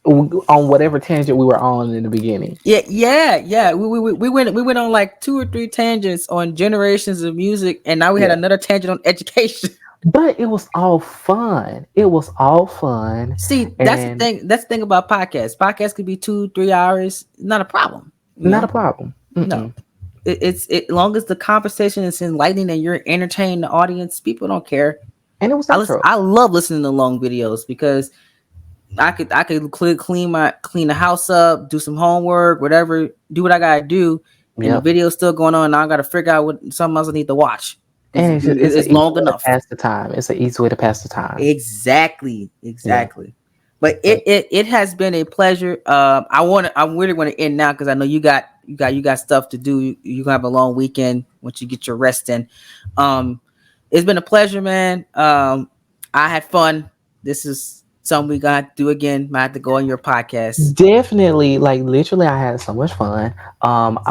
Speaker 1: on whatever tangent we were on in the beginning.
Speaker 2: Yeah. We went on like 2 or 3 tangents on generations of music, and now we had another tangent on education.
Speaker 1: But it was all fun. It was all fun.
Speaker 2: See, that's the thing. That's the thing about podcasts. Podcasts could be 2-3 hours, not a problem.
Speaker 1: Not a problem.
Speaker 2: No, it's long as the conversation is enlightening and you're entertaining the audience, people don't care.
Speaker 1: And it was natural.
Speaker 2: I love listening to long videos because I could clean the house up, do some homework, whatever, do what I gotta do, and the video's still going on. Now I gotta figure out what something else I need to watch.
Speaker 1: And it's
Speaker 2: long enough.
Speaker 1: Pass the time. It's an easy way to pass the time.
Speaker 2: Exactly. Yeah. But it has been a pleasure. I really want to end now because I know you got stuff to do. You gonna have a long weekend once you get your rest in. It's been a pleasure, man. I had fun. This is something we gotta do again. Might have to go on your podcast.
Speaker 1: Definitely, like literally, I had so much fun.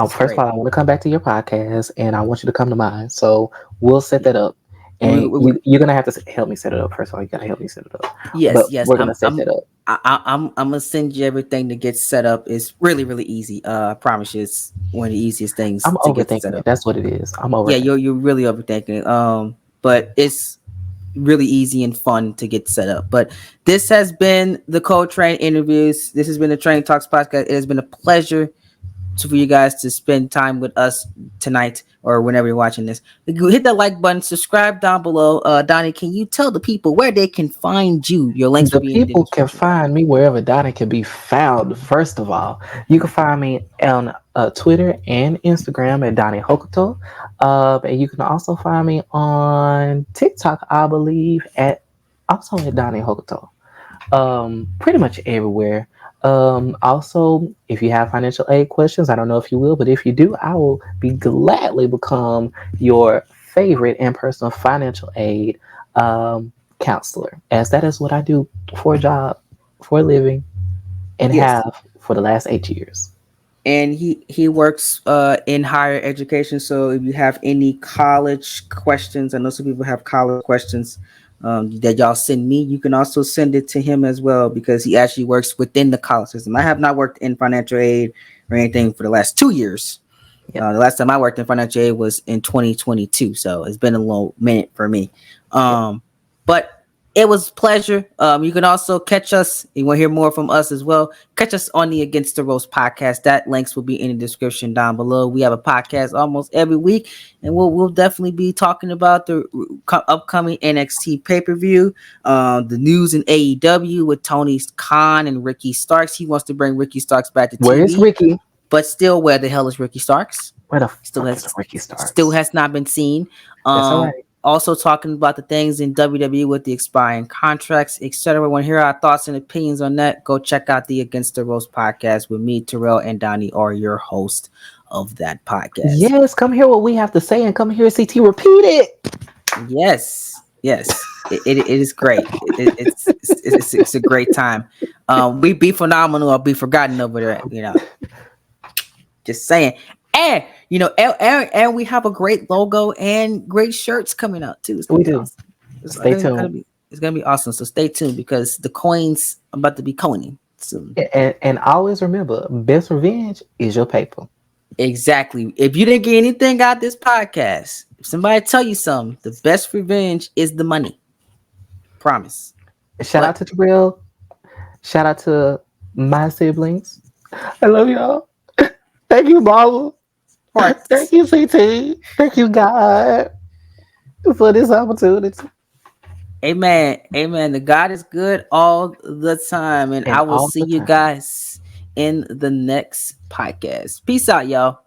Speaker 1: First of all, I want to come back to your podcast, and I want you to come to mine. So we'll set that up, and you're gonna have to help me set it up. First of all, you gotta help me set it up.
Speaker 2: Yes.
Speaker 1: We're gonna set that up.
Speaker 2: I'm gonna send you everything to get set up. It's really, really easy. I promise you, it's one of the easiest things.
Speaker 1: I'm
Speaker 2: to get set
Speaker 1: overthinking
Speaker 2: up.
Speaker 1: it. That's what it is. I'm overthinking.
Speaker 2: Yeah, you're really overthinking it. But it's really easy and fun to get set up. But this has been the Coletrain Interviews. This has been the Train Talks podcast. It has been a pleasure for you guys to spend time with us tonight or whenever you're watching this. Hit that like button, subscribe down below. Donnie, can you tell the people where they can find you? Your links
Speaker 1: The
Speaker 2: will be in the
Speaker 1: people can
Speaker 2: description.
Speaker 1: find me wherever Donnie can be found. First of all, you can find me on Twitter and Instagram at Donny Hokuto. And you can also find me on TikTok, I believe, also at Donny Hokuto. Pretty much everywhere. Also, if you have financial aid questions, I don't know if you will, but if you do, I will be gladly become your favorite and personal financial aid counselor, as that is what I do for a job, for a living, and
Speaker 2: Yes.
Speaker 1: have for the last 8 years.
Speaker 2: And he works in higher education. So if you have any college questions, I know some people have college questions that y'all send me. You can also send it to him as well, because he actually works within the college system. I have not worked in financial aid or anything for the last 2 years.
Speaker 1: Yep.
Speaker 2: The last time I worked in financial aid was in 2022, so it's been a little minute for me. But it was a pleasure. You can also catch us. You want to hear more from us as well? Catch us on the Against the Ropes podcast. That links will be in the description down below. We have a podcast almost every week, and we'll definitely be talking about the upcoming NXT pay-per-view, the news in AEW with Tony Khan and Ricky Starks. He wants to bring Ricky Starks back to TV.
Speaker 1: Where is Ricky?
Speaker 2: But still, where the hell is Ricky Starks?
Speaker 1: Where the
Speaker 2: Still
Speaker 1: fuck
Speaker 2: has
Speaker 1: is Ricky Starks?
Speaker 2: Still has not been seen.
Speaker 1: That's all right.
Speaker 2: Also talking about the things in WWE with the expiring contracts, etc. Want to hear our thoughts and opinions on that? Go check out the Against the Ropes podcast with me, Terrell, and Donnie, are your host of that podcast.
Speaker 1: Yes, come hear what we have to say, and come hear CT repeat it.
Speaker 2: Yes. It is great. It's a great time. We be phenomenal or be forgotten over there. Just saying. And and we have a great logo and great shirts coming out too.
Speaker 1: We do.
Speaker 2: Awesome.
Speaker 1: Stay tuned.
Speaker 2: It's gonna be awesome. So stay tuned, because the coins are about to be coining soon.
Speaker 1: And always remember, best revenge is your paper.
Speaker 2: Exactly. If you didn't get anything out of this podcast, if somebody tell you something, the best revenge is the money. Promise.
Speaker 1: Shout out to Terrell. Shout out to my siblings. I love y'all. Thank you, Mama. Thank you, CT. Thank you, God, for this opportunity.
Speaker 2: Amen. The God is good all the time. And I will see you guys in the next podcast. Peace out, y'all.